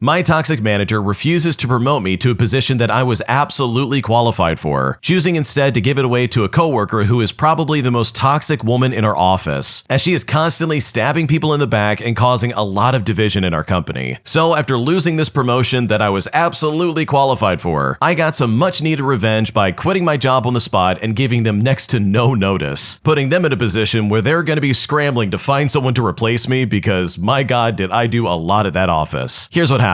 My toxic manager refuses to promote me to a position that I was absolutely qualified for, choosing instead to give it away to a coworker who is probably the most toxic woman in our office, as she is constantly stabbing people in the back and causing a lot of division in our company. So after losing this promotion that I was absolutely qualified for, I got some much needed revenge by quitting my job on the spot and giving them next to no notice, putting them in a position where they're going to be scrambling to find someone to replace me because, my God, did I do a lot at that office. Here's what happened.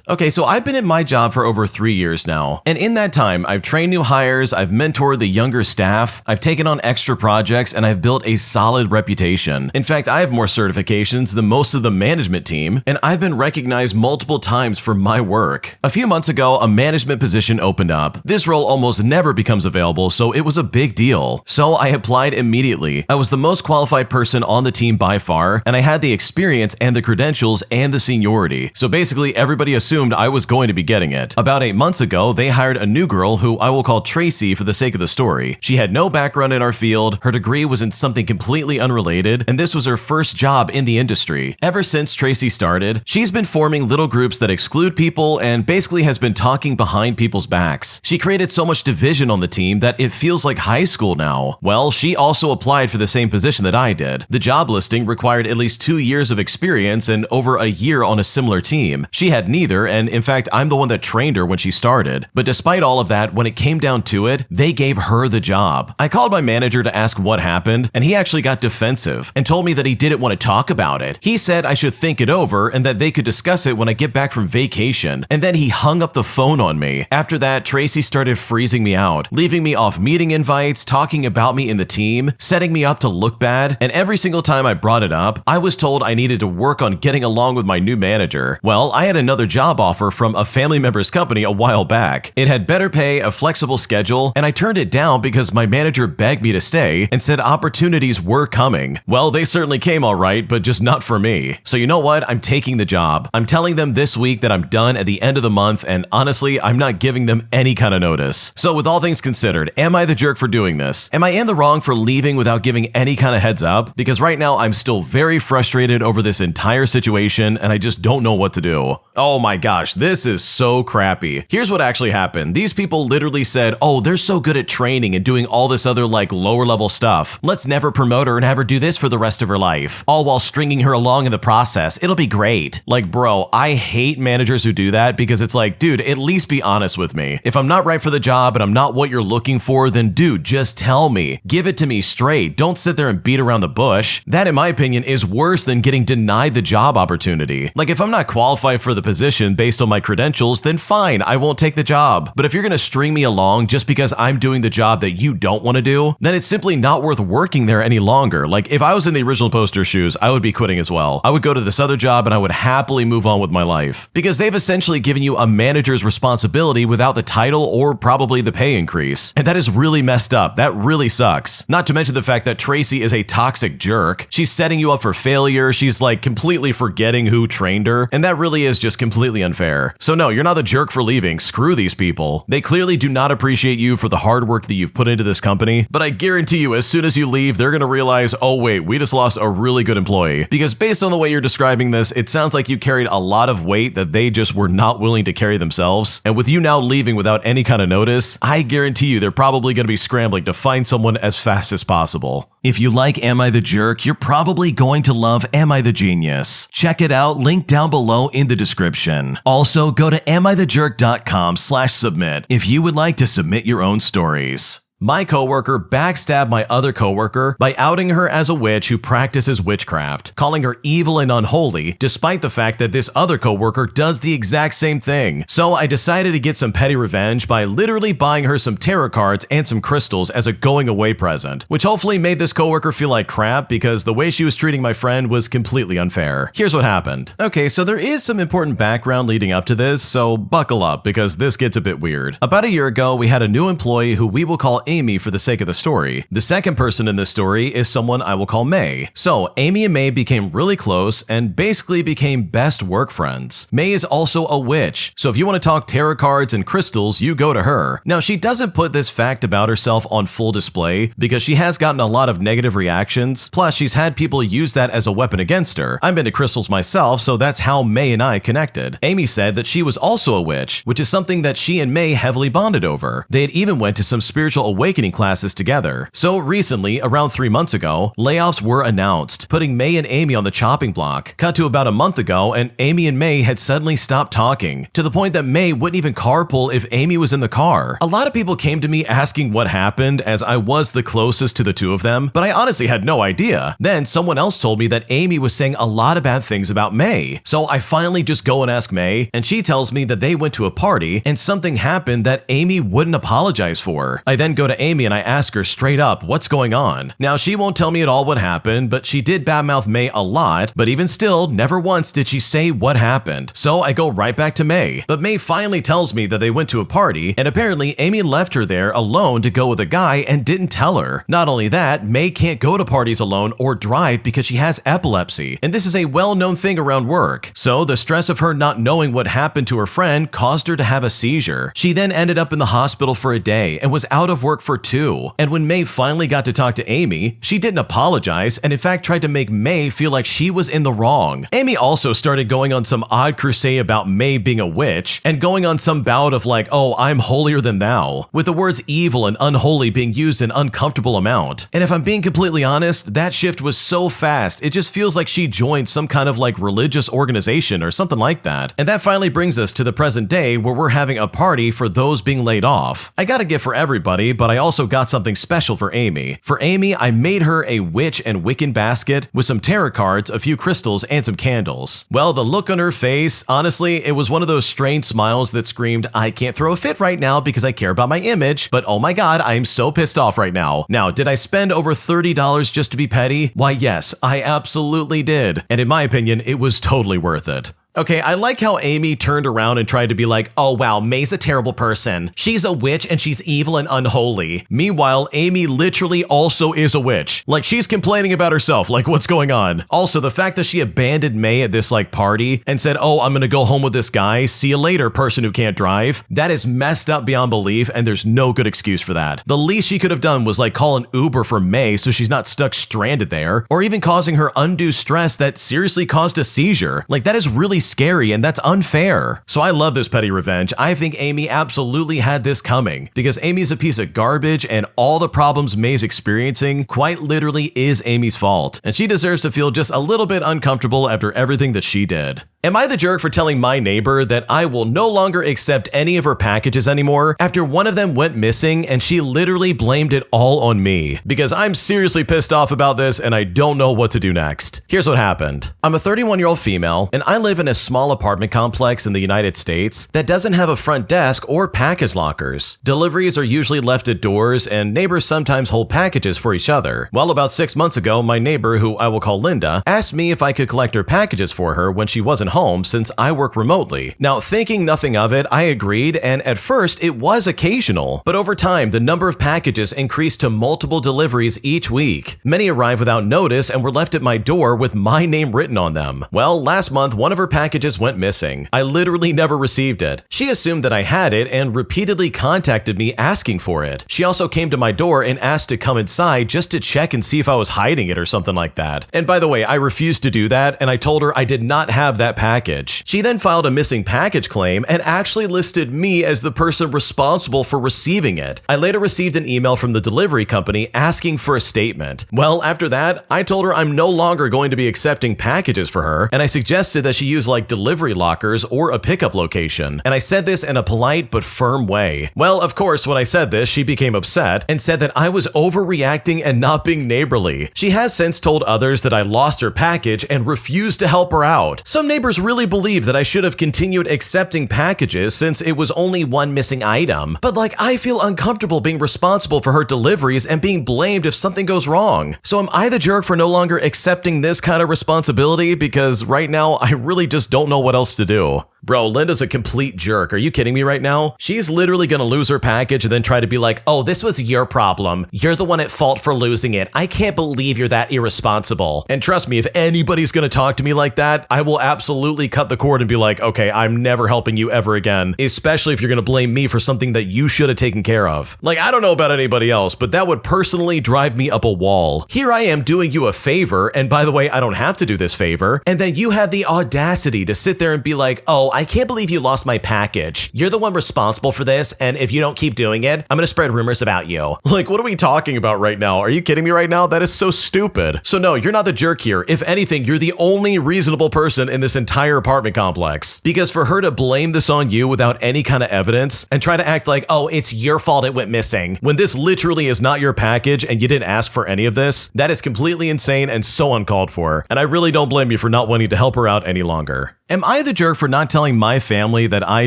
Okay, so I've been at my job for over 3 years now, and in that time, I've trained new hires, I've mentored the younger staff, I've taken on extra projects, and I've built a solid reputation. In fact, I have more certifications than most of the management team, and I've been recognized multiple times for my work. A few months ago, a management position opened up. This role almost never becomes available, so it was a big deal. So I applied immediately. I was the most qualified person on the team by far, and I had the experience and the credentials and the seniority. So basically, everybody assumed I was going to be getting it. About 8 months ago, they hired a new girl who I will call Tracy for the sake of the story. She had no background in our field, her degree was in something completely unrelated, and this was her first job in the industry. Ever since Tracy started, she's been forming little groups that exclude people and basically has been talking behind people's backs. She created so much division on the team that it feels like high school now. Well, she also applied for the same position that I did. The job listing required at least 2 years of experience and over a year on a similar team. She had neither, and in fact, I'm the one that trained her when she started. But despite all of that, when it came down to it, they gave her the job. I called my manager to ask what happened, and he actually got defensive and told me that he didn't want to talk about it. He said I should think it over and that they could discuss it when I get back from vacation, and then he hung up the phone on me. After that, Tracy started freezing me out, leaving me off meeting invites, talking about me in the team, setting me up to look bad, and every single time I brought it up, I was told I needed to work on getting along with my new manager. Well, I had another job offer from a family member's company a while back. It had better pay, a flexible schedule, and I turned it down because my manager begged me to stay and said opportunities were coming. Well, they certainly came all right, but just not for me. So you know what? I'm taking the job. I'm telling them this week that I'm done at the end of the month, and honestly, I'm not giving them any kind of notice. So with all things considered, am I the jerk for doing this? Am I in the wrong for leaving without giving any kind of heads up? Because right now, I'm still very frustrated over this entire situation, and I just don't know what to do. Oh my gosh, this is so crappy. Here's what actually happened. These people literally said, oh, they're so good at training and doing all this other like lower level stuff. Let's never promote her and have her do this for the rest of her life. All while stringing her along in the process. It'll be great. Like, bro, I hate managers who do that because it's like, dude, at least be honest with me. If I'm not right for the job and I'm not what you're looking for, then dude, just tell me. Give it to me straight. Don't sit there and beat around the bush. That, in my opinion, is worse than getting denied the job opportunity. Like, if I'm not qualified for the position based on my credentials, then fine, I won't take the job. But if you're gonna string me along just because I'm doing the job that you don't want to do, then it's simply not worth working there any longer. Like, if I was in the original poster's shoes, I would be quitting as well. I would go to this other job and I would happily move on with my life. Because they've essentially given you a manager's responsibility without the title or probably the pay increase. And that is really messed up. That really sucks. Not to mention the fact that Tracy is a toxic jerk. She's setting you up for failure. She's like completely forgetting who trained her. And that really is just completely unfair. So no, you're not the jerk for leaving. Screw these people. They clearly do not appreciate you for the hard work that you've put into this company. But I guarantee you, as soon as you leave, they're going to realize, oh wait, we just lost a really good employee. Because based on the way you're describing this, it sounds like you carried a lot of weight that they just were not willing to carry themselves. And with you now leaving without any kind of notice, I guarantee you they're probably going to be scrambling to find someone as fast as possible. If you like Am I the Jerk, you're probably going to love Am I the Genius. Check it out, link down below in the description. Also, go to amithejerk.com/submit if you would like to submit your own stories. My coworker backstabbed my other coworker by outing her as a witch who practices witchcraft, calling her evil and unholy, despite the fact that this other coworker does the exact same thing. So I decided to get some petty revenge by literally buying her some tarot cards and some crystals as a going away present, which hopefully made this coworker feel like crap because the way she was treating my friend was completely unfair. Here's what happened. Okay, so there is some important background leading up to this, so buckle up because this gets a bit weird. About a year ago, we had a new employee who we will call Amy for the sake of the story. The second person in this story is someone I will call May. So Amy and May became really close and basically became best work friends. May is also a witch, so if you want to talk tarot cards and crystals, you go to her. Now, she doesn't put this fact about herself on full display because she has gotten a lot of negative reactions, plus she's had people use that as a weapon against her. I'm into crystals myself, so that's how May and I connected. Amy said that she was also a witch, which is something that she and May heavily bonded over. They had even went to some spiritual awakening classes together. So recently, around 3 months ago, layoffs were announced, putting May and Amy on the chopping block. Cut to about a month ago, and Amy and May had suddenly stopped talking, to the point that May wouldn't even carpool if Amy was in the car. A lot of people came to me asking what happened, as I was the closest to the two of them, but I honestly had no idea. Then someone else told me that Amy was saying a lot of bad things about May. So I finally just go and ask May, and she tells me that they went to a party and something happened that Amy wouldn't apologize for. I then go to Amy and I ask her straight up what's going on. Now, she won't tell me at all what happened, but she did badmouth May a lot, but even still, never once did she say what happened. So I go right back to May. But May finally tells me that they went to a party, and apparently Amy left her there alone to go with a guy and didn't tell her. Not only that, May can't go to parties alone or drive because she has epilepsy, and this is a well-known thing around work. So the stress of her not knowing what happened to her friend caused her to have a seizure. She then ended up in the hospital for a day and was out of work for 2. And when May finally got to talk to Amy, she didn't apologize and in fact tried to make May feel like she was in the wrong. Amy also started going on some odd crusade about May being a witch and going on some bout of like, oh, I'm holier than thou, with the words evil and unholy being used an uncomfortable amount. And if I'm being completely honest, that shift was so fast, it just feels like she joined some kind of like religious organization or something like that. And that finally brings us to the present day where we're having a party for those being laid off. I got a gift for everybody, but I also got something special for Amy. For Amy, I made her a witch and Wiccan basket with some tarot cards, a few crystals, and some candles. Well, the look on her face, honestly, it was one of those strange smiles that screamed, I can't throw a fit right now because I care about my image, but oh my god, I am so pissed off right now. Now, did I spend over $30 just to be petty? Why, yes, I absolutely did. And in my opinion, it was totally worth it. Okay, I like how Amy turned around and tried to be like, oh wow, May's a terrible person. She's a witch and she's evil and unholy. Meanwhile, Amy literally also is a witch. Like, she's complaining about herself, like what's going on? Also, the fact that she abandoned May at this like party and said, oh, I'm gonna go home with this guy, see you later, person who can't drive, that is messed up beyond belief and there's no good excuse for that. The least she could have done was like call an Uber for May so she's not stuck stranded there, or even causing her undue stress that seriously caused a seizure. Like, that is really scary and that's unfair. So I love this petty revenge. I think Amy absolutely had this coming because Amy's a piece of garbage and all the problems May's experiencing quite literally is Amy's fault. And she deserves to feel just a little bit uncomfortable after everything that she did. Am I the jerk for telling my neighbor that I will no longer accept any of her packages anymore after one of them went missing and she literally blamed it all on me? Because I'm seriously pissed off about this and I don't know what to do next. Here's what happened. I'm a 31-year-old female and I live in a small apartment complex in the United States that doesn't have a front desk or package lockers. Deliveries are usually left at doors and neighbors sometimes hold packages for each other. Well, about 6 months ago, my neighbor, who I will call Linda, asked me if I could collect her packages for her when she wasn't home since I work remotely. Now, thinking nothing of it, I agreed, and at first it was occasional, but over time the number of packages increased to multiple deliveries each week. Many arrived without notice and were left at my door with my name written on them. Well, last month one of her packages went missing. I literally never received it. She assumed that I had it and repeatedly contacted me asking for it. She also came to my door and asked to come inside just to check and see if I was hiding it or something like that. And by the way, I refused to do that and I told her I did not have that package. She then filed a missing package claim and actually listed me as the person responsible for receiving it. I later received an email from the delivery company asking for a statement. Well, after that, I told her I'm no longer going to be accepting packages for her, and I suggested that she use like delivery lockers or a pickup location. And I said this in a polite but firm way. Well, of course, when I said this, she became upset and said that I was overreacting and not being neighborly. She has since told others that I lost her package and refused to help her out. Some neighbors really believe that I should have continued accepting packages since it was only one missing item. But like, I feel uncomfortable being responsible for her deliveries and being blamed if something goes wrong. So am I the jerk for no longer accepting this kind of responsibility? Because right now I really just just don't know what else to do. Bro, Linda's a complete jerk. Are you kidding me right now? She's literally gonna lose her package and then try to be like, oh, this was your problem. You're the one at fault for losing it. I can't believe you're that irresponsible. And trust me, if anybody's gonna talk to me like that, I will absolutely cut the cord and be like, okay, I'm never helping you ever again, especially if you're gonna blame me for something that you should have taken care of. Like, I don't know about anybody else, but that would personally drive me up a wall. Here I am doing you a favor, and by the way, I don't have to do this favor, and then you have the audacity to sit there and be like, oh, I can't believe you lost my package. You're the one responsible for this, and if you don't keep doing it, I'm gonna spread rumors about you. Like, what are we talking about right now? Are you kidding me right now? That is so stupid. So no, you're not the jerk here. If anything, you're the only reasonable person in this entire apartment complex. Because for her to blame this on you without any kind of evidence and try to act like, oh, it's your fault it went missing, when this literally is not your package and you didn't ask for any of this, that is completely insane and so uncalled for. And I really don't blame you for not wanting to help her out any longer. Am I the jerk for not telling my family that I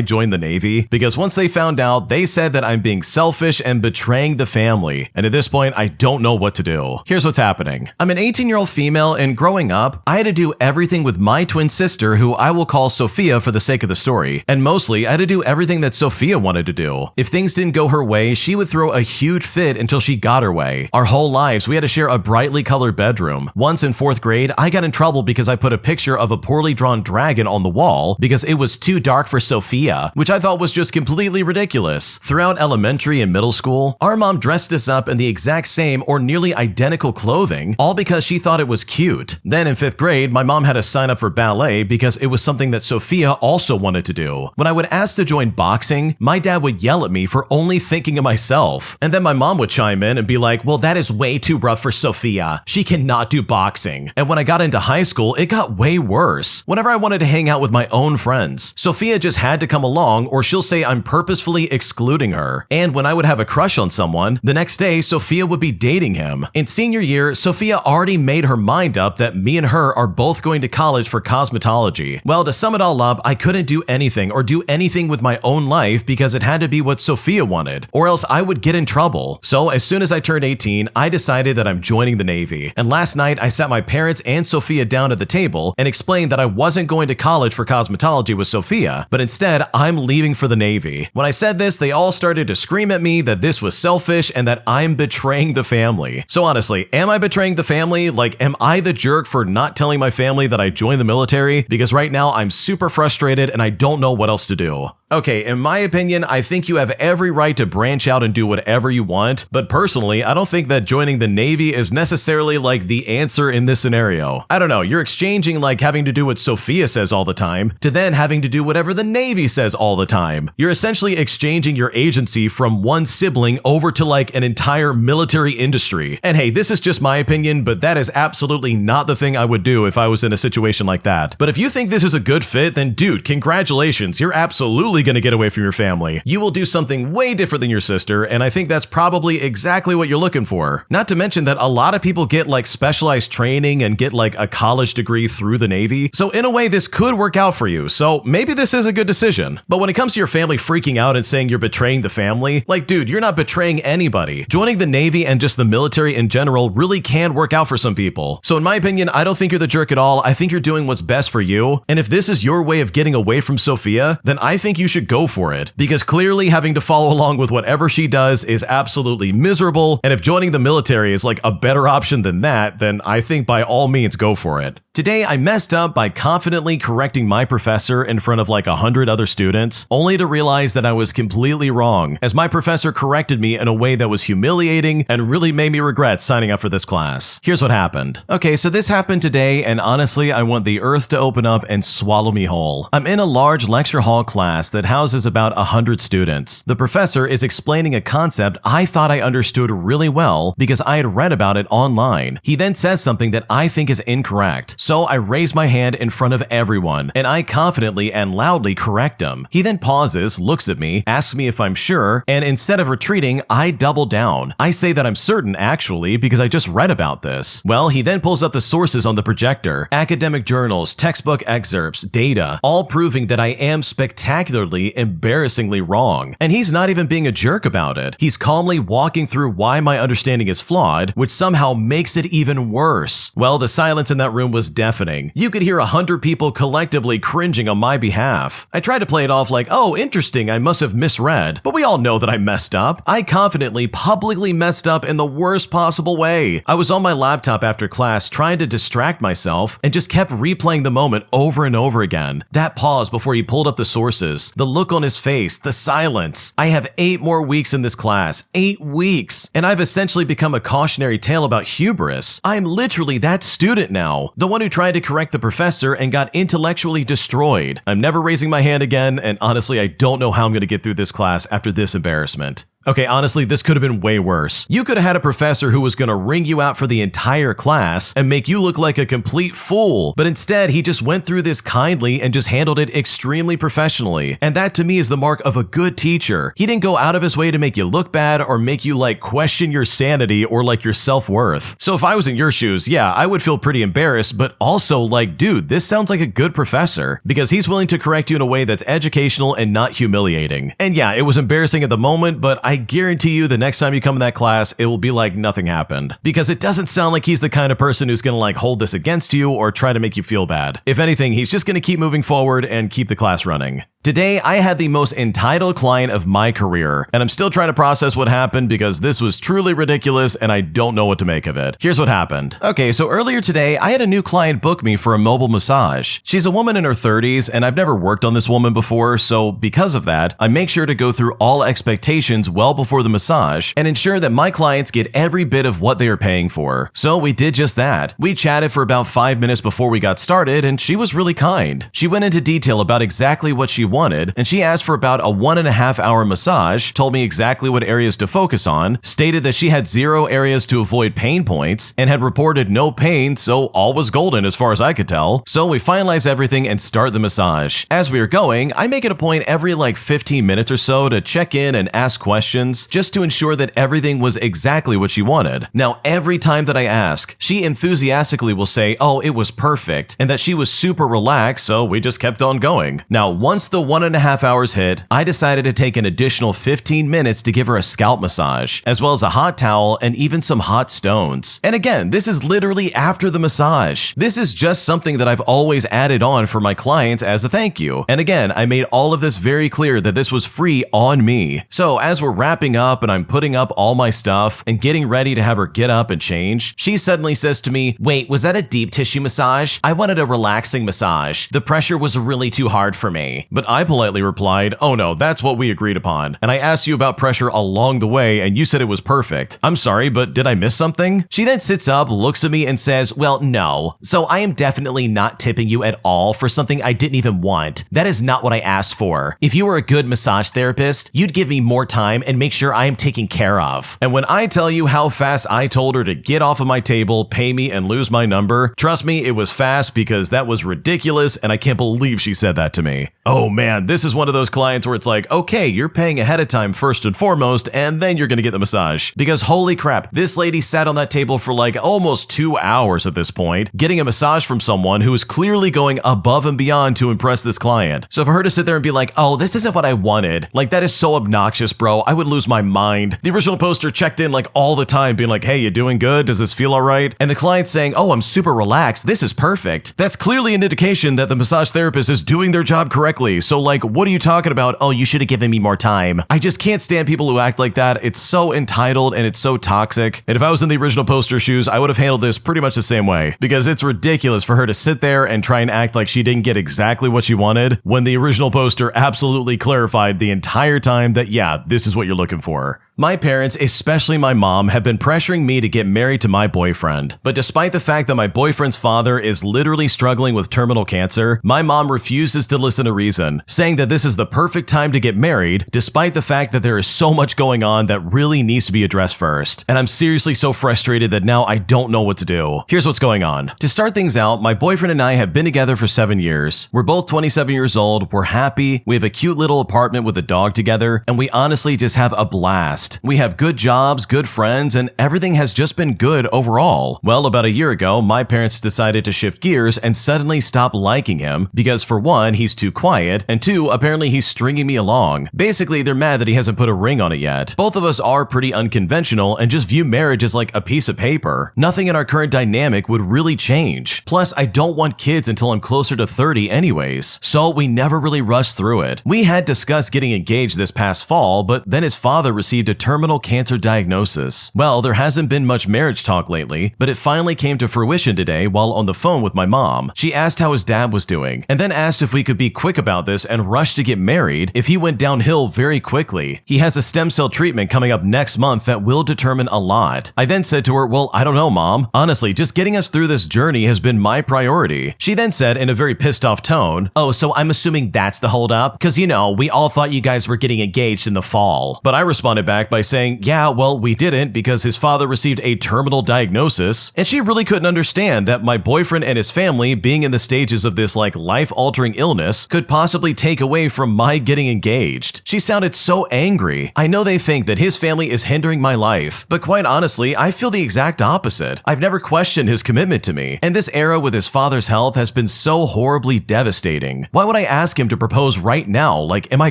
joined the Navy? Because once they found out, they said that I'm being selfish and betraying the family. And at this point, I don't know what to do. Here's what's happening. I'm an 18-year-old female, and growing up, I had to do everything with my twin sister, who I will call Sophia for the sake of the story. And mostly, I had to do everything that Sophia wanted to do. If things didn't go her way, she would throw a huge fit until she got her way. Our whole lives, we had to share a brightly colored bedroom. Once in 4th grade, I got in trouble because I put a picture of a poorly drawn dragon on the wall because it was too dark for Sophia, which I thought was just completely ridiculous. Throughout elementary and middle school, our mom dressed us up in the exact same or nearly identical clothing, all because she thought it was cute. Then in 5th grade, my mom had to sign up for ballet because it was something that Sophia also wanted to do. When I would ask to join boxing, my dad would yell at me for only thinking of myself. And then my mom would chime in and be like, well, that is way too rough for Sophia. She cannot do boxing. And when I got into high school, it got way worse. Whenever I wanted to hang out with my own friends, Sophia just had to come along, or she'll say I'm purposefully excluding her. And when I would have a crush on someone, the next day Sophia would be dating him. In senior year, Sophia already made her mind up that me and her are both going to college for cosmetology. Well, to sum it all up, I couldn't do anything or do anything with my own life because it had to be what Sophia wanted, or else I would get in trouble. So as soon as I turned 18, I decided that I'm joining the Navy. And last night, I sat my parents and Sophia down at the table and explained that I wasn't going to college for cosmetology with Sophia, but instead, I'm leaving for the Navy. When I said this, they all started to scream at me that this was selfish and that I'm betraying the family. So honestly, am I betraying the family? Like, am I the jerk for not telling my family that I joined the military? Because right now, I'm super frustrated and I don't know what else to do. Okay, in my opinion, I think you have every right to branch out and do whatever you want, but personally, I don't think that joining the Navy is necessarily like the answer in this scenario. I don't know, you're exchanging like having to do what Sophia says all the time to then having to do whatever the Navy says all the time. You're essentially exchanging your agency from one sibling over to like an entire military industry. And hey, this is just my opinion, but that is absolutely not the thing I would do if I was in a situation like that. But if you think this is a good fit, then dude, congratulations, you're absolutely going to get away from your family. You will do something way different than your sister, and I think that's probably exactly what you're looking for. Not to mention that a lot of people get like specialized training and get like a college degree through the Navy, so in a way this could work out for you, so maybe this is a good decision. But when it comes to your family freaking out and saying you're betraying the family, like dude, you're not betraying anybody. Joining the Navy and just the military in general really can work out for some people. So in my opinion, I don't think you're the jerk at all. I think you're doing what's best for you, and if this is your way of getting away from Sophia, then I think you should go for it, because clearly having to follow along with whatever she does is absolutely miserable, and if joining the military is like a better option than that, then I think by all means go for it. Today, I messed up by confidently correcting my professor in front of like 100 other students, only to realize that I was completely wrong, as my professor corrected me in a way that was humiliating and really made me regret signing up for this class. Here's what happened. Okay, so this happened today, and honestly, I want the earth to open up and swallow me whole. I'm in a large lecture hall class that houses about 100 students. The professor is explaining a concept I thought I understood really well because I had read about it online. He then says something that I think is incorrect. So I raise my hand in front of everyone, and I confidently and loudly correct him. He then pauses, looks at me, asks me if I'm sure, and instead of retreating, I double down. I say that I'm certain, actually, because I just read about this. Well, he then pulls up the sources on the projector, academic journals, textbook excerpts, data, all proving that I am spectacularly, embarrassingly wrong. And he's not even being a jerk about it. He's calmly walking through why my understanding is flawed, which somehow makes it even worse. Well, the silence in that room was deafening. You could hear 100 people collectively cringing on my behalf. I tried to play it off like, oh, interesting, I must have misread. But we all know that I messed up. I confidently, publicly messed up in the worst possible way. I was on my laptop after class trying to distract myself and just kept replaying the moment over and over again. That pause before he pulled up the sources, the look on his face, the silence. I have 8 more weeks in this class. 8 weeks. And I've essentially become a cautionary tale about hubris. I'm literally that student now. The one who tried to correct the professor and got intellectually destroyed. I'm never raising my hand again, and honestly, I don't know how I'm going to get through this class after this embarrassment. Okay, honestly, this could have been way worse. You could have had a professor who was going to ring you out for the entire class and make you look like a complete fool, but instead he just went through this kindly and just handled it extremely professionally. And that to me is the mark of a good teacher. He didn't go out of his way to make you look bad or make you like question your sanity or like your self-worth. So if I was in your shoes, yeah, I would feel pretty embarrassed, but also like, dude, this sounds like a good professor because he's willing to correct you in a way that's educational and not humiliating. And yeah, it was embarrassing at the moment, but I guarantee you the next time you come in that class, it will be like nothing happened. Because it doesn't sound like he's the kind of person who's gonna like hold this against you or try to make you feel bad. If anything, he's just gonna keep moving forward and keep the class running. Today, I had the most entitled client of my career, and I'm still trying to process what happened because this was truly ridiculous and I don't know what to make of it. Here's what happened. Okay, so earlier today, I had a new client book me for a mobile massage. She's a woman in her 30s, and I've never worked on this woman before, so because of that, I make sure to go through all expectations well before the massage and ensure that my clients get every bit of what they are paying for. So we did just that. We chatted for about 5 minutes before we got started, and she was really kind. She went into detail about exactly what she wanted, and she asked for about a 1.5 hour massage, told me exactly what areas to focus on, stated that she had 0 areas to avoid pain points, and had reported no pain, so all was golden as far as I could tell. So we finalized everything and start the massage. As we were going, I make it a point every like 15 minutes or so to check in and ask questions, just to ensure that everything was exactly what she wanted. Now, every time that I ask, she enthusiastically will say, oh, it was perfect, and that she was super relaxed, so we just kept on going. Now, once the 1.5 hours hit, I decided to take an additional 15 minutes to give her a scalp massage, as well as a hot towel and even some hot stones. And again, this is literally after the massage. This is just something that I've always added on for my clients as a thank you. And again, I made all of this very clear that this was free on me. So as we're wrapping up and I'm putting up all my stuff and getting ready to have her get up and change, she suddenly says to me, wait, was that a deep tissue massage? I wanted a relaxing massage. The pressure was really too hard for me. But I politely replied, oh no, that's what we agreed upon. And I asked you about pressure along the way and you said it was perfect. I'm sorry, but did I miss something? She then sits up, looks at me and says, well, no. So I am definitely not tipping you at all for something I didn't even want. That is not what I asked for. If you were a good massage therapist, you'd give me more time and make sure I am taken care of. And when I tell you how fast I told her to get off of my table, pay me, and lose my number, trust me, it was fast because that was ridiculous and I can't believe she said that to me. Oh man, this is one of those clients where it's like, okay, you're paying ahead of time first and foremost, and then you're gonna get the massage. Because holy crap, this lady sat on that table for like almost 2 hours at this point, getting a massage from someone who is clearly going above and beyond to impress this client. So for her to sit there and be like, oh, this isn't what I wanted, like that is so obnoxious, bro, I would lose my mind. The original poster checked in like all the time being like, hey, you doing good? Does this feel all right? And the client saying, oh, I'm super relaxed, this is perfect. That's clearly an indication that the massage therapist is doing their job correctly. So like, what are you talking about? Oh, you should have given me more time. I just can't stand people who act like that. It's so entitled and it's so toxic. And if I was in the original poster shoes, I would have handled this pretty much the same way, because it's ridiculous for her to sit there and try and act like she didn't get exactly what she wanted when the original poster absolutely clarified the entire time that, yeah, this is what you're looking for. My parents, especially my mom, have been pressuring me to get married to my boyfriend. But despite the fact that my boyfriend's father is literally struggling with terminal cancer, my mom refuses to listen to reason, saying that this is the perfect time to get married, despite the fact that there is so much going on that really needs to be addressed first. And I'm seriously so frustrated that now I don't know what to do. Here's what's going on. To start things out, my boyfriend and I have been together for 7 years. We're both 27 years old, we're happy, we have a cute little apartment with a dog together, and we honestly just have a blast. best. We have good jobs, good friends, and everything has just been good overall. Well, about a year ago, my parents decided to shift gears and suddenly stop liking him because for one, he's too quiet, and two, apparently he's stringing me along. Basically, they're mad that he hasn't put a ring on it yet. Both of us are pretty unconventional and just view marriage as like a piece of paper. Nothing in our current dynamic would really change. Plus, I don't want kids until I'm closer to 30 anyways, so we never really rushed through it. We had discussed getting engaged this past fall, but then his father received a terminal cancer diagnosis. Well, there hasn't been much marriage talk lately, but it finally came to fruition today while on the phone with my mom. She asked how his dad was doing, and then asked if we could be quick about this and rush to get married if he went downhill very quickly. He has a stem cell treatment coming up next month that will determine a lot. I then said to her, well, I don't know, Mom. Honestly, just getting us through this journey has been my priority. She then said in a very pissed off tone, oh, so I'm assuming that's the holdup? Because, you know, we all thought you guys were getting engaged in the fall. But I responded back by saying, yeah, well, we didn't because his father received a terminal diagnosis, and she really couldn't understand that my boyfriend and his family being in the stages of this like life-altering illness could possibly take away from my getting engaged. She sounded so angry. I know they think that his family is hindering my life, but quite honestly, I feel the exact opposite. I've never questioned his commitment to me, and this era with his father's health has been so horribly devastating. Why would I ask him to propose right now? Like, am I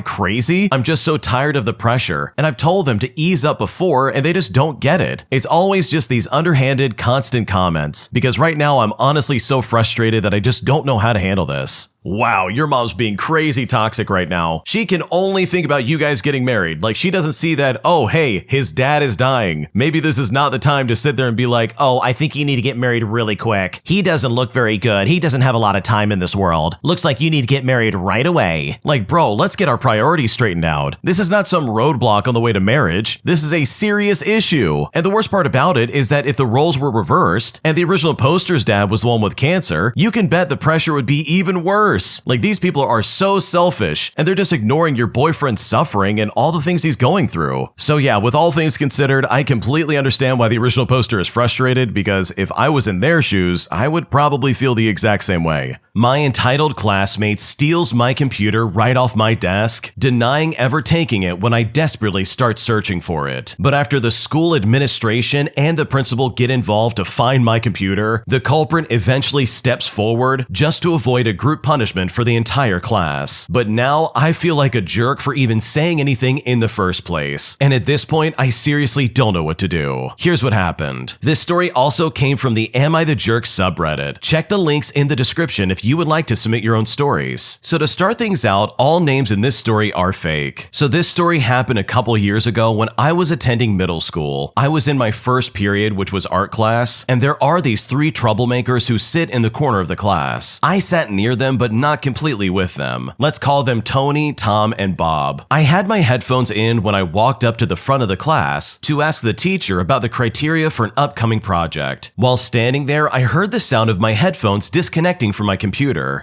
crazy? I'm just so tired of the pressure, and I've told them to ease up before, and they just don't get it. It's always just these underhanded, constant comments, because right now I'm honestly so frustrated that I just don't know how to handle this. Wow, your mom's being crazy toxic right now. She can only think about you guys getting married. Like, she doesn't see that, oh, hey, his dad is dying. Maybe this is not the time to sit there and be like, oh, I think you need to get married really quick. He doesn't look very good. He doesn't have a lot of time in this world. Looks like you need to get married right away. Like, bro, let's get our priorities straightened out. This is not some roadblock on the way to marriage. This is a serious issue. And the worst part about it is that if the roles were reversed and the original poster's dad was the one with cancer, you can bet the pressure would be even worse. Like, these people are so selfish, and they're just ignoring your boyfriend's suffering and all the things he's going through. So yeah, with all things considered, I completely understand why the original poster is frustrated, because if I was in their shoes, I would probably feel the exact same way. My entitled classmate steals my computer right off my desk, denying ever taking it when I desperately start searching for it. But after the school administration and the principal get involved to find my computer, the culprit eventually steps forward just to avoid a group punishment for the entire class. But now I feel like a jerk for even saying anything in the first place. And at this point, I seriously don't know what to do. Here's what happened. This story also came from the Am I the Jerk subreddit. Check the links in the description if you would like to submit your own stories. So to start things out, all names in this story are fake. So this story happened a couple years ago when I was attending middle school. I was in my first period, which was art class, and there are these three troublemakers who sit in the corner of the class. I sat near them, but not completely with them. Let's call them Tony, Tom, and Bob. I had my headphones in when I walked up to the front of the class to ask the teacher about the criteria for an upcoming project. While standing there, I heard the sound of my headphones disconnecting from my computer.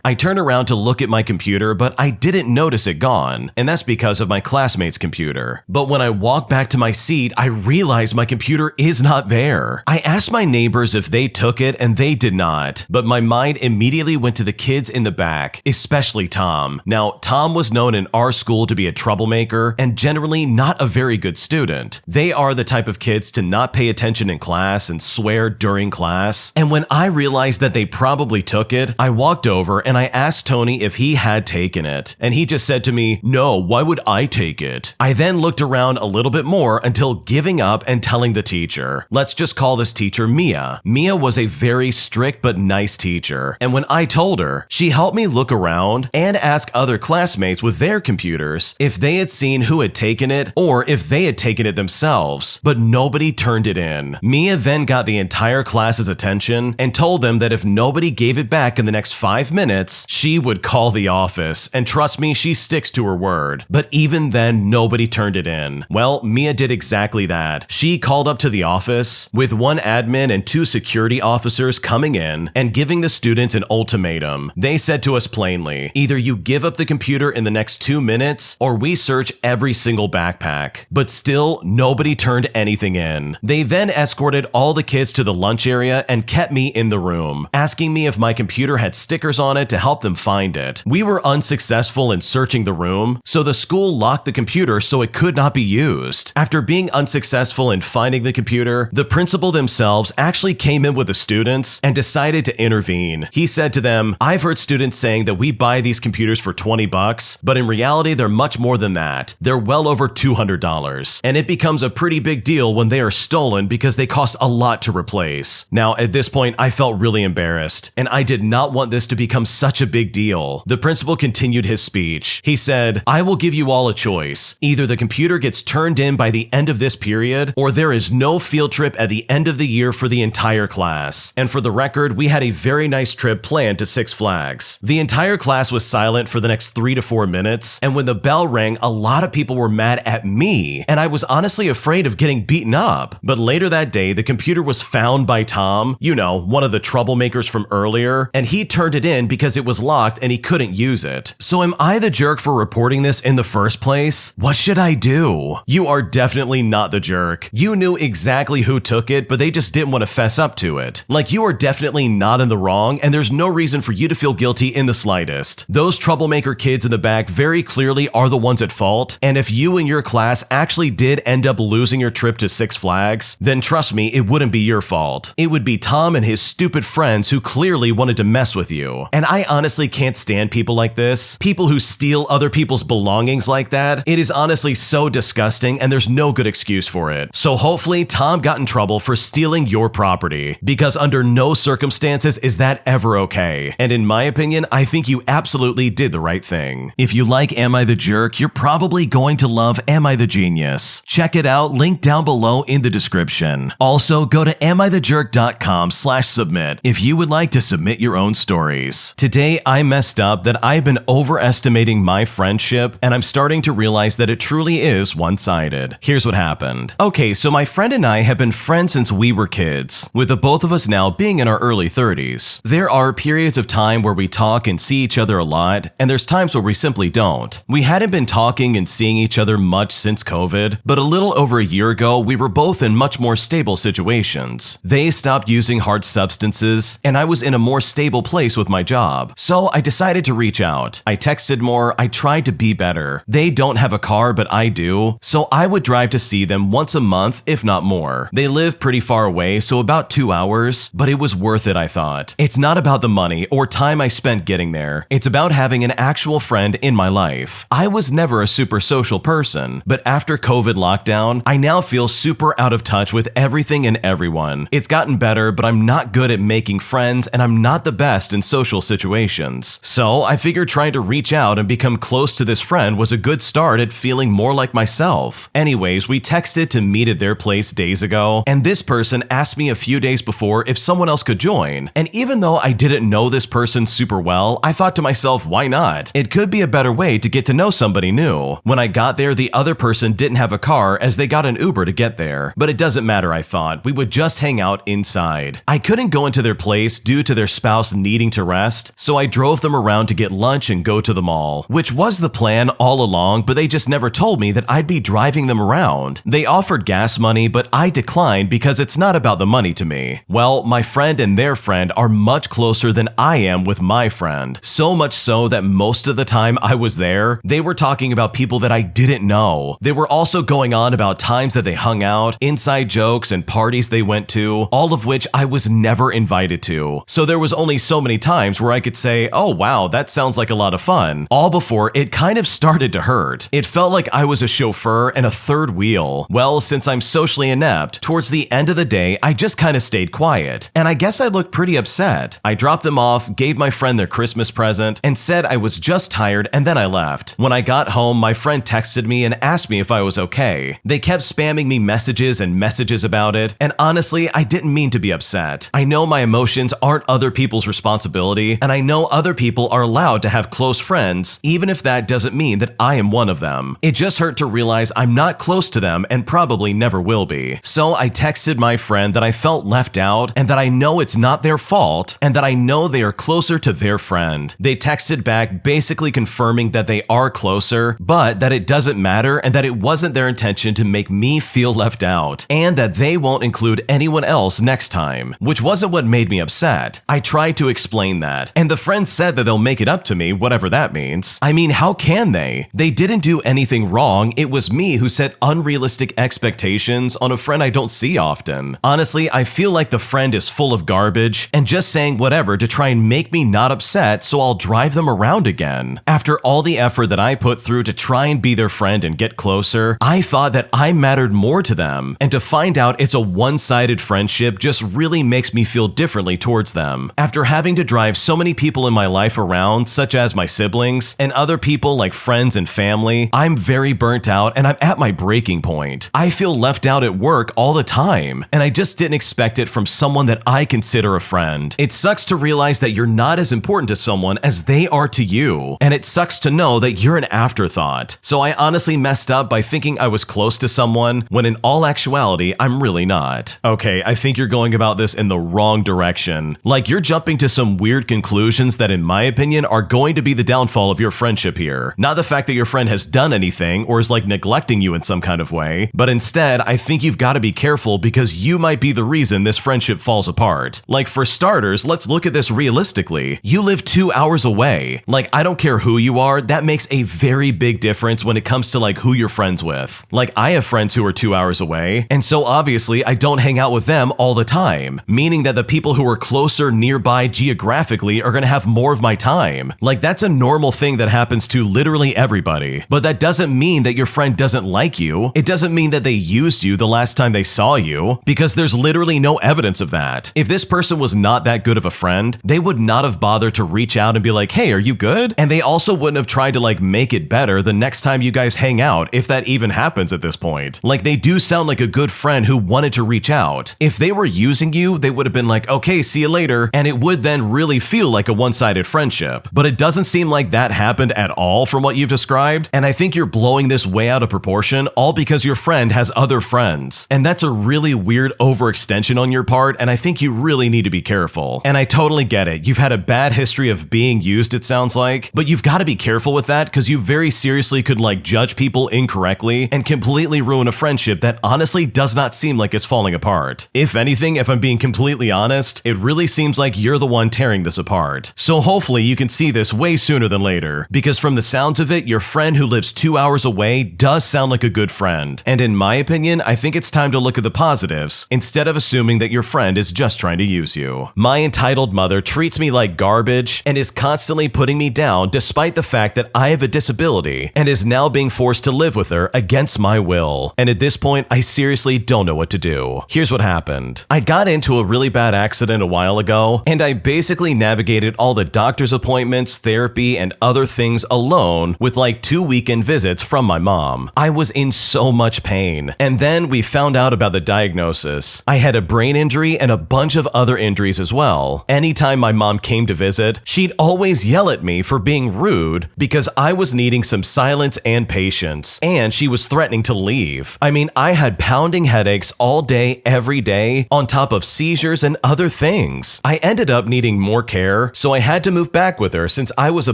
I turned around to look at my computer, but I didn't notice it gone, and that's because of my classmate's computer. But when I walked back to my seat, I realized my computer is not there. I asked my neighbors if they took it, and they did not, but my mind immediately went to the kids in the back, especially Tom. Now, Tom was known in our school to be a troublemaker and generally not a very good student. They are the type of kids to not pay attention in class and swear during class. And when I realized that they probably took it, I walked over and I asked Tony if he had taken it. And he just said to me, no, why would I take it? I then looked around a little bit more until giving up and telling the teacher. Let's just call this teacher Mia. Mia was a very strict but nice teacher. And when I told her, she helped me look around and ask other classmates with their computers if they had seen who had taken it or if they had taken it themselves, but nobody turned it in. Mia then got the entire class's attention and told them that if nobody gave it back in the next 5 minutes, she would call the office, and trust me, she sticks to her word. But even then, nobody turned it in. Well, Mia did exactly that. She called up to the office with one admin and 2 security officers coming in and giving the students an ultimatum. They said to to us plainly, either you give up the computer in the next 2 minutes, or we search every single backpack. But still, nobody turned anything in. They then escorted all the kids to the lunch area and kept me in the room, asking me if my computer had stickers on it to help them find it. We were unsuccessful in searching the room, so the school locked the computer so it could not be used. After being unsuccessful in finding the computer, the principal themselves actually came in with the students and decided to intervene. He said to them, "I've heard students saying that we buy these computers for $20, but in reality they're much more than that. They're well over $200, and it becomes a pretty big deal when they are stolen because they cost a lot to replace." Now, at this point, I felt really embarrassed, and I did not want this to become such a big deal. The principal continued his speech. He said, "I will give you all a choice. Either the computer gets turned in by the end of this period, or there is no field trip at the end of the year for the entire class." And for the record, we had a very nice trip planned to Six Flags. The entire class was silent for the next 3 to 4 minutes, and when the bell rang, a lot of people were mad at me, and I was honestly afraid of getting beaten up. But later that day, the computer was found by Tom, you know, one of the troublemakers from earlier, and he turned it in because it was locked and he couldn't use it. So am I the jerk for reporting this in the first place? What should I do? You are definitely not the jerk. You knew exactly who took it, but they just didn't want to fess up to it. Like, you are definitely not in the wrong, and there's no reason for you to feel guilty in the slightest. Those troublemaker kids in the back very clearly are the ones at fault, and if you and your class actually did end up losing your trip to Six Flags, then trust me, it wouldn't be your fault. It would be Tom and his stupid friends who clearly wanted to mess with you. And I honestly can't stand people like this. People who steal other people's belongings like that. It is honestly so disgusting, and there's no good excuse for it. So hopefully Tom got in trouble for stealing your property, because under no circumstances is that ever okay. And in my opinion, I think you absolutely did the right thing. If you like Am I the Jerk, you're probably going to love Am I the Genius. Check it out, link down below in the description. Also, go to amithejerk.com/submit if you would like to submit your own stories. Today, I messed up that I've been overestimating my friendship, and I'm starting to realize that it truly is one-sided. Here's what happened. Okay, so my friend and I have been friends since we were kids, with the both of us now being in our early 30s. There are periods of time where we talk and see each other a lot, and there's times where we simply don't. We hadn't been talking and seeing each other much since COVID, but a little over a year ago, we were both in much more stable situations. They stopped using hard substances, and I was in a more stable place with my job. So I decided to reach out. I texted more, I tried to be better. They don't have a car, but I do, so I would drive to see them once a month, if not more. They live pretty far away, so about 2 hours, but it was worth it, I thought. It's not about the money or time I spent getting there. It's about having an actual friend in my life. I was never a super social person, but after COVID lockdown, I now feel super out of touch with everything and everyone. It's gotten better, but I'm not good at making friends, and I'm not the best in social situations. So I figured trying to reach out and become close to this friend was a good start at feeling more like myself. Anyways, we texted to meet at their place days ago, and this person asked me a few days before if someone else could join. And even though I didn't know this person super well, I thought to myself, why not? It could be a better way to get to know somebody new. When I got there, the other person didn't have a car as they got an Uber to get there. But it doesn't matter, I thought. We would just hang out inside. I couldn't go into their place due to their spouse needing to rest, so I drove them around to get lunch and go to the mall, which was the plan all along, but they just never told me that I'd be driving them around. They offered gas money, but I declined because it's not about the money to me. Well, my friend and their friend are much closer than I am with my friend. So much so that most of the time I was there, they were talking about people that I didn't know. They were also going on about times that they hung out, inside jokes, and parties they went to, all of which I was never invited to. So there was only so many times where I could say, oh wow, that sounds like a lot of fun, all before it kind of started to hurt. It felt like I was a chauffeur and a third wheel. Well, since I'm socially inept, towards the end of the day, I just kind of stayed quiet. And I guess I looked pretty upset. I dropped them off, gave my friend their Christmas present, and said I was just tired, and then I left. When I got home, my friend texted me and asked me if I was okay. They kept spamming me messages and messages about it, and honestly, I didn't mean to be upset. I know my emotions aren't other people's responsibility, and I know other people are allowed to have close friends, even if that doesn't mean that I am one of them. It just hurt to realize I'm not close to them and probably never will be. So I texted my friend that I felt left out, and that I know it's not their fault, and that I know they are closer to their friend. They texted back basically confirming that they are closer, but that it doesn't matter and that it wasn't their intention to make me feel left out, and that they won't include anyone else next time, which wasn't what made me upset. I tried to explain that, and the friend said that they'll make it up to me, whatever that means. I mean, how can they? They didn't do anything wrong. It was me who set unrealistic expectations on a friend I don't see often. Honestly, I feel like the friend is full of garbage and just saying whatever to try and make me not upset so I'll drive them around again. After all the effort that I put through to try and be their friend and get closer, I thought that I mattered more to them, and to find out it's a one-sided friendship just really makes me feel differently towards them. After having to drive so many people in my life around, such as my siblings and other people like friends and family, I'm very burnt out and I'm at my breaking point. I feel left out at work all the time, and I just didn't expect it from someone that I consider a friend. It sucks to realize that you're not as important to someone as they are to you, and it sucks to know that you're an afterthought. So I honestly messed up by thinking I was close to someone when in all actuality, I'm really not. Okay, I think you're going about this in the wrong direction. Like, you're jumping to some weird conclusions that in my opinion are going to be the downfall of your friendship here. Not the fact that your friend has done anything or is like neglecting you in some kind of way, but instead I think you've got to be careful because you might be the reason this friendship falls apart. Like, for starters, let's look at this realistically. You live 2 hours away. Like, I don't care who you are, that makes a very big difference when it comes to like who you're friends with. Like, I have friends who are 2 hours away, and so obviously I don't hang out with them all the time, meaning that the people who are closer nearby geographically are gonna have more of my time. Like, that's a normal thing that happens to literally everybody. But that doesn't mean that your friend doesn't like you. It doesn't mean that they used you the last time they saw you, because there's literally no evidence of that. If this person was not that good of a friend, they would not have bothered to reach out and be like, hey, are you good? And they also wouldn't have tried to like make it better the next time you guys hang out, if that even happens at this point. Like, they do sound like a good friend who wanted to reach out. If they were using you, they would have been like, okay, see you later, and it would then really feel like a one-sided friendship. But it doesn't seem like that happened at all from what you've described, and I think you're blowing this way out of proportion all because your friend has other friends. And that's a really weird overextension on your part, and I think you really need to be careful. And I totally get it. You've had a bad history of being used, it sounds like, but you've got to be careful with that because you very seriously could like judge people incorrectly and completely ruin a friendship that honestly does not seem like it's falling apart. If anything, if I'm being completely honest, it really seems like you're the one tearing this apart. So hopefully you can see this way sooner than later, because from the sounds of it, your friend who lives 2 hours away does sound like a good friend. And in my opinion, I think it's time to look at the positives instead of assuming that your friend is just trying to use you. My entitled mother treats me like garbage and is constantly putting me down despite the fact that I have a disability, and is now being forced to live with her against my will. And at this point, I seriously don't know what to do. Here's what happened. I got into a really bad accident a while ago, and I basically navigated all the doctor's appointments, therapy, and other things alone with like 2 weekend visits from my mom. I was in so much pain. And then we found out about the diagnosis. I had a brain injury and a bunch of other injuries as well. Anytime my mom came to visit, she'd always yell at me for being rude because I was needing some silence and patience, and she was threatening to leave. I mean, I had pounding headaches all day, every day, on top of seizures and other things. I ended up needing more care, so I had to move back with her since I was a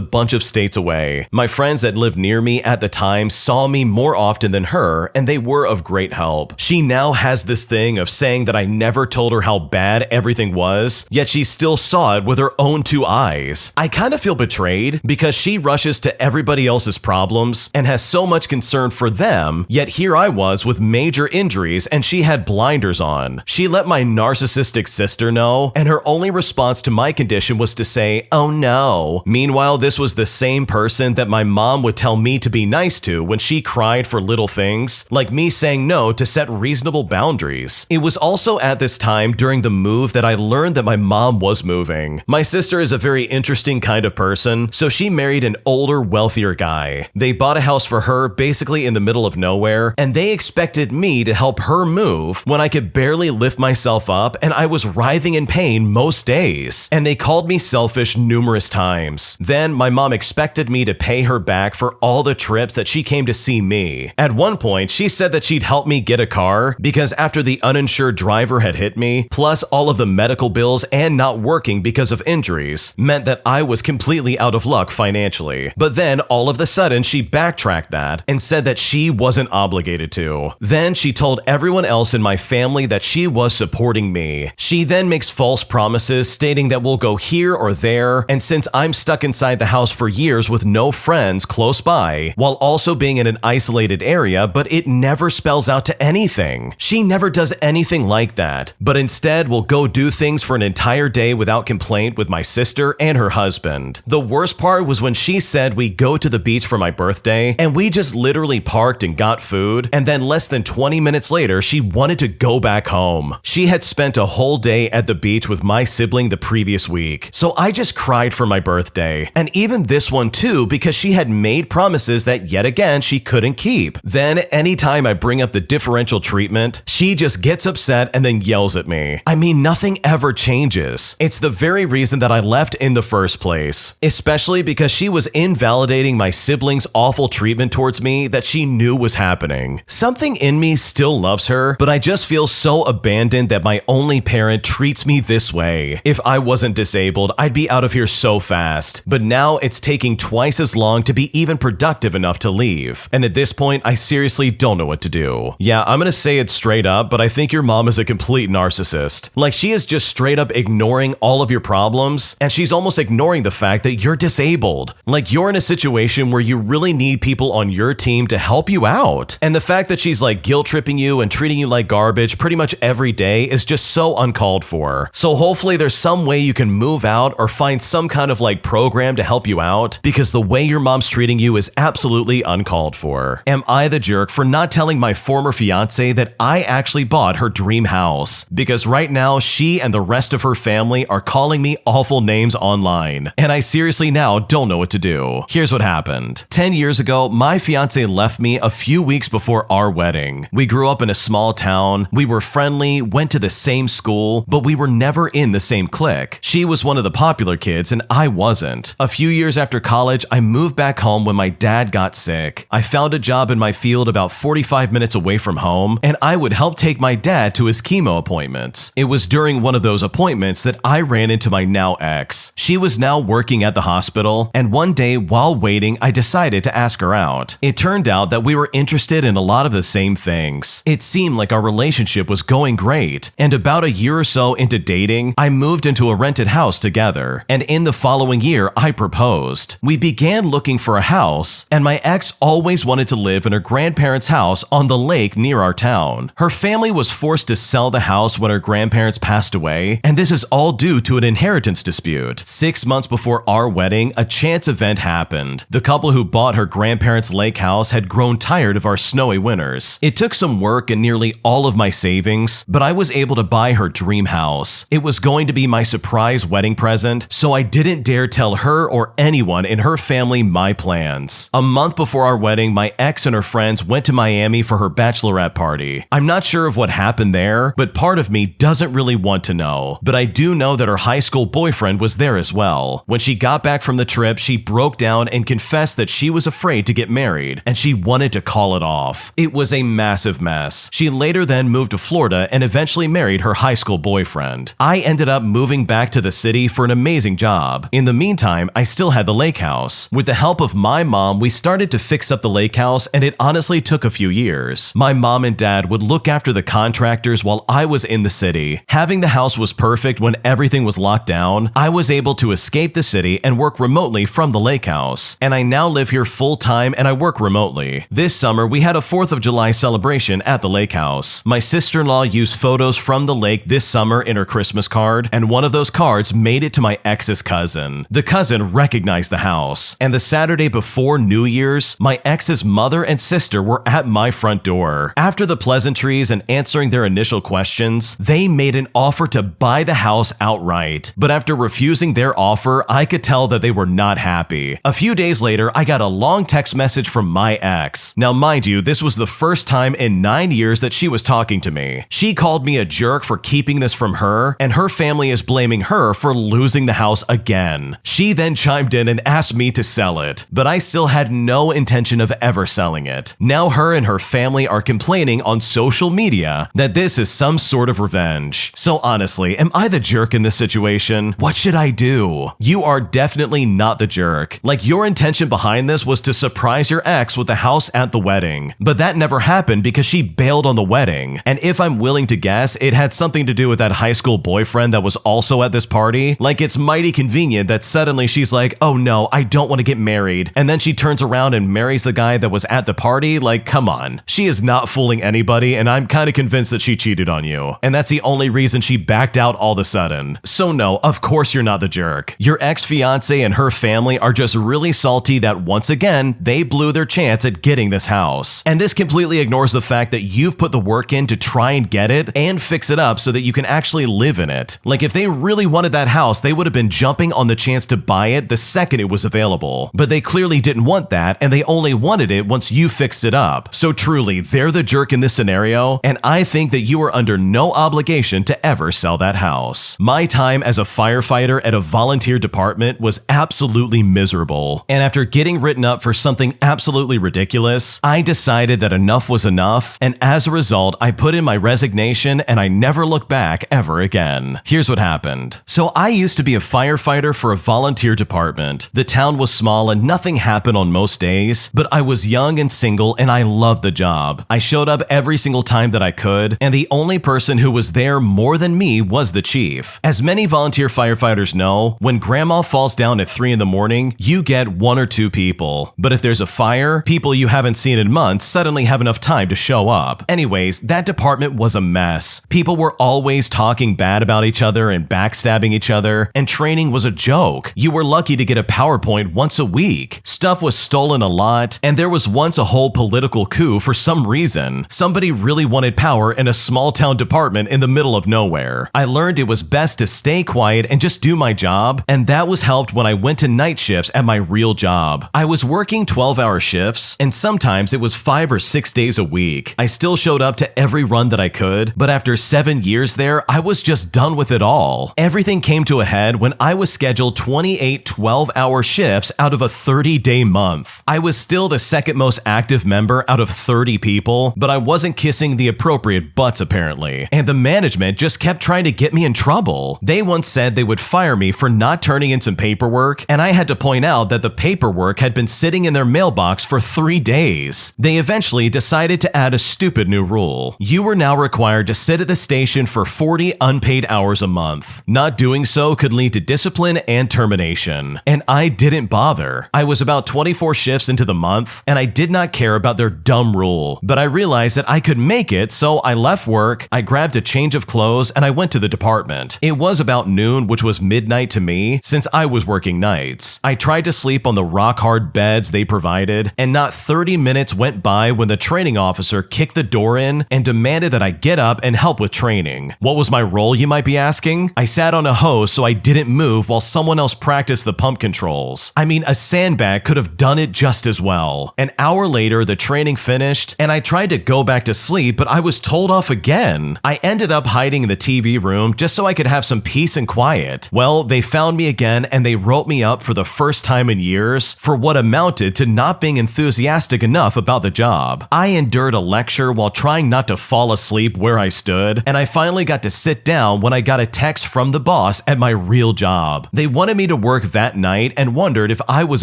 bunch of states away. My friends that lived near me at the time saw me more often than her, and they were of great help. She now has this thing of saying that I never told her how bad everything was, yet she still saw it with her own 2 eyes. I kind of feel betrayed because she rushes to everybody else's problems and has so much concern for them, yet here I was with major injuries and she had blinders on. She let my narcissistic sister know, and her only response to my condition was to say, oh no. Meanwhile, this was the same person that my mom would tell me to be nice to when she cried for little things, like me saying no to set reasonable boundaries. It was also at this time during the move that I learned that my mom was moving. My sister is a very interesting kind of person, so she married an older, wealthier guy. They bought a house for her basically in the middle of nowhere, and they expected me to help her move when I could barely lift myself up and I was writhing in pain most days. And they called me selfish numerous times. Then my mom expected me to pay her back for all the trips that she came to see me. At one point, she said that she'd help me get a car because after the uninsured driver had hit me, plus all of the medical bills and not working because of injuries, meant that I was completely out of luck financially. But then all of a sudden she backtracked that and said that she wasn't obligated to. Then she told everyone else in my family that she was supporting me. She then makes false promises stating that we'll go here or there, and since I'm stuck inside the house for years with no friends close by, while also being in an isolated area, but it never spells out to anything. She never does anything like that, but instead will go do things for an entire day without complaint with my sister and her husband. The worst part was when she said we go to the beach for my birthday, and we just literally parked and got food, and then less than 20 minutes later, she wanted to go back home. She had spent a whole day at the beach with my sibling the previous week, so I just cried for my birthday. And even this one too, because she had made promises that yet again she couldn't keep. Then anytime I bring up the differential treatment, she just gets upset and then yells at me. I mean, nothing ever changes. It's the very reason that I left in the first place, especially because she was invalidating my sibling's awful treatment towards me that she knew was happening. Something in me still loves her, but I just feel so abandoned that my only parent treats me this way. If I wasn't disabled, I'd be out of here so fast, but now it's taking twice as long to be even productive enough to leave. And at this point, I seriously don't know what to do. Yeah, I'm gonna say it straight up, but I think your mom is a complete narcissist. Like, she is just straight up ignoring all of your problems, and she's almost ignoring the fact that you're disabled. Like, you're in a situation where you really need people on your team to help you out. And the fact that she's like guilt tripping you and treating you like garbage pretty much every day is just so uncalled for. So hopefully there's some way you can move out or find some kind of like program to help you out, because the way your mom's treating you is absolutely uncalled for. Am I the jerk for not telling my former fiance that I actually bought her dream house? Because right now she and the rest of her family are calling me awful names online, and I seriously now don't know what to do. Here's what happened. 10 years ago, my fiance left me a few weeks before our wedding. We grew up in a small town, we were friendly, went to the same school, but we were never in the same clique. She was one of the popular kids and I wasn't. A few years after college, I moved back home when my dad got sick. I found a job in my field about 45 minutes away from home, and I would help take my dad to his chemo appointments. It was during one of those appointments that I ran into my now ex. She was now working at the hospital, and one day while waiting, I decided to ask her out. It turned out that we were interested in a lot of the same things. It seemed like our relationship was going great, and about a year or so into dating, I moved into a rented house together, and in the following year, I proposed. We began looking for a house, and my ex always wanted to live in her grandparents' house on the lake near our town. Her family was forced to sell the house when her grandparents passed away, and this is all due to an inheritance dispute. 6 months before our wedding, a chance event happened. The couple who bought her grandparents' lake house had grown tired of our snowy winters. It took some work and nearly all of my savings, but I was able to buy her dream house. It was going to be my surprise wedding present, so I didn't dare tell her or anyone in her family my plans. A month before our wedding, my ex and her friends went to Miami for her bachelorette party. I'm not sure of what happened there, but part of me doesn't really want to know. But I do know that her high school boyfriend was there as well. When she got back from the trip, she broke down and confessed that she was afraid to get married, and she wanted to call it off. It was a massive mess. She later then moved to Florida and eventually married her high school boyfriend. I ended up moving back to the city for an amazing job. In the meantime, I still had the lake house. With the help of my mom, we started to fix up the lake house, and it honestly took a few years. My mom and dad would look after the contractors while I was in the city. Having the house was perfect when everything was locked down. I was able to escape the city and work remotely from the lake house, and I now live here full time and I work remotely. This summer, we had a 4th of July celebration at the lake house. My sister-in-law used photos from the lake this summer in her Christmas card, and one of those cards made it to my ex's cousin. The cousin recognized the house, and the Saturday before New Year's, my ex's mother and sister were at my front door. After the pleasantries and answering their initial questions, they made an offer to buy the house outright. But after refusing their offer, I could tell that they were not happy. A few days later, I got a long text message from my ex. Now, mind you, this was the first time in 9 years that she was talking to me. She called me a jerk for keeping this from her, and her family is blaming her for losing the house again. She then chimed in and asked me to sell it, but I still had no intention of ever selling it. Now her and her family are complaining on social media that this is some sort of revenge. So honestly, am I the jerk in this situation? What should I do? You are definitely not the jerk. Like, your intention behind this was to surprise your ex with the house at the wedding, but that never happened because she bailed on the wedding. And if I'm willing to guess, it had something to do with that high school boyfriend that was also at this party. Like, it's mighty convenient that suddenly she's like, oh no, I don't want to get married. And then she turns around and marries the guy that was at the party. Like, come on. She is not fooling anybody, and I'm kind of convinced that she cheated on you. And that's the only reason she backed out all of a sudden. So no, of course you're not the jerk. Your ex-fiance and her family are just really salty that once again, they blew their chance at getting this house. And this completely ignores the fact that you've put the work in to try and get it and fix it up so that you can actually live in it. Like, if they really wanted that house, they would have been jumping on the chance to buy it the second it was available. But they clearly didn't want that, and they only wanted it once you fixed it up. So truly, they're the jerk in this scenario, and I think that you are under no obligation to ever sell that house. My time as a firefighter at a volunteer department was absolutely miserable, and after getting written up for something absolutely ridiculous, I decided that enough was enough, and as a result, I put in my resignation and I never looked back ever again. Here's what happened. So I used to be a firefighter for a volunteer department. The town was small and nothing happened on most days, but I was young and single and I loved the job. I showed up every single time that I could, and the only person who was there more than me was the chief. As many volunteer firefighters know, when grandma falls down at 3 in the morning, you get 1 or 2 people. But if there's a fire, people you haven't seen in months suddenly have enough time to show up. Anyways, that department was a mess. People were always talking bad about each other and backstabbing each other, and training was a joke. You were lucky to get a PowerPoint once a week. Stuff was stolen a lot, and there was once a whole political coup for some reason. Somebody really wanted power in a small town department in the middle of nowhere. I learned it was best to stay quiet and just do my job, and that was helped when I went to night shifts at my real job. I was working 12-hour shifts, and sometimes it was 5 or 6 days a week. I still showed up to every run that I could, but after 7 years there, I was just done with it all. Everything came to a head when I was scheduled 28 12-hour shifts out of a 30-day month. I was still the second most active member out of 30 people, but I wasn't kissing the appropriate butts apparently, and the management just kept trying to get me in trouble. They once said they would fire me for not turning in some paperwork, and I had to point out that the paperwork had been sitting in their mailbox for 3 days. They eventually decided to add a stupid new rule. You were now required to sit at the station for 40 unpaid hours a month. Not doing so could lead to discipline and termination, and I didn't bother. I was about 24 shifts into the month, and I did not care about their dumb rule, but I realized that I could make it, so I left work, I grabbed a change of clothes, and I went to the department. It was about noon, which was midnight to me, since I was working nights. I tried to sleep on the rock-hard beds they provided, and not 30 minutes went by when the training officer kicked the door in and demanded that I get up and help with training. What was my role, you might be asking? I sat on a hose so I didn't move while someone else practiced the pump controls. I mean, a sandbag could have done it just as well. An hour later, the training finished, and I tried to go back to sleep, but I was told off again. I ended up hiding in the TV room just so I could have some peace and quiet. Well, they found me again, and they wrote me up for the first time in years for what amounted to not being enthusiastic enough about the job. I endured a lecture while trying not to fall asleep where I stood, and I finally got to sit down when I got a text from the boss at my real job. They wanted me to work that night and wondered if I was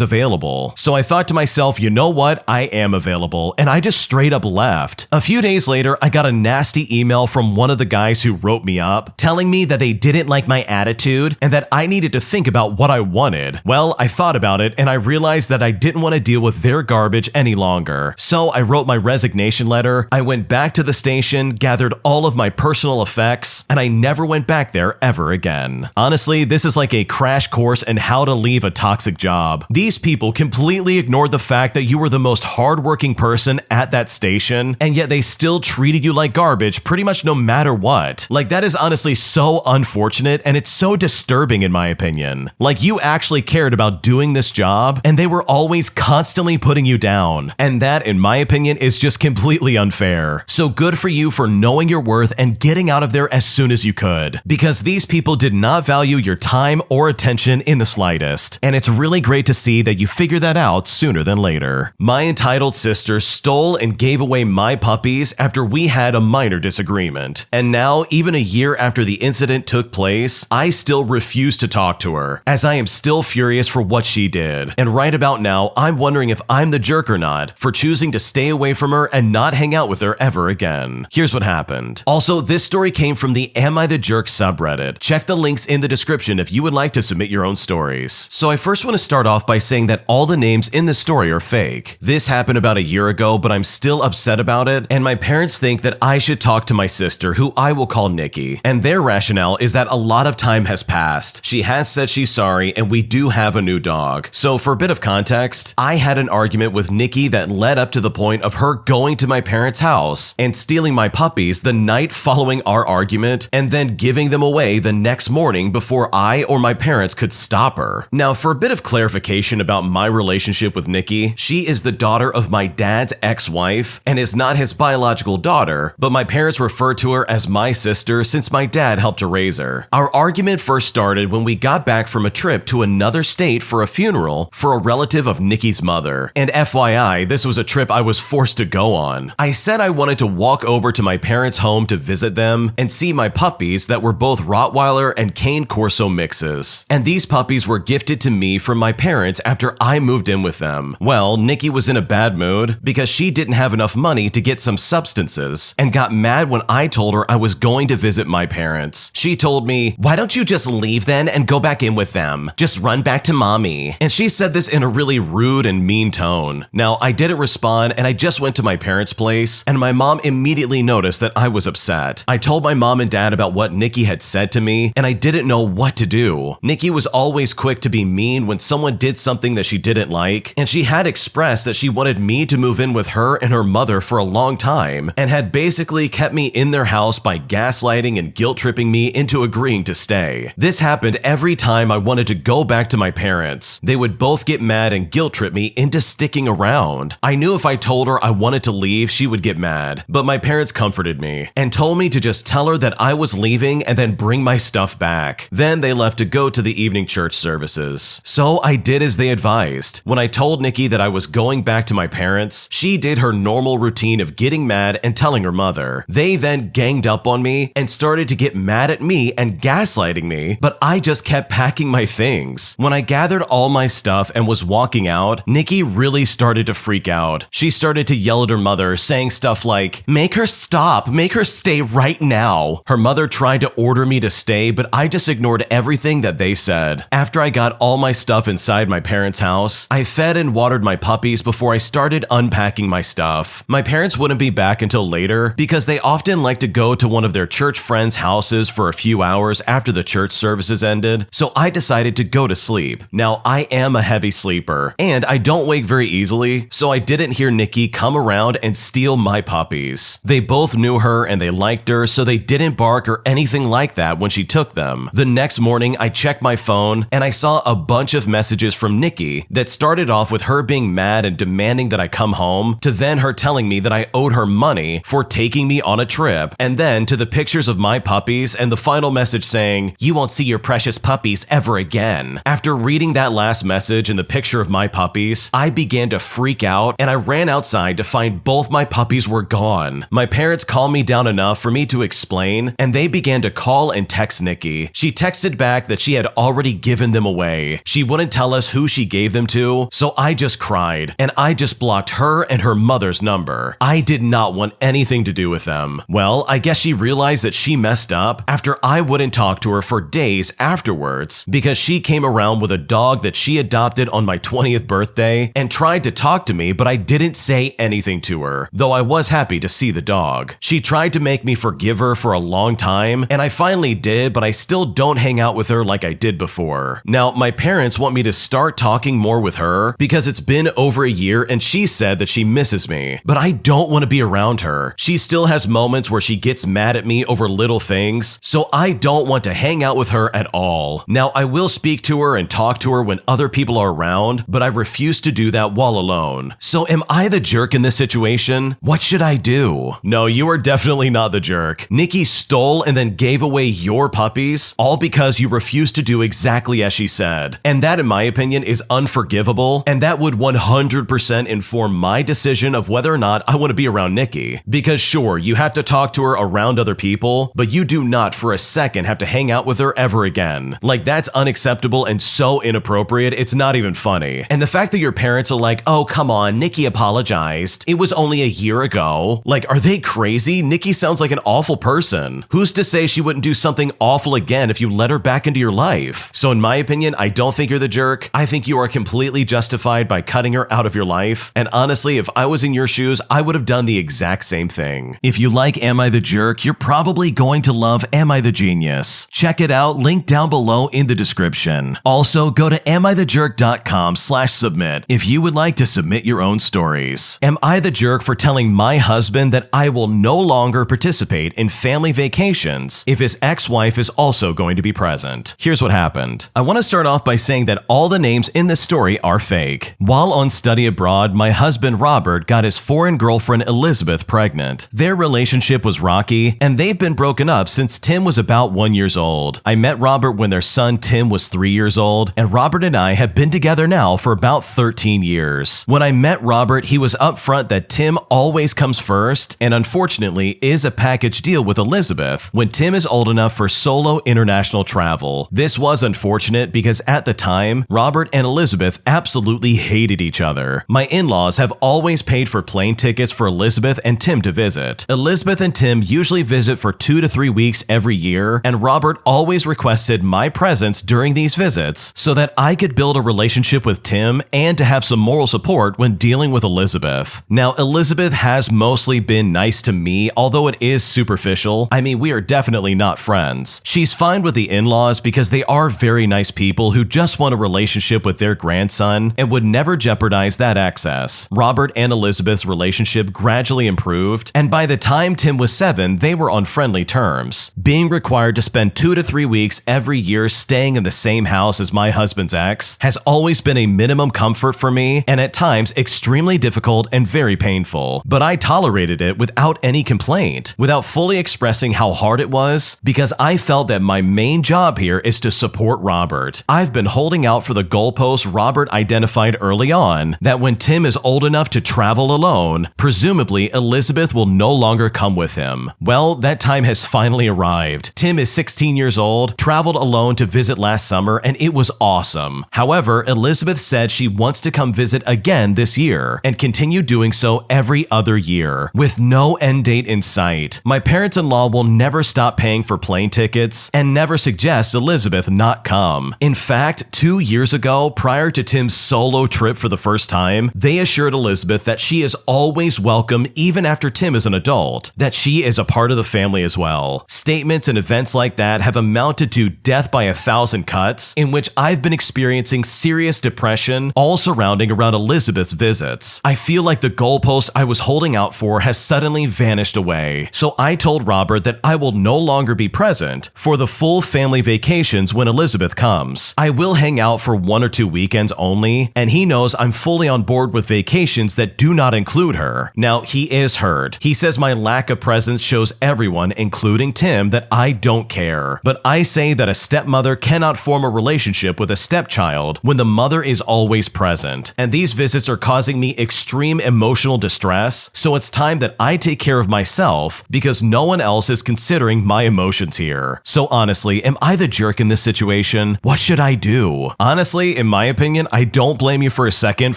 available. So I thought to myself, you know what? I am available, and I just straight up left. A few days later, I got a nasty email from one of the guys who wrote me up, telling me that they didn't like my attitude and that I needed to think about what I wanted. Well, I thought about it, and I realized that I didn't want to deal with their garbage any longer. So I wrote my resignation letter, I went back to the station, gathered all of my personal effects, and I never went back there ever again. Honestly, this is like a crash course in how to leave a toxic job. These people completely ignored the fact that you were the most hardworking person at that station, and yet they still treated you like garbage pretty much no matter what. Like, that is honestly so unfortunate, and it's so disturbing in my opinion. Like, you actually cared about doing this job, and they were always constantly putting you down. And that, in my opinion, is just completely unfair. So good for you for knowing your worth and getting out of there as soon as you could, because these people did not value your time or attention in the slightest. And it's really great to see that you figured that out sooner than later. My entitled sister stole and gave away my puppies after we had a minor disagreement. And now, even a year after the incident took place, I still refuse refuse to talk to her, as I am still furious for what she did. And right about now, I'm wondering if I'm the jerk or not for choosing to stay away from her and not hang out with her ever again. Here's what happened. Also, this story came from the Am I the Jerk subreddit. Check the links in the description if you would like to submit your own stories. So I first want to start off by saying that all the names in this story are fake. This happened about a year ago, but I'm still upset about it, and my parents think that I should talk to my sister, who I will call Nikki, and their rationale is that a lot of time has passed. She has said she's sorry, and we do have a new dog. So for a bit of context, I had an argument with Nikki that led up to the point of her going to my parents' house and stealing my puppies the night following our argument, and then giving them away the next morning before I or my parents could stop her. Now, for a bit of clarification about my relationship with Nikki, she is the daughter of my dad's ex-wife and is not his biological daughter, but my parents refer to her as my sister since my dad helped to raise her. Our argument first started when we got back from a trip to another state for a funeral for a relative of Nikki's mother. And FYI, this was a trip I was forced to go on. I said I wanted to walk over to my parents' home to visit them and see my puppies that were both Rottweiler and Cane Corso mixes. And these puppies were gifted to me from my parents after I moved in with them. Well, Nikki was in a bad mood because she didn't have enough money to get some substances and got mad when I told her I was going to visit my parents. She told me, "Why don't you just leave then and go back in with them? Just run back to mommy." And she said this in a really rude and mean tone. Now, I didn't respond, and I just went to my parents' place, and my mom immediately noticed that I was upset. I told my mom and dad about what Nikki had said to me, and I didn't know what to do. Nikki was always quick to be mean when someone did something that she didn't like, and she had expressed that she wanted me to move in with her and her mother for a long time, and had basically kept me in their house by gaslighting and guilt-tripping me into agreeing to stay. This happened every time I wanted to go back to my parents. They would both get mad and guilt-trip me into sticking around. I knew if I told her I wanted to leave, she would get mad, but my parents comforted me and told me to just tell her that I was leaving and then bring my stuff back. Then they left to go to the evening church services. So I did as they advised. When I told Nikki that I was going back to my parents, she did her normal routine of getting mad and telling her mother. They then ganged up on me and started to get mad at me and gaslighting me, but I just kept packing my things. When I gathered all my stuff and was walking out, Nikki really started to freak out. She started to yell at her mother, saying stuff like, "Make her stop, make her stay right now." Her mother tried to order me to stay, but I just ignored everything that they said. After I got all my stuff inside my parents' house, I fed and watered my puppies before I started unpacking my stuff. My parents wouldn't be back until later because they often like to go to one of their church friends' houses for a few hours after the church services ended, so I decided to go to sleep. Now, I am a heavy sleeper, and I don't wake very easily, so I didn't hear Nikki come around and steal my puppies. They both knew her and they liked her, so they didn't bark or anything like that when she took them. The next morning, I checked my phone and I saw a bunch of messages from Nikki that started off with her being mad and demanding that I come home, to then her telling me that I owed her money for taking me on a trip, and then to the pictures of my puppies and the final message saying, "You won't see your precious puppies ever again." After reading that last message and the picture of my puppies, I began to freak out and I ran outside to find both my puppies were gone. My parents calmed me down enough for me to explain, and they began to call and text Nikki. She texted back that she had already given them away. She wouldn't tell us who she gave them to, so I just cried, and I just blocked her and her mother's number. I did not want anything to do with them. Well, I guess she realized that she messed up after I wouldn't talk to her for days afterwards because she came around with a dog that she adopted on my 20th birthday and tried to talk to me, but I didn't say anything to her, though I was happy to see the dog. She tried to make me forgive her for a long time, and I finally did, but I still don't hang out with her like I did before. Now, my parents want me to start talking more with her because it's been over a year and she said that she misses me, but I don't want to be around her. She still has moments where she gets mad at me over little things, so I don't want to hang out with her at all. Now, I will speak to her and talk to her when other people are around, but I refuse to do that while alone. So am I the jerk in this situation? What should I do? No, you are definitely not the jerk. Nikki stole and then gave away your puppies, all because you refused to do exactly as she said. And that, in my opinion, is unforgivable, and that would 100% inform my decision of whether or not I want to be around Nikki. Because sure, you have to talk to her around other people, but you do not for a second have to hang out with her ever ever again. Like, that's unacceptable and so inappropriate, it's not even funny. And the fact that your parents are like, oh, come on, Nikki apologized. It was only a year ago. Like, are they crazy? Nikki sounds like an awful person. Who's to say she wouldn't do something awful again if you let her back into your life? So in my opinion, I don't think you're the jerk. I think you are completely justified by cutting her out of your life. And honestly, if I was in your shoes, I would have done the exact same thing. If you like Am I the Jerk, you're probably going to love Am I the Genius. Check it out, link down below in the description. Also, go to amithejerk.com/submit if you would like to submit your own stories. Am I the jerk for telling my husband that I will no longer participate in family vacations if his ex-wife is also going to be present? Here's what happened. I want to start off by saying that all the names in this story are fake. While on study abroad, my husband Robert got his foreign girlfriend Elizabeth pregnant. Their relationship was rocky, and they've been broken up since Tim was about 1 year old. I met Robert when their son Tim was 3 years old, and Robert and I have been together now for about 13 years. When I met Robert, he was upfront that Tim always comes first, and unfortunately is a package deal with Elizabeth when Tim is old enough for solo international travel. This was unfortunate because at the time, Robert and Elizabeth absolutely hated each other. My in-laws have always paid for plane tickets for Elizabeth and Tim to visit. Elizabeth and Tim usually visit for 2 to 3 weeks every year, and Robert always requested my presence during these visits so that I could build a relationship with Tim and to have some moral support when dealing with Elizabeth. Now, Elizabeth has mostly been nice to me, although it is superficial. I mean, we are definitely not friends. She's fine with the in-laws because they are very nice people who just want a relationship with their grandson and would never jeopardize that access. Robert and Elizabeth's relationship gradually improved, and by the time Tim was 7, they were on friendly terms. Being required to spend 2 to 3 weeks every year staying in the same house as my husband's ex has always been a minimum comfort for me, and at times extremely difficult and very painful. But I tolerated it without any complaint, without fully expressing how hard it was, because I felt that my main job here is to support Robert. I've been holding out for the goalpost Robert identified early on, that when Tim is old enough to travel alone, presumably Elizabeth will no longer come with him. Well, that time has finally arrived. Tim is 16 years old, traveled alone to visit last summer, and it was awesome. However, Elizabeth said she wants to come visit again this year and continue doing so every other year, with no end date in sight. My parents-in-law will never stop paying for plane tickets and never suggest Elizabeth not come. In fact, 2 years ago, prior to Tim's solo trip for the first time, they assured Elizabeth that she is always welcome even after Tim is an adult, that she is a part of the family as well. Statements and events like that have amounted to death by 1,000 cuts, in which I've been experiencing serious depression, all surrounding around Elizabeth's visits. I feel like the goalpost I was holding out for has suddenly vanished away. So I told Robert that I will no longer be present for the full family vacations when Elizabeth comes. I will hang out for 1 or 2 weekends only, and he knows I'm fully on board with vacations that do not include her. Now, he is hurt. He says my lack of presence shows everyone, including Tim, that I don't care. But I say that a stepmother cannot form a relationship with a stepchild when the mother is always present, and these visits are causing me extreme emotional distress, so it's time that I take care of myself because no one else is considering my emotions here. So honestly, am I the jerk in this situation? What should I do? Honestly, in my opinion, I don't blame you for a second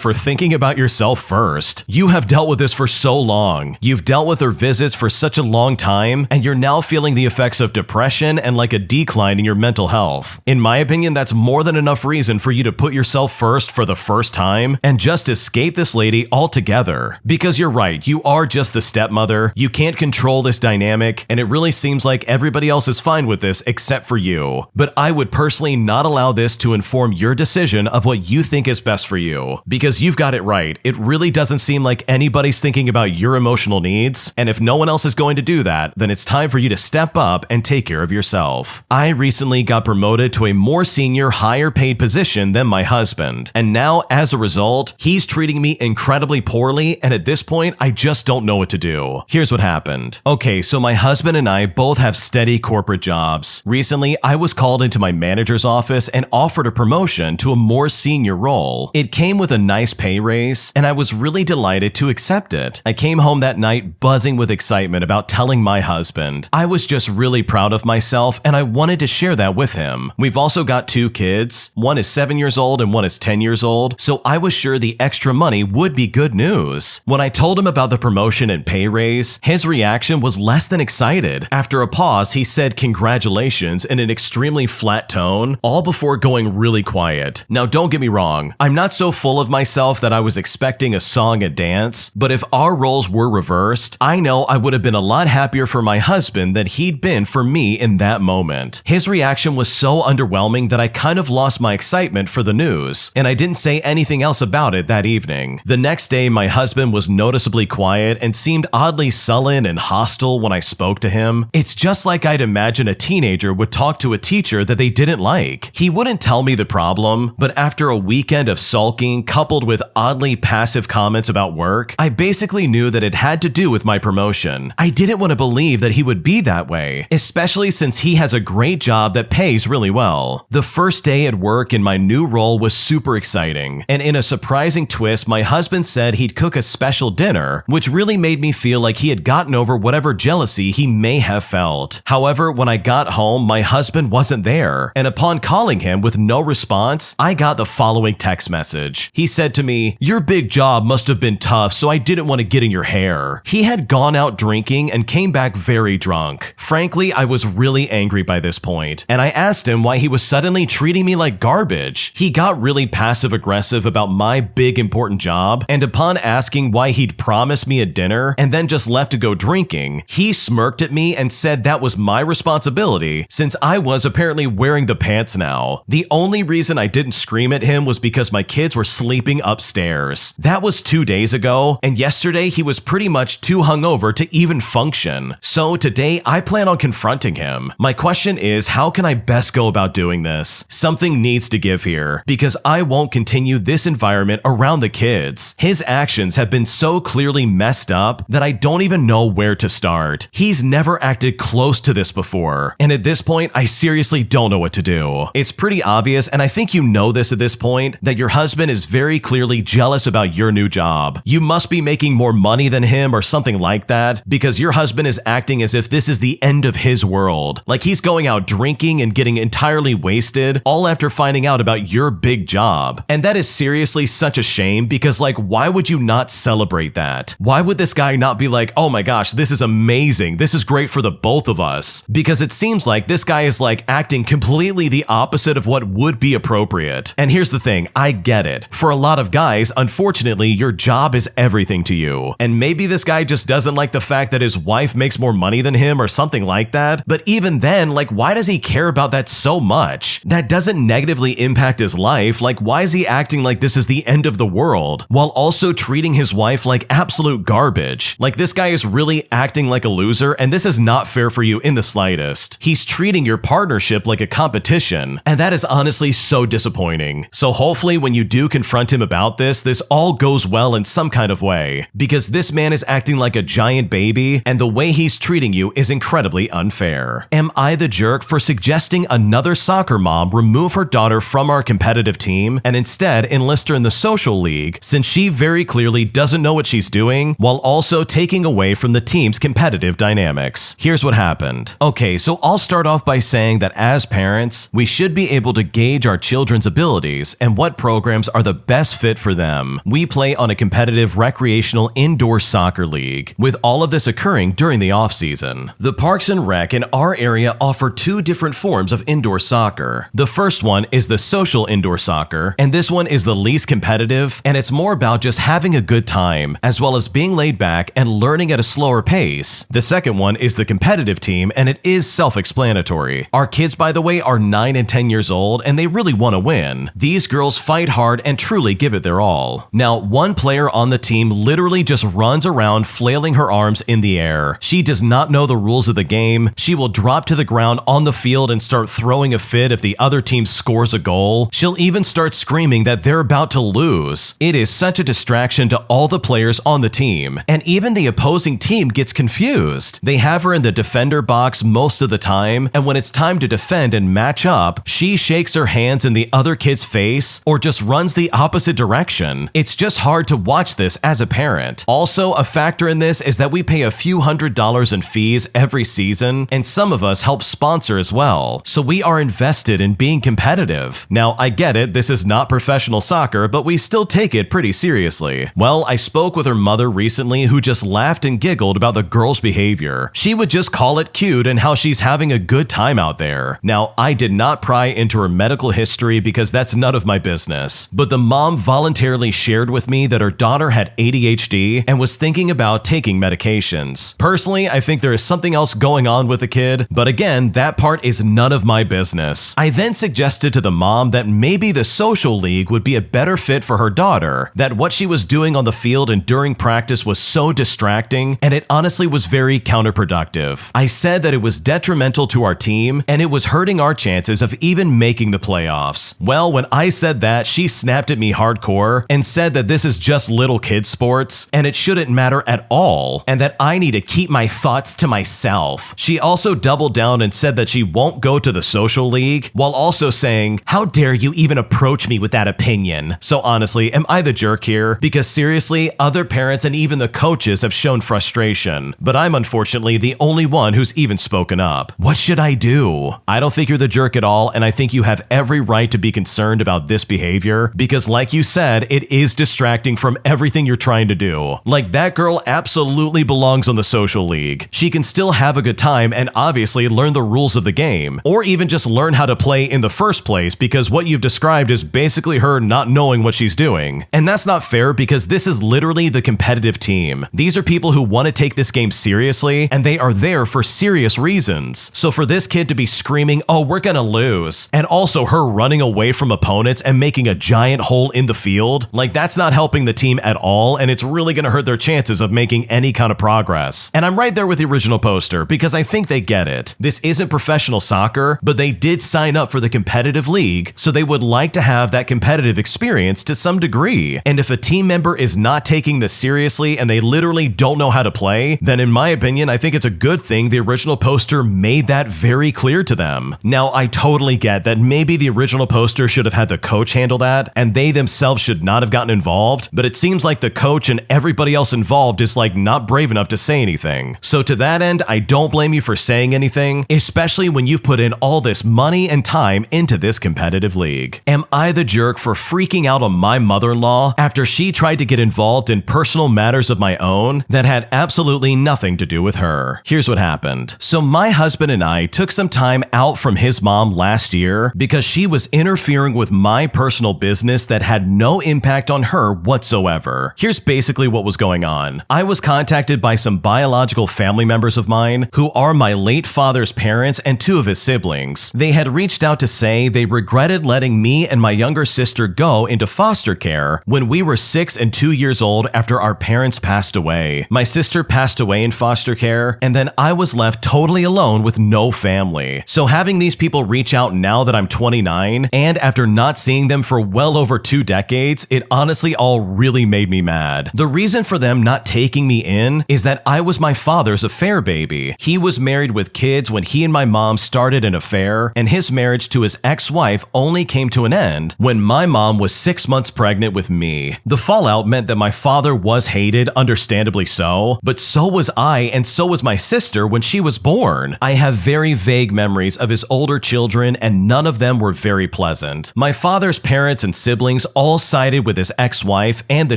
for thinking about yourself first. You have dealt with this for so long. You've dealt with her visits for such a long time, and you're now feeling the effects of depression and like a decline in your mental health. In my opinion, that's more than enough reason for you to put yourself first for the first time and just escape this lady altogether. Because you're right, you are just the stepmother, you can't control this dynamic, and it really seems like everybody else is fine with this except for you. But I would personally not allow this to inform your decision of what you think is best for you. Because you've got it right, it really doesn't seem like anybody's thinking about your emotional needs, and if no one else is going to do that, then it's time for you to step up and take care of yourself. I recently got promoted to a more senior, higher paid position than my husband, and now as a result, he's treating me incredibly poorly, and at this point, I just don't know what to do. Here's what happened. Okay, so my husband and I both have steady corporate jobs. Recently, I was called into my manager's office and offered a promotion to a more senior role. It came with a nice pay raise, and I was really delighted to accept it. I came home that night buzzing with excitement about telling my husband. I was just really proud of myself, and I wanted to share that with him. We've also got 2 kids. One is 7 years old and one is 10 years old, so I was sure the extra money would be good news. When I told him about the promotion and pay raise, his reaction was less than excited. After a pause, he said congratulations in an extremely flat tone, all before going really quiet. Now don't get me wrong, I'm not so full of myself that I was expecting a song and dance, but if our roles were reversed, I know I would have been a lot happier for my husband than he'd been for me in that moment. His reaction was so underwhelming that I kind of lost my excitement for the news, and I didn't say anything else about it that evening. The next day, my husband was noticeably quiet and seemed oddly sullen and hostile when I spoke to him. It's just like I'd imagine a teenager would talk to a teacher that they didn't like. He wouldn't tell me the problem, but after a weekend of sulking coupled with oddly passive comments about work, I basically knew that it had to do with my promotion. I didn't want to believe that he would be that way, especially since he has a great job that pays really well. The first day at work in my new role was super exciting, and in a surprising twist, my husband said he'd cook a special dinner, which really made me feel like he had gotten over whatever jealousy he may have felt. However, when I got home, my husband wasn't there, and upon calling him with no response, I got the following text message. He said to me, "Your big job must have been tough, so I didn't want to get in your hair." He had gone out drinking and came back very drunk. Frankly, I was really angry by this point, and I asked him why he was suddenly treating me like garbage. He got really passive-aggressive about my big important job, and upon asking why he'd promised me a dinner and then just left to go drinking, he smirked at me and said that was my responsibility since I was apparently wearing the pants now. The only reason I didn't scream at him was because my kids were sleeping upstairs. That was 2 days ago, and yesterday he was pretty much too hungover to even function. So today I plan on confronting him. My question is, how can I best go about doing this? Something needs to give here, because I won't continue this environment around the kids. His actions have been so clearly messed up that I don't even know where to start. He's never acted close to this before, and at this point, I seriously don't know what to do. It's pretty obvious, and I think you know this at this point, that your husband is very clearly jealous about your new job. You must be making more money than him or something like that, because your husband is acting as if this is the end of his world. Like he's going out drinking and getting entirely wasted, all after finding out about your big job. And that is seriously such a shame, because like, why would you not celebrate that? Why would this guy not be like, oh my gosh, this is amazing, this is great for the both of us? Because it seems like this guy is like acting completely the opposite of what would be appropriate. And here's the thing, I get it. For a lot of guys, unfortunately, your job is everything to you. And maybe this guy just doesn't like the fact that his wife makes more money than him or something like that. But even then, like, why does he care about that so much? That doesn't negatively impact his life. Like, why is he acting like this is the end of the world while also treating his wife like absolute garbage? Like, this guy is really acting like a loser, and this is not fair for you in the slightest. He's treating your partnership like a competition, and that is honestly so disappointing. So hopefully when you do confront him about this all goes well in some kind of way, because this man is acting like a giant baby, and the way he's treating you is incredibly unfair. Am I the jerk for suggesting another soccer mom remove her daughter from our competitive team and instead enlist her in the social league, since she very clearly doesn't know what she's doing, while also taking away from the team's competitive dynamics? Here's what happened. Okay, so I'll start off by saying that as parents, we should be able to gauge our children's abilities and what programs are the best fit for them. We play on a competitive recreational indoor soccer league, with all of this occurring during the off-season. The Parks and Rec in our area offer 2 different forms of indoor soccer. The first one is the social indoor soccer, and this one is the least competitive, and it's more about just having a good time, as well as being laid back and learning at a slower pace. The second one is the competitive team, and it is self-explanatory. Our kids, by the way, are 9 and 10 years old, and they really want to win. These girls fight hard and truly give it their all. Now, one player on the team literally just runs around flailing her arms in the air. She does not know the rules of the game. She will drop to the ground on the field and start throwing a fit if the other team scores a goal. She'll even start screaming that they're about to lose. It is such a distraction to all the players on the team, and even the opposing team gets confused. They have her in the defender box most of the time, and when it's time to defend and match up, she shakes her hands in the other kid's face or just runs the opposite direction. It's just hard to watch this as a parent. Also, a factor in this is that we pay a few $100s in fees every season, and some of us help sponsor as well, so we are invested in being competitive. Now, I get it, this is not professional soccer, but we still take it pretty seriously. Well, I spoke with her mother recently who just laughed and giggled about the girl's behavior. She would just call it cute and how she's having a good time out there. Now, I did not pry into her medical history because that's none of my business, but the mom voluntarily shared with me that her daughter had ADHD and was thinking about taking medications. Personally, I think there is something else going on with the kid, but again, that part is none of my business. I then suggested to the mom that maybe the social league would be a better fit for her daughter, that what she was doing on the field and during practice was so distracting, and it honestly was very counterproductive. I said that it was detrimental to our team, and it was hurting our chances of even making the playoffs. Well, when I said that, she snapped at me hardcore and said that this is just little kid sports, and it shouldn't matter at all, and that I need to keep my thoughts to myself. She also doubled down and said that she won't go to the social league, while also saying, "How dare you even approach me with that opinion?" So honestly, am I the jerk here? Because seriously, other parents and even the coaches have shown frustration, but I'm unfortunately the only one who's even spoken up. What should I do? I don't think you're the jerk at all, and I think you have every right to be concerned about this behavior, because like you said, it is distracting from everything you're trying to do. Like, that girl absolutely belongs on the social league. She can still have a good time and obviously learn the rules of the game, or even just learn how to play in the first place, because what you've described is basically her not knowing what she's doing. And that's not fair, because this is literally the competitive team. These are people who want to take this game seriously, and they are there for serious reasons. So for this kid to be screaming, "Oh, we're gonna lose," and also her running away from opponents and making a giant hole in the field, like, that's not helping the team at all, and it's really gonna hurt their chances of making any kind of progress. And I'm right there with the original poster, because I think they get it. This isn't professional soccer, but they did sign up for the competitive league, so they would like to have that competitive experience to some degree. And if a team member is not taking this seriously and they literally don't know how to play, then in my opinion, I think it's a good thing the original poster made that very clear to them. Now, I totally get that maybe the original poster should have had the coach handle that, and they themselves should not have gotten involved, but it seems like the coach and everybody else involved is like not brave enough to say anything. So to that end, I don't blame you for saying anything, especially when you've put in all this money and time into this competitive league. Am I the jerk for freaking out on my mother-in-law after she tried to get involved in personal matters of my own that had absolutely nothing to do with her? Here's what happened. So my husband and I took some time out from his mom last year because she was interfering with my personal business that had no impact on her whatsoever. Here's basically what was going on. I was contacted by some biological family members of mine who are my late father's parents and two of his siblings. They had reached out to say they regretted letting me and my younger sister go into foster care when we were 6 and 2 years old after our parents passed away. My sister passed away in foster care, and then I was left totally alone with no family. So having these people reach out now that I'm 29, and after not seeing them for well over 2 decades, it honestly all really made me mad. The reason for them not taking me in is that I was my father's affair baby. He was married with kids when he and my mom started an affair, and his marriage to his ex-wife only came to an end when my mom was 6 months pregnant with me. The fallout meant that my father was hated, understandably so, but so was I, and so was my sister when she was born. I have very vague memories of his older children, and none of them were very pleasant. My father's parents and siblings all sided with his ex-wife and the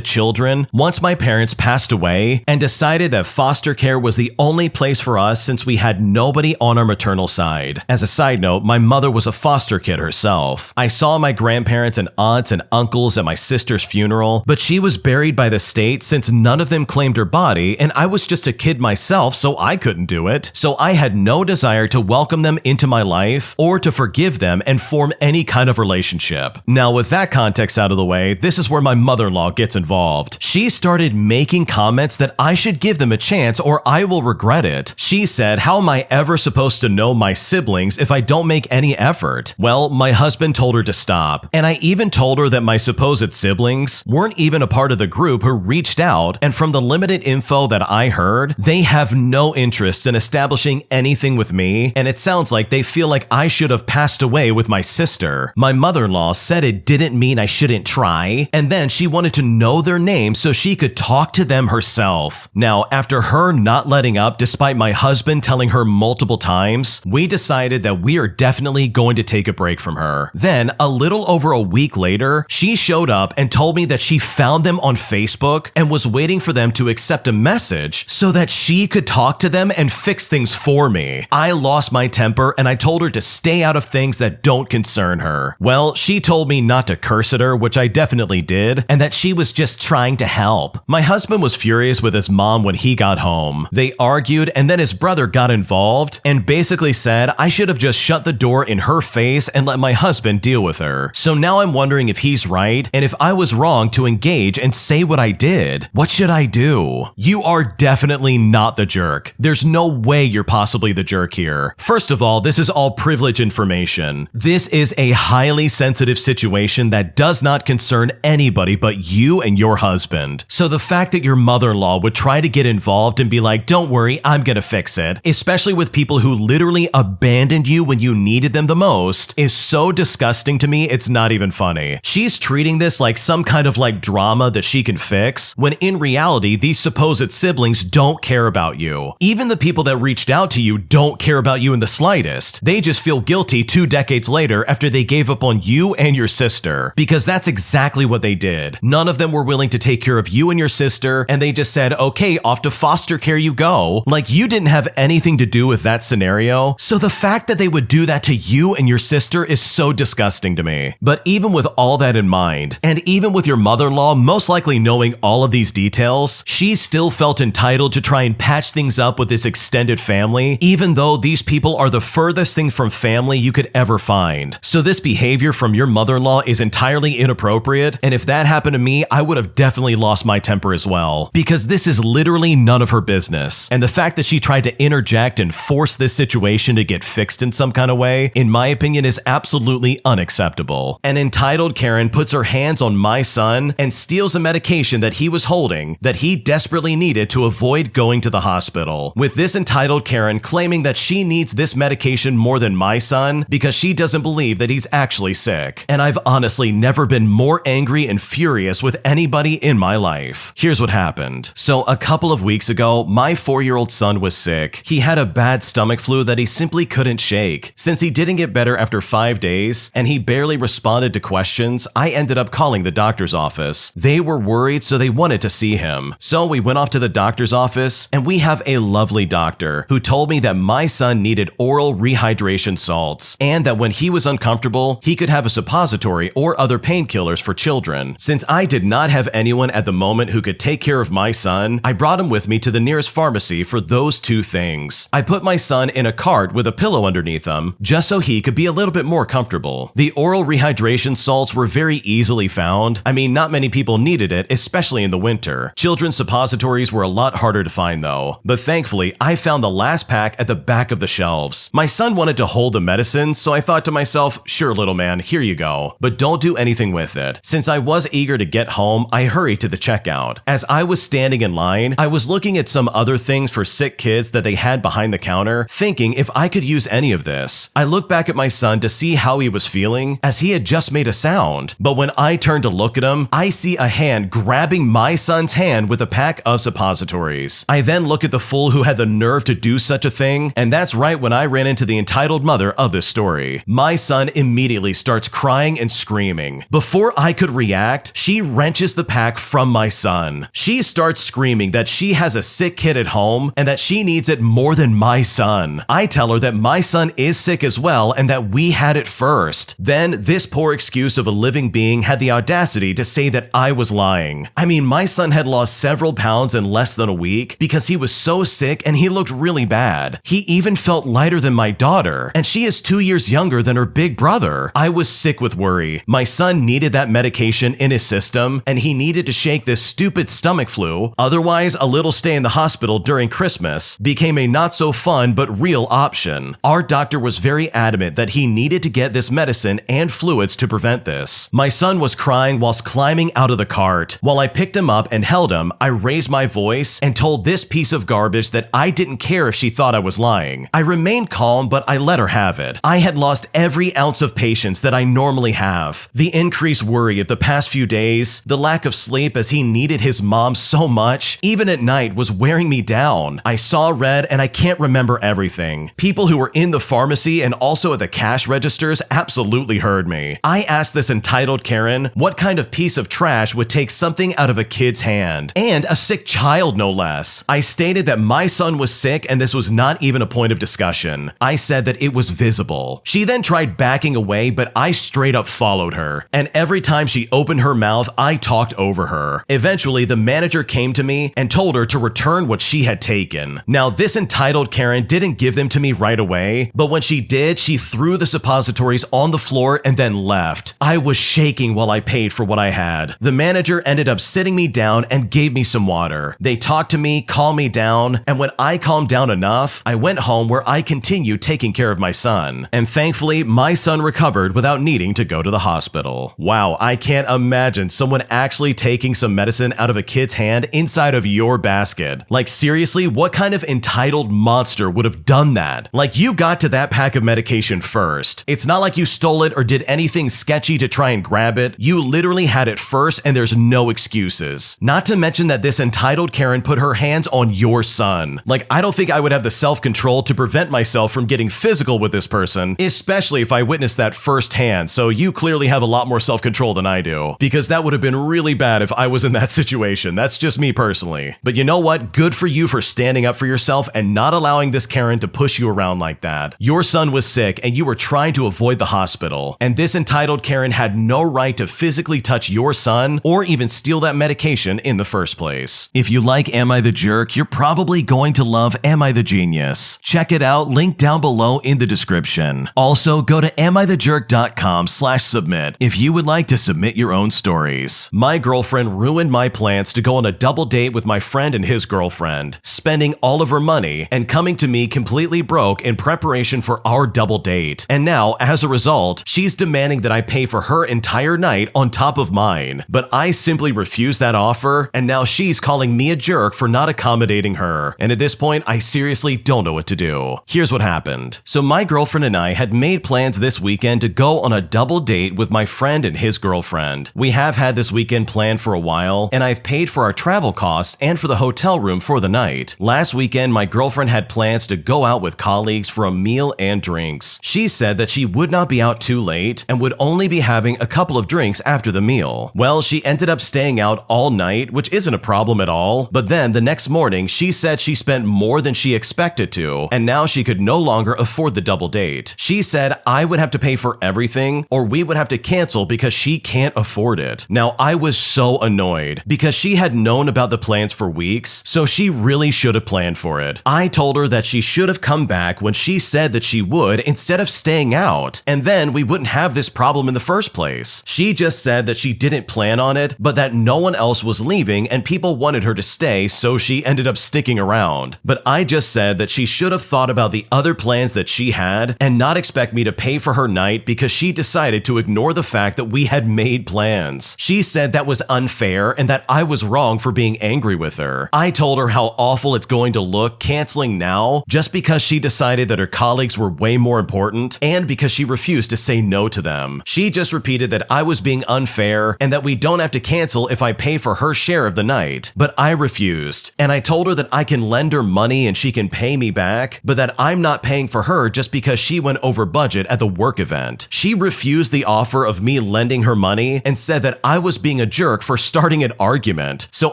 children once my parents passed away, and decided that foster care was the only place for us since we had nobody on our maternal side. As a side note, my mother was a foster kid herself. I saw my grandparents and aunts and uncles at my sister's funeral, but she was buried by the state since none of them claimed her body, and I was just a kid myself, so I couldn't do it. So I had no desire to welcome them into my life or to forgive them and form any kind of relationship. Now, with that context out of the way, this is where my mother-in-law gets involved. She started making comments that I should give them a chance or I will regret it. She said, "How am I ever supposed to know my siblings if I don't make any effort?" Well, my husband told her to stop, and I even told her that my supposed siblings weren't even a part of the group who reached out, and from the limited info that I heard, they have no interest in establishing anything with me, and it sounds like they feel like I should have passed away with my sister. My mother-in-law said it didn't mean I shouldn't try, and then she wanted to know their names so she could talk to them herself. Now, after her not letting up despite my husband telling her multiple times, we decided that we are definitely going to take a break from her. Then, a little over a week later, she showed up and told me that she found them on Facebook and was waiting for them to accept a message so that she could talk to them and fix things for me. I lost my temper and I told her to stay out of things that don't concern her. Well, she told me not to curse at her, which I definitely did, and that she was just trying to help. My husband was furious with his mom when he got home. They argued and then his brother got involved and basically said I should have just shut the door in her face and let my husband deal with her. So now I'm wondering if he's right and if I was wrong to engage and say what I did. What should I do? You are definitely not the jerk. There's no way you're possibly the jerk here. First of all, this is all privilege information. This is a highly sensitive situation that does not concern anybody but you and your husband. So the fact that your mother-in-law would try to get involved and be like, don't worry, I'm gonna fix it, especially with people who literally abandoned you when you needed them the most, is so disgusting to me, it's not even funny. She's treating this like some kind of drama that she can fix, when in reality, these supposed siblings don't care about you. Even the people that reached out to you don't care about you in the slightest. They just feel guilty 2 decades later after they gave up on you and your sister, because that's exactly what they did. None of them were willing to take care of you and your sister, and they just said, okay, off to foster care you go. Like you didn't have anything to do with that scenario. So the fact that they would do that to you and your sister is so disgusting to me. But even with all that in mind, and even with your mother-in-law most likely knowing all of these details, she still felt entitled to try and patch things up with this extended family, even though these people are the furthest thing from family you could ever find. So this behavior from your mother-in-law is entirely inappropriate, and if that happened to me, I would have definitely lost my temper as well, because this is literally none of her business. And the fact that she tried to interject and force this situation to get fixed in some kind of way, in my opinion, is absolutely unacceptable. An entitled Karen puts her hands on my son and steals a medication that he was holding that he desperately needed to avoid going to the hospital, with this entitled Karen claiming that she needs this medication more than my son because she doesn't believe that he's actually sick. And I've honestly never been more angry and furious with anybody in my life. Here's what happened. So a couple of weeks ago, my 4-year-old son was sick. He had a bad stomach flu that he simply couldn't shake. Since he didn't get better after 5 days and he barely responded to questions, I ended up calling the doctor's office. They were worried, so they wanted to see him. So we went off to the doctor's office, and we have a lovely doctor who told me that my son needed oral rehydration salts and that when he was uncomfortable, he could have a suppository or other painkillers for children. Since I did not have anyone at the moment who could take care of my son, I brought him with me to the nearest pharmacy for those 2 things. I put my son in a cart with a pillow underneath him, just so he could be a little bit more comfortable. The oral rehydration salts were very easily found. I mean, not many people needed it, especially in the winter. Children's suppositories were a lot harder to find though, but thankfully, I found the last pack at the back of the shelves. My son wanted to hold the medicine, so I thought to myself, sure little man, here you go, but don't do anything with it. Since I was eager to get home, I hurried to the checkout. As I was standing in line, I was looking at some other things for sick kids that they had behind the counter, thinking if I could use any of this. I looked back at my son to see how he was feeling, as he had just made a sound. But when I turned to look at him, I see a hand grabbing my son's hand with a pack of suppositories. I then look at the fool who had the nerve to do such a thing, and that's right when I ran into the entitled mother of this story. My son immediately starts crying and screaming. Before I could react, she wrenches the pack from my son. She starts screaming that she has a sick kid at home and that she needs it more than my son. I tell her that my son is sick as well and that we had it first. Then this poor excuse of a living being had the audacity to say that I was lying. I mean, my son had lost several pounds in less than a week because he was so sick and he looked really bad. He even felt lighter than my daughter, and she is 2 years younger than her big brother. I was sick with worry. My son needed that medication in his system, and he needed to shake this stupid stomach flu. Otherwise, a little stay in the hospital during Christmas became a not so fun but real option. Our doctor was very adamant that he needed to get this medicine and fluids to prevent this. My son was crying whilst climbing out of the cart. While I picked him up and held him, I raised my voice and told this piece of garbage that I didn't care if she thought I was lying. I remained calm, but I let her have it. I had lost every ounce of patience that I normally have. The increased worry of the past few days, the lack of sleep as he needed his mom so much, even at night, was wearing me down. I saw red and I can't remember everything. People who were in the pharmacy and also at the cash registers absolutely heard me. I asked this entitled Karen what kind of piece of trash would take something out of a kid's hand, and a sick child no less. I stated that my son was sick and this was not even a point of discussion. I said that it was visible. She then tried backing away, but I straight up followed her, and every time she opened her mouth, I talked over her. Eventually, the manager came to me and told her to return what she had taken. Now, this entitled Karen didn't give them to me right away, but when she did, she threw the suppositories on the floor and then left. I was shaking while I paid for what I had. The manager ended up sitting me down and gave me some water. They talked to me, calmed me down, and when I calmed down enough, I went home where I continued taking care of my son. And thankfully, my son recovered without needing to go to the hospital. Wow, I can't imagine someone actually taking some medicine out of a kid's hand inside of your basket. Like seriously, what kind of entitled monster would have done that? Like you got to that pack of medication first. It's not like you stole it or did anything sketchy to try and grab it. You literally had it first and there's no excuses. Not to mention that this entitled Karen put her hands on your son. Like I don't think I would have the self-control to prevent myself from getting physical with this person, especially if I witnessed that firsthand. So you clearly have a lot more self-control than I do, because that would have been really bad if I was in that situation. That's just me personally. But you know what? Good for you for standing up for yourself and not allowing this Karen to push you around like that. Your son was sick and you were trying to avoid the hospital, and this entitled Karen had no right to physically touch your son or even steal that medication in the first place. If you like Am I the Jerk, you're probably going to love Am I the Genius. Check it out, link down below in the description. Also, go to amithejerk.com/submit if you would like to submit your own stories. My girlfriend ruined my plans to go on a double date with my friend and his girlfriend, spending all of her money and coming to me completely broke in preparation for our double date. And now, as a result, she's demanding that I pay for her entire night on top of mine. But I simply refused that offer, and now she's calling me a jerk for not accommodating her. And at this point, I seriously don't know what to do. Here's what happened. So my girlfriend and I had made plans this weekend to go on a double date with my friend and his girlfriend. We have had this weekend planned for a while, and I've paid for our travel costs and for the hotel room for the night. Last weekend, my girlfriend had plans to go out with colleagues for a meal and drinks. She said that she would not be out too late and would only be having a couple of drinks after the meal. Well, she ended up staying out all night, which isn't a problem at all, but then the next morning, she said she spent more than she expected to, and now she could no longer afford the double date. She said I would have to pay for everything, or we would have to cancel because she can't afford it. Now, I was so annoyed because she had known about the plans for weeks, so she really should have planned for it. I told her that she should have come back when she said that she would instead of staying out, and then we wouldn't have this problem in the first place. She just said that she didn't plan on it, but that no one else was leaving and people wanted her to stay, so she ended up sticking around. But I just said that she should have thought about the other plans that she had and not expect me to pay for her night because she decided to ignore the fact that we had made plans. She said that was unfair and that I was wrong for being angry with her. I told her how awful it's going to look canceling now just because she decided that her colleagues were way more important and because she refused to say no to them. She just repeated that I was being unfair and that we don't have to cancel if I pay for her share of the night. But I refused, and I told her that I can lend her money and she can pay me back, but that I'm not paying for her just because she went over budget at the work event. She refused the offer of me lending her money and said that I was being a jerk for starting an argument. So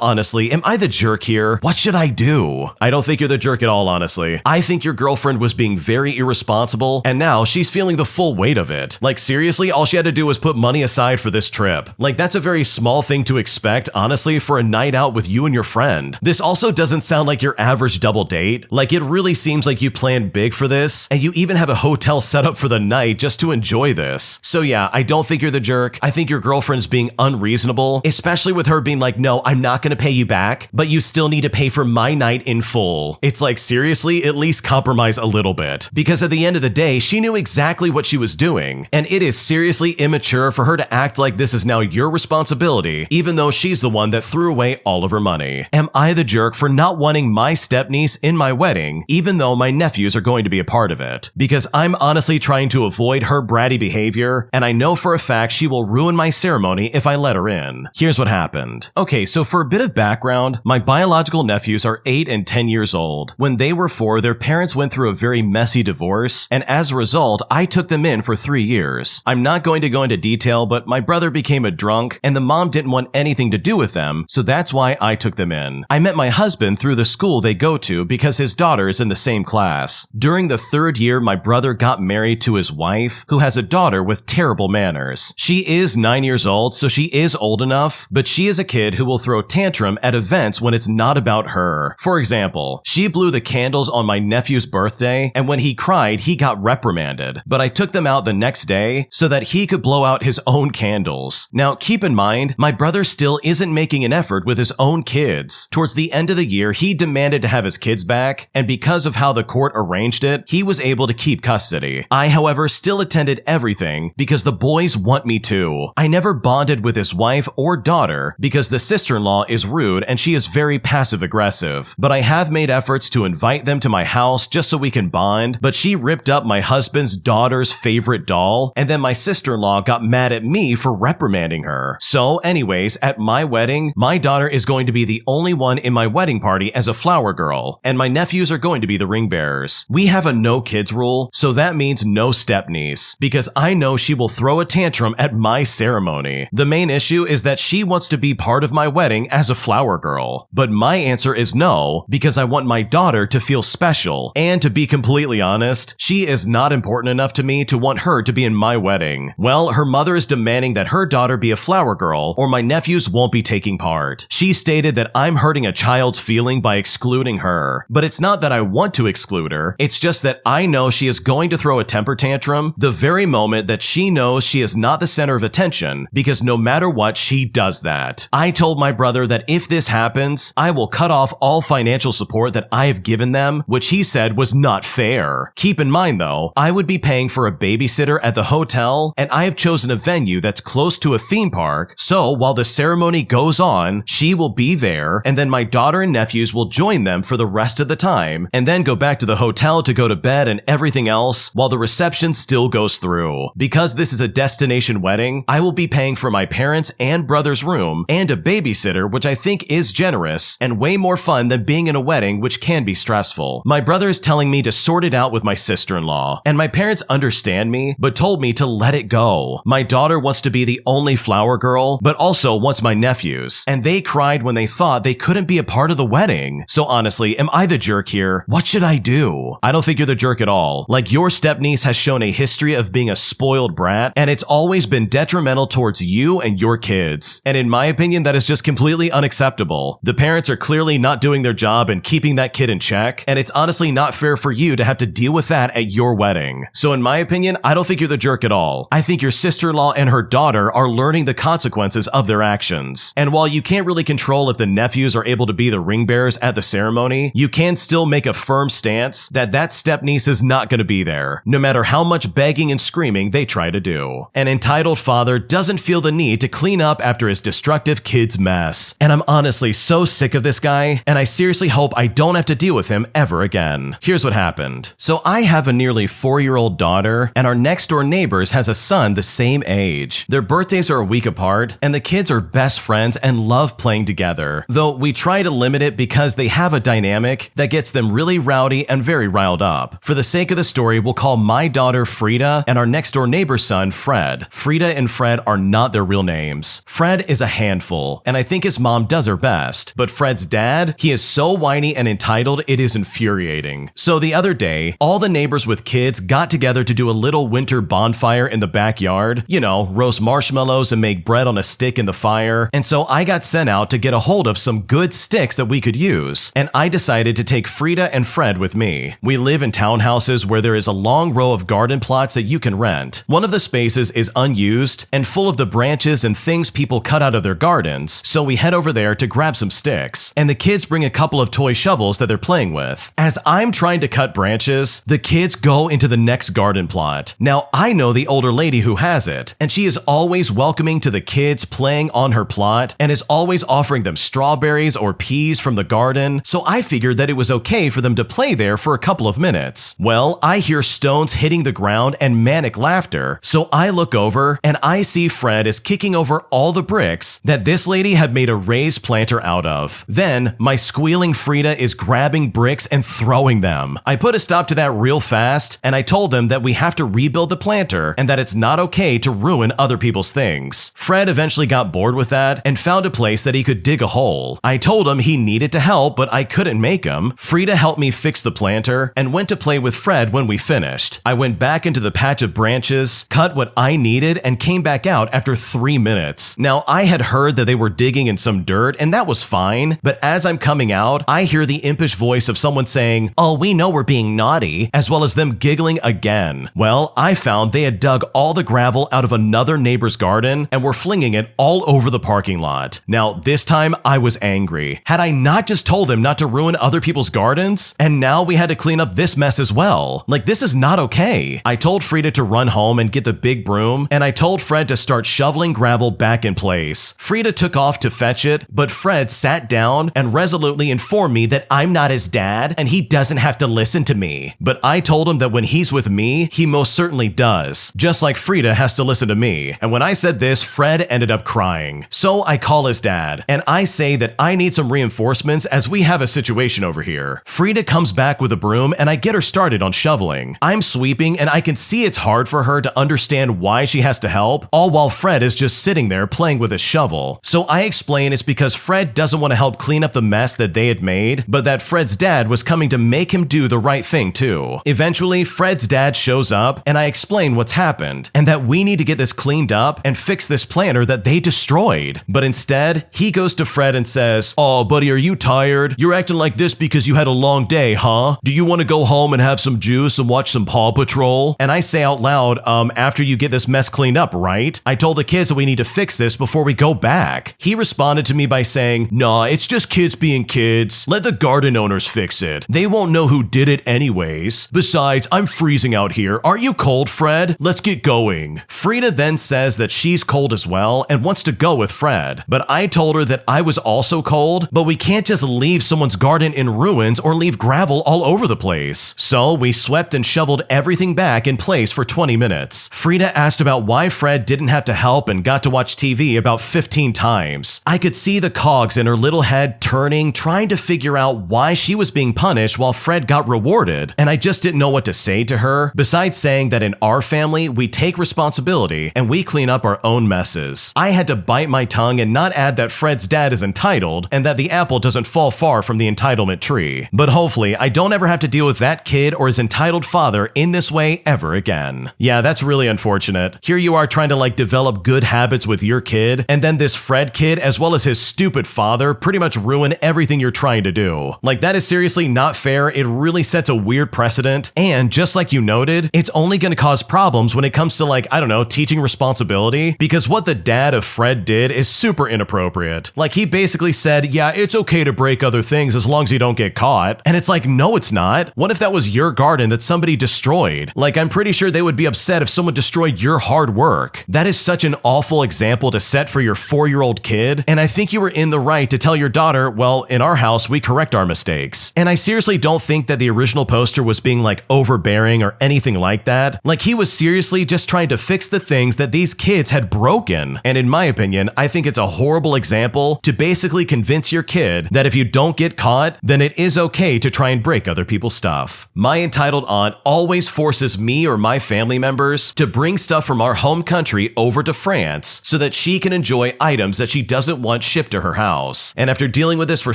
honestly, am I the jerk here? What should I do? I don't think you're the jerk at all, honestly. I think your girlfriend was being very irresponsible, and now she's feeling the full weight of it. Like seriously, all she had to do was put money aside for this trip. Like that's a very small thing to expect, honestly, for a night out with you and your friend. This also doesn't sound like your average double date. Like it really seems like you planned big for this, and you even have a hotel set up for the night just to enjoy this. So yeah, I don't think you're the jerk. I think your girlfriend's being unreasonable, especially with her being like, no, I'm not gonna pay you back, but you still need to pay for my night in full. It's like, seriously, at least compromise a little bit. Because at the end of the day, she knew exactly what she was doing, and it is seriously immature for her to act like this is now your responsibility, even though she's the one that threw away all of her money. Am I the jerk for not wanting my stepniece in my wedding, even though my nephews are going to be a part of it? Because I'm honestly trying to avoid her bratty behavior, and I know for a fact she will ruin my ceremony if I let her in. Here's what happened. Okay, so for a bit of background, my biological nephews are 8 and 10 years old. When they were 4, their parents went went through a very messy divorce, and as a result, I took them in for 3 years. I'm not going to go into detail, but my brother became a drunk, and the mom didn't want anything to do with them, so that's why I took them in. I met my husband through the school they go to because his daughter is in the same class. During the 3rd year, my brother got married to his wife, who has a daughter with terrible manners. She is 9 years old, so she is old enough, but she is a kid who will throw tantrum at events when it's not about her. For example, she blew the candles on my nephew's birthday, and when he cried, he got reprimanded. But I took them out the next day so that he could blow out his own candles. Now, keep in mind, my brother still isn't making an effort with his own kids. Towards the end of the year, he demanded to have his kids back, and because of how the court arranged it, he was able to keep custody. I, however, still attended everything because the boys want me to. I never bonded with his wife or daughter because the sister-in-law is rude and she is very passive-aggressive. But I have made efforts to invite them to my house just so we can bond, but she ripped up my husband's daughter's favorite doll, and then my sister-in-law got mad at me for reprimanding her. So anyways, at my wedding, my daughter is going to be the only one in my wedding party as a flower girl, and my nephews are going to be the ring bearers. We have a no kids rule, so that means no step-niece, because I know she will throw a tantrum at my ceremony. The main issue is that she wants to be part of my wedding as a flower girl. But my answer is no, because I want my daughter to feel special, and to be completely honest, she is not important enough to me to want her to be in my wedding. Well, her mother is demanding that her daughter be a flower girl, or my nephews won't be taking part. She stated that I'm hurting a child's feeling by excluding her. But it's not that I want to exclude her, it's just that I know she is going to throw a temper tantrum the very moment that she knows she is not the center of attention, because no matter what, she does that. I told my brother that if this happens, I will cut off all financial support that I have given them, which he said was not fair. Keep in mind though, I would be paying for a babysitter at the hotel, and I have chosen a venue that's close to a theme park, so while the ceremony goes on, she will be there, and then my daughter and nephews will join them for the rest of the time, and then go back to the hotel to go to bed and everything else while the reception still goes through. Because this is a destination wedding, I will be paying for my parents' and brother's room and a babysitter, which I think is generous and way more fun than being in a wedding, which can be stressful. My brother is telling me to sort it out with my sister-in-law, and my parents understand me, but told me to let it go. My daughter wants to be the only flower girl, but also wants my nephews, and they cried when they thought they couldn't be a part of the wedding. So honestly, am I the jerk here? What should I do? I don't think you're the jerk at all. Like, your stepniece has shown a history of being a spoiled brat, and it's always been detrimental towards you and your kids. And in my opinion, that is just completely unacceptable. The parents are clearly not doing their job and keeping that kid in check, and it's honestly not fair for you to have to deal with that at your wedding. So in my opinion, I don't think you're the jerk at all. I think your sister-in-law and her daughter are learning the consequences of their actions. And while you can't really control if the nephews are able to be the ring bearers at the ceremony, you can still make a firm stance that that stepniece is not going to be there, no matter how much begging and screaming they try to do. An entitled father doesn't feel the need to clean up after his destructive kid's mess. And I'm honestly so sick of this guy, and I seriously hope I don't have to deal with him ever again. Here's what happened. So I have a nearly 4-year-old daughter, and our next door neighbors has a son the same age. Their birthdays are a week apart, and the kids are best friends and love playing together. Though we try to limit it because they have a dynamic that gets them really rowdy and very riled up. For the sake of the story, we'll call my daughter Frida and our next door neighbor's son Fred. Frida and Fred are not their real names. Fred is a handful, and I think his mom does her best. But Fred's dad, he is so whiny and entitled, it is infuriating. So the other day, all the neighbors with kids got together to do a little winter bonfire in the backyard. You know, roast marshmallows and make bread on a stick in the fire. And so I got sent out to get a hold of some good sticks that we could use, and I decided to take Frida and Fred with me. We live in townhouses where there is a long row of garden plots that you can rent. One of the spaces is unused and full of the branches and things people cut out of their gardens, so we head over there to grab some sticks, and the kids bring a couple of toy shovels that they're playing with. As I'm trying to cut branches, the kids go into the next garden plot. Now, I know the older lady who has it, and she is always welcoming to the kids playing on her plot, and is always offering them strawberries or peas from the garden, so I figured that it was okay for them to play there for a couple of minutes. Well, I hear stones hitting the ground and manic laughter, so I look over and I see Fred is kicking over all the bricks that this lady had made a raised planter out of. Then, my squealing Frida is grabbing bricks and throwing them. them. I put a stop to that real fast, and I told them that we have to rebuild the planter and that it's not okay to ruin other people's things. Fred eventually got bored with that and found a place that he could dig a hole. I told him he needed to help, but I couldn't make him. Frida helped me fix the planter and went to play with Fred when we finished. I went back into the patch of branches, cut what I needed, and came back out after 3 minutes. Now, I had heard that they were digging in some dirt, and that was fine, but as I'm coming out, I hear the impish voice of someone saying, "Oh, we know we're being naughty," as well as them giggling again. Well, I found they had dug all the gravel out of another neighbor's garden and were flinging it all over the parking lot. Now, this time I was angry. Had I not just told them not to ruin other people's gardens? And now we had to clean up this mess as well. Like, this is not okay. I told Frida to run home and get the big broom, and I told Fred to start shoveling gravel back in place. Frida took off to fetch it, but Fred sat down and resolutely informed me that I'm not his dad and he doesn't have to listen to me. But I told him that when he's with me, he most certainly does, just like Frida has to listen to me. And when I said this, Fred ended up crying. So I call his dad, and I say that I need some reinforcements as we have a situation over here. Frida comes back with a broom, and I get her started on shoveling. I'm sweeping, and I can see it's hard for her to understand why she has to help, all while Fred is just sitting there playing with his shovel. So I explain it's because Fred doesn't want to help clean up the mess that they had made, but that Fred's dad was coming to make him do the right thing too. Eventually, Fred's dad shows up, and I explain what's happened, and that we need to get this cleaned up and fix this planter that they destroyed. But instead, he goes to Fred and says, "Oh, buddy, are you tired? You're acting like this because you had a long day, huh? Do you want to go home and have some juice and watch some Paw Patrol?" And I say out loud, after you get this mess cleaned up, right? I told the kids that we need to fix this before we go back. He responded to me by saying, "Nah, it's just kids being kids. Let the garden owners fix it. They won't know who did it anyways. Besides, I'm freezing out here. Aren't you cold, Fred? Let's get going." Frida then says that she's cold as well and wants to go with Fred. But I told her that I was also cold, but we can't just leave someone's garden in ruins or leave gravel all over the place. So we swept and shoveled everything back in place for 20 minutes. Frida asked about why Fred didn't have to help and got to watch TV about 15 times. I could see the cogs in her little head turning, trying to figure out why she was being punished while Fred got rewarded, and I just didn't know what to say to her, besides saying that in our family, we take responsibility and we clean up our own messes. I had to bite my tongue and not add that Fred's dad is entitled and that the apple doesn't fall far from the entitlement tree. But hopefully, I don't ever have to deal with that kid or his entitled father in this way ever again. Yeah, that's really unfortunate. Here you are trying to develop good habits with your kid, and then this Fred kid, as well as his stupid father, pretty much ruin everything you're trying to do. That is seriously not fair. It really sets a weird precedent, and just like you noted, it's only going to cause problems when it comes to I don't know, teaching responsibility, because what the dad of Fred did is super inappropriate. He basically said, yeah, it's okay to break other things as long as you don't get caught. And it's no, it's not. What if that was your garden that somebody destroyed? I'm pretty sure they would be upset if someone destroyed your hard work. That is such an awful example to set for your 4-year-old kid, and I think you were in the right to tell your daughter, well, in our house, we correct our mistakes. And I seriously don't think that the original poster was being overbearing or anything like that. He was seriously just trying to fix the things that these kids had broken. And in my opinion, I think it's a horrible example to basically convince your kid that if you don't get caught, then it is okay to try and break other people's stuff. My entitled aunt always forces me or my family members to bring stuff from our home country over to France so that she can enjoy items that she doesn't want shipped to her house. And after dealing with this for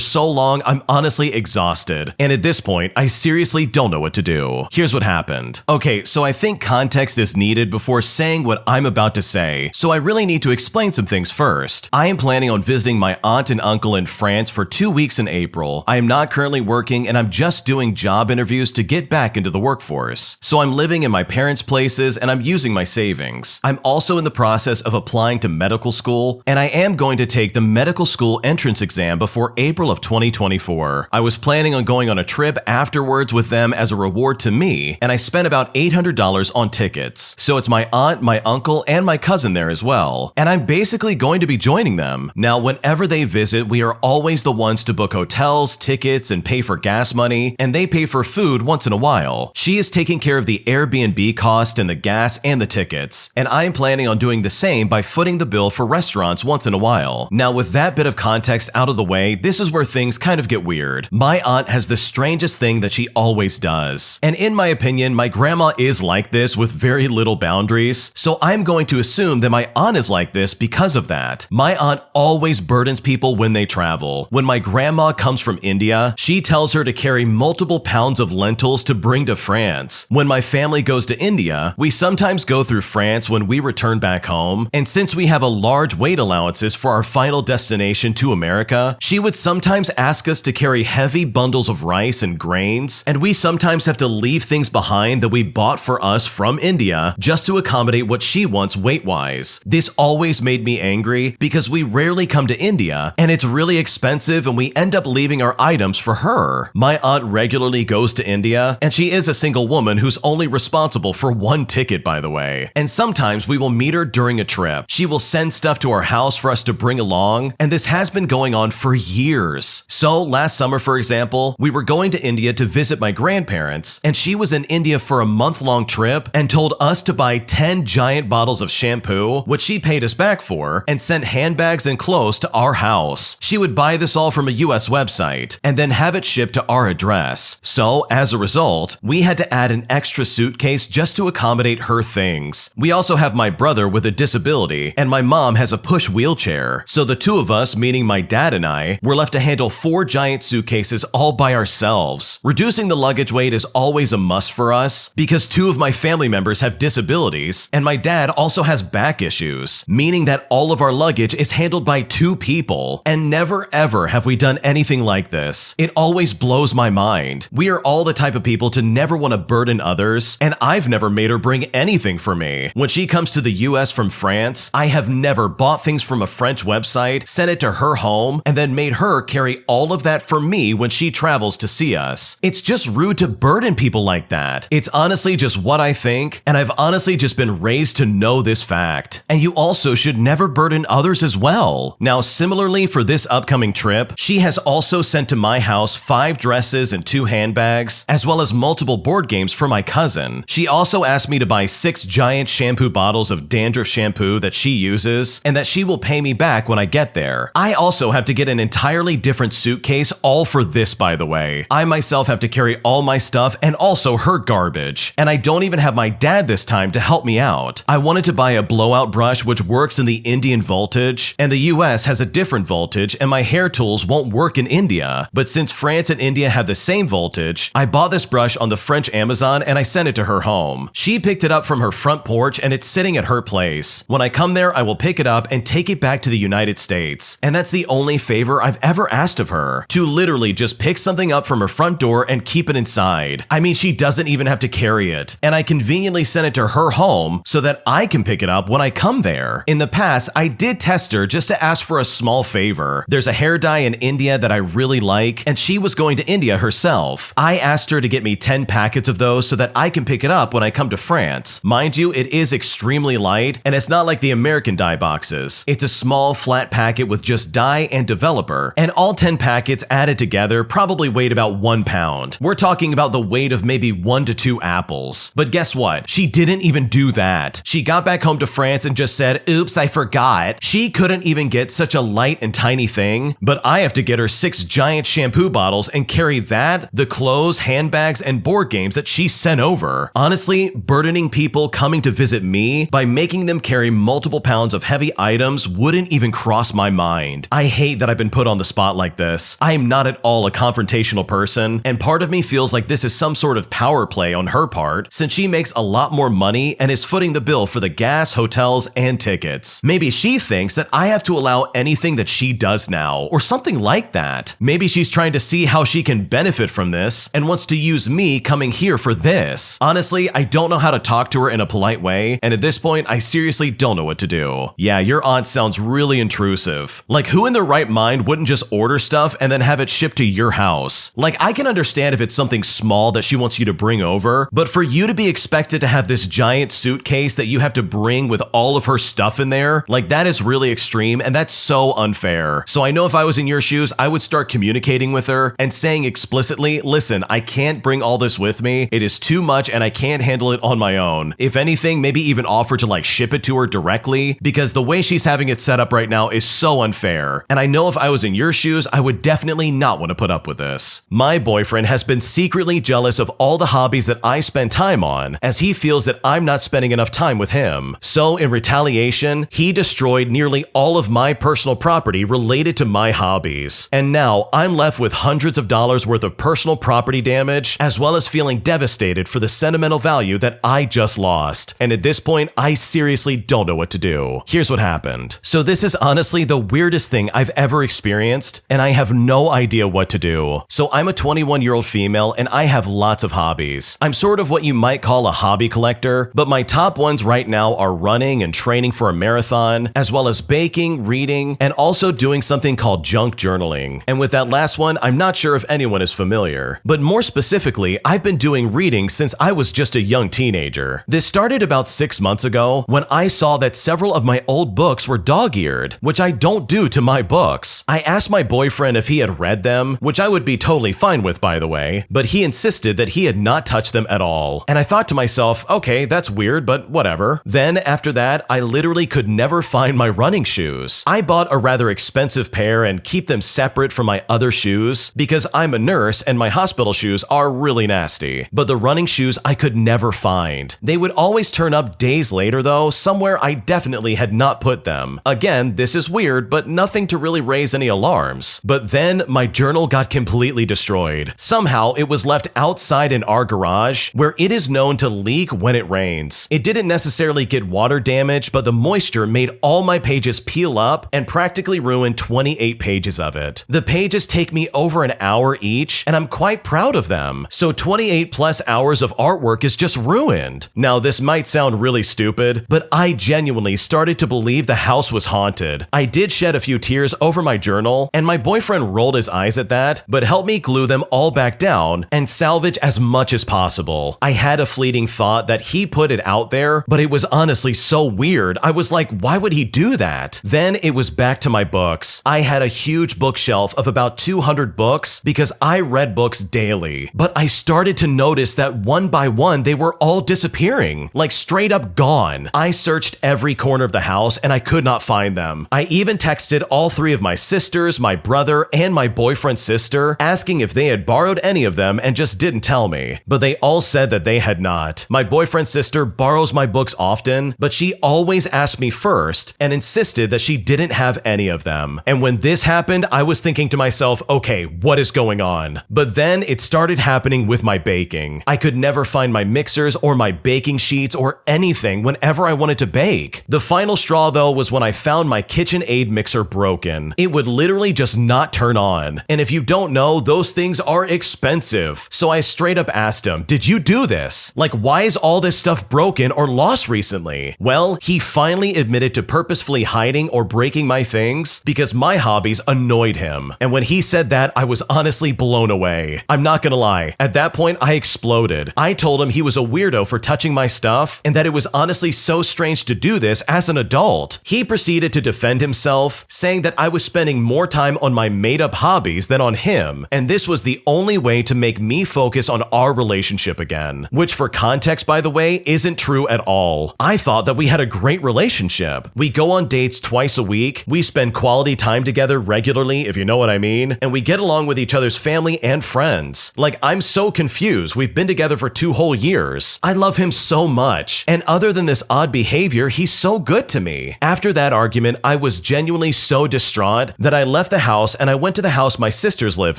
so long, I'm honestly exhausted. And at this point, I seriously don't know what to do. Here's what happened. Okay, so I think context is needed before saying what I'm about to say, so I really need to explain some things first. I am planning on visiting my aunt and uncle in France for 2 weeks in April. I am not currently working, and I'm just doing job interviews to get back into the workforce. So I'm living in my parents' places, and I'm using my savings. I'm also in the process of applying to medical school, and I am going to take the medical school entrance exam before April of 2024. I was planning on going on a trip afterwards with them as a reward to me, and I spent about $800 on tickets. So it's my aunt, my uncle, and my cousin there as well. And I'm basically going to be joining them. Now, whenever they visit, we are always the ones to book hotels, tickets, and pay for gas money, and they pay for food once in a while. She is taking care of the Airbnb cost and the gas and the tickets, and I'm planning on doing the same by footing the bill for restaurants once in a while. Now, with that bit of context out of the way, this is where things kind of get weird. My aunt has the strangest thing thing that she always does. And in my opinion, my grandma is like this with very little boundaries, so I'm going to assume that my aunt is like this because of that. My aunt always burdens people when they travel. When my grandma comes from India, she tells her to carry multiple pounds of lentils to bring to France. When my family goes to India, we sometimes go through France when we return back home, and since we have a large weight allowances for our final destination to America, she would sometimes ask us to carry heavy bundles of rice and grains, and we sometimes have to leave things behind that we bought for us from India just to accommodate what she wants weight-wise. This always made me angry because we rarely come to India, and it's really expensive and we end up leaving our items for her. My aunt regularly goes to India, and she is a single woman who's only responsible for one ticket, by the way. And sometimes we will meet her during a trip. She will send stuff to our house for us to bring along, and this has been going on for years. So last summer, for example, we were going to India to visit my grandparents, and she was in India for a month-long trip and told us to buy 10 giant bottles of shampoo, which she paid us back for, and sent handbags and clothes to our house. She would buy this all from a US website and then have it shipped to our address. So as a result, we had to add an extra suitcase just to accommodate her things. We also have my brother with a disability, and my mom has a push wheelchair. So the two of us, meaning my dad and I, were left to handle 4 giant suitcases all by ourselves. Reducing the luggage weight is always a must for us because 2 of my family members have disabilities, and my dad also has back issues, meaning that all of our luggage is handled by 2 people. And never ever have we done anything like this. It always blows my mind. We are all the type of people to never want to burden others, and I've never made her bring anything for me. When she comes to the US from France, I have never bought things from a French website, sent it to her home, and then made her carry all of that for me when she travels to see us. It's just rude to burden people like that. It's honestly just what I think, and I've honestly just been raised to know this fact. And you also should never burden others as well. Now, similarly for this upcoming trip, she has also sent to my house 5 dresses and 2 handbags, as well as multiple board games for my cousin. She also asked me to buy 6 giant shampoo bottles of dandruff shampoo that she uses, and that she will pay me back when I get there. I also have to get an entirely different suitcase all for this, by the way. I myself have to carry all my stuff and also her garbage. And I don't even have my dad this time to help me out. I wanted to buy a blowout brush which works in the Indian voltage, and the US has a different voltage, and my hair tools won't work in India. But since France and India have the same voltage, I bought this brush on the French Amazon and I sent it to her home. She picked it up from her front porch and it's sitting at her place. When I come there, I will pick it up and take it back to the United States. And that's the only favor I've ever asked of her, to literally just pick something up from her front door and keep it inside. I mean, she doesn't even have to carry it. And I conveniently sent it to her home so that I can pick it up when I come there. In the past, I did test her just to ask for a small favor. There's a hair dye in India that I really like, and she was going to India herself. I asked her to get me 10 packets of those so that I can pick it up when I come to France. Mind you, it is extremely light, and it's not like the American dye boxes. It's a small, flat packet with just dye and developer, and all 10 packets added together probably weighed about 1 pound. We're talking about the weight of maybe 1 to 2 apples. But guess what? She didn't even do that. She got back home to France and just said, "Oops, I forgot." She couldn't even get such a light and tiny thing, but I have to get her 6 giant shampoo bottles and carry that, the clothes, handbags, and board games that she sent over. Honestly, burdening people coming to visit me by making them carry multiple pounds of heavy items wouldn't even cross my mind. I hate that I've been put on the spot like this. I am not at all a confrontational person, and part of me feels like this is some sort of power play on her part, since she makes a lot more money and is footing the bill for the gas, hotels, and tickets. Maybe she thinks that I have to allow anything that she does now, or something like that. Maybe she's trying to see how she can benefit from this and wants to use me coming here for this. Honestly, I don't know how to talk to her in a polite way, and at this point, I seriously don't know what to do. Yeah, your aunt sounds really intrusive. Like, who in their right mind wouldn't just order stuff and then have it shipped to your house? Like, I can understand if it's something small that she wants you to bring over, but for you to be expected to have this giant suitcase that you have to bring with all of her stuff in there, like, that is really extreme, and that's so unfair. So I know if I was in your shoes, I would start communicating with her and saying explicitly, "Listen, I can't bring all this with me. It is too much and I can't handle it on my own." If anything, maybe even offer to like ship it to her directly, because the way she's having it set up right now is so unfair. And I know if I was in your shoes, I would definitely not want to put up with this. My boy boyfriend has been secretly jealous of all the hobbies that I spend time on, as he feels that I'm not spending enough time with him. So in retaliation, he destroyed nearly all of my personal property related to my hobbies. And now I'm left with hundreds of dollars worth of personal property damage, as well as feeling devastated for the sentimental value that I just lost. And at this point, I seriously don't know what to do. Here's what happened. So this is honestly the weirdest thing I've ever experienced, and I have no idea what to do. So I'm a 21-year-old female, and I have lots of hobbies. I'm sort of what you might call a hobby collector, but my top ones right now are running and training for a marathon, as well as baking, reading, and also doing something called junk journaling. And with that last one, I'm not sure if anyone is familiar. But more specifically, I've been doing reading since I was just a young teenager. This started about 6 months ago when I saw that several of my old books were dog-eared, which I don't do to my books. I asked my boyfriend if he had read them, which I would be totally fine with, by the way, but he insisted that he had not touched them at all. And I thought to myself, okay, that's weird, but whatever. Then after that, I literally could never find my running shoes. I bought a rather expensive pair and keep them separate from my other shoes because I'm a nurse and my hospital shoes are really nasty. But the running shoes I could never find. They would always turn up days later though, somewhere I definitely had not put them. Again, this is weird, but nothing to really raise any alarms. But then my journal got completely destroyed. Somehow it was left outside in our garage, where it is known to leak when it rains. It didn't necessarily get water damage, but the moisture made all my pages peel up and practically ruined 28 pages of it. The pages take me over an hour each, and I'm quite proud of them. So 28 plus hours of artwork is just ruined. Now this might sound really stupid, but I genuinely started to believe the house was haunted. I did shed a few tears over my journal, and my boyfriend rolled his eyes at that, but helped me glue them all back down and salvage as much as possible. I had a fleeting thought that he put it out there, but it was honestly so weird. I was like, why would he do that? Then it was back to my books. I had a huge bookshelf of about 200 books because I read books daily, but I started to notice that one by one they were all disappearing, like straight up gone. I searched every corner of the house and I could not find them. I even texted all three of my sisters, my brother, and my boyfriend's sister, asking if they had borrowed any of them and just didn't tell me, but they all said that they had not. My boyfriend's sister borrows my books often, but she always asked me first and insisted that she didn't have any of them. And when this happened, I was thinking to myself, okay, what is going on? But then it started happening with my baking. I could never find my mixers or my baking sheets or anything whenever I wanted to bake. The final straw though was when I found my KitchenAid mixer broken. It would literally just not turn on. And if you don't know, those things are expensive. So I straight up asked him, did you do this? Like, why is all this stuff broken or lost recently? Well, he finally admitted to purposefully hiding or breaking my things because my hobbies annoyed him. And when he said that, I was honestly blown away. I'm not gonna lie, at that point I exploded. I told him he was a weirdo for touching my stuff and that it was honestly so strange to do this as an adult. He proceeded to defend himself, saying that I was spending more time on my made-up hobbies than on him, and this was the only way to make me focus on our relationship again. Which for context, by the way, isn't true at all. I thought that we had a great relationship. We go on dates twice a week, we spend quality time together regularly, if you know what I mean, and we get along with each other's family and friends. Like, I'm so confused. We've been together for 2 whole years. I love him so much, and other than this odd behavior, he's so good to me. After that argument, I was genuinely so distraught that I left the house and I went to the house my sisters live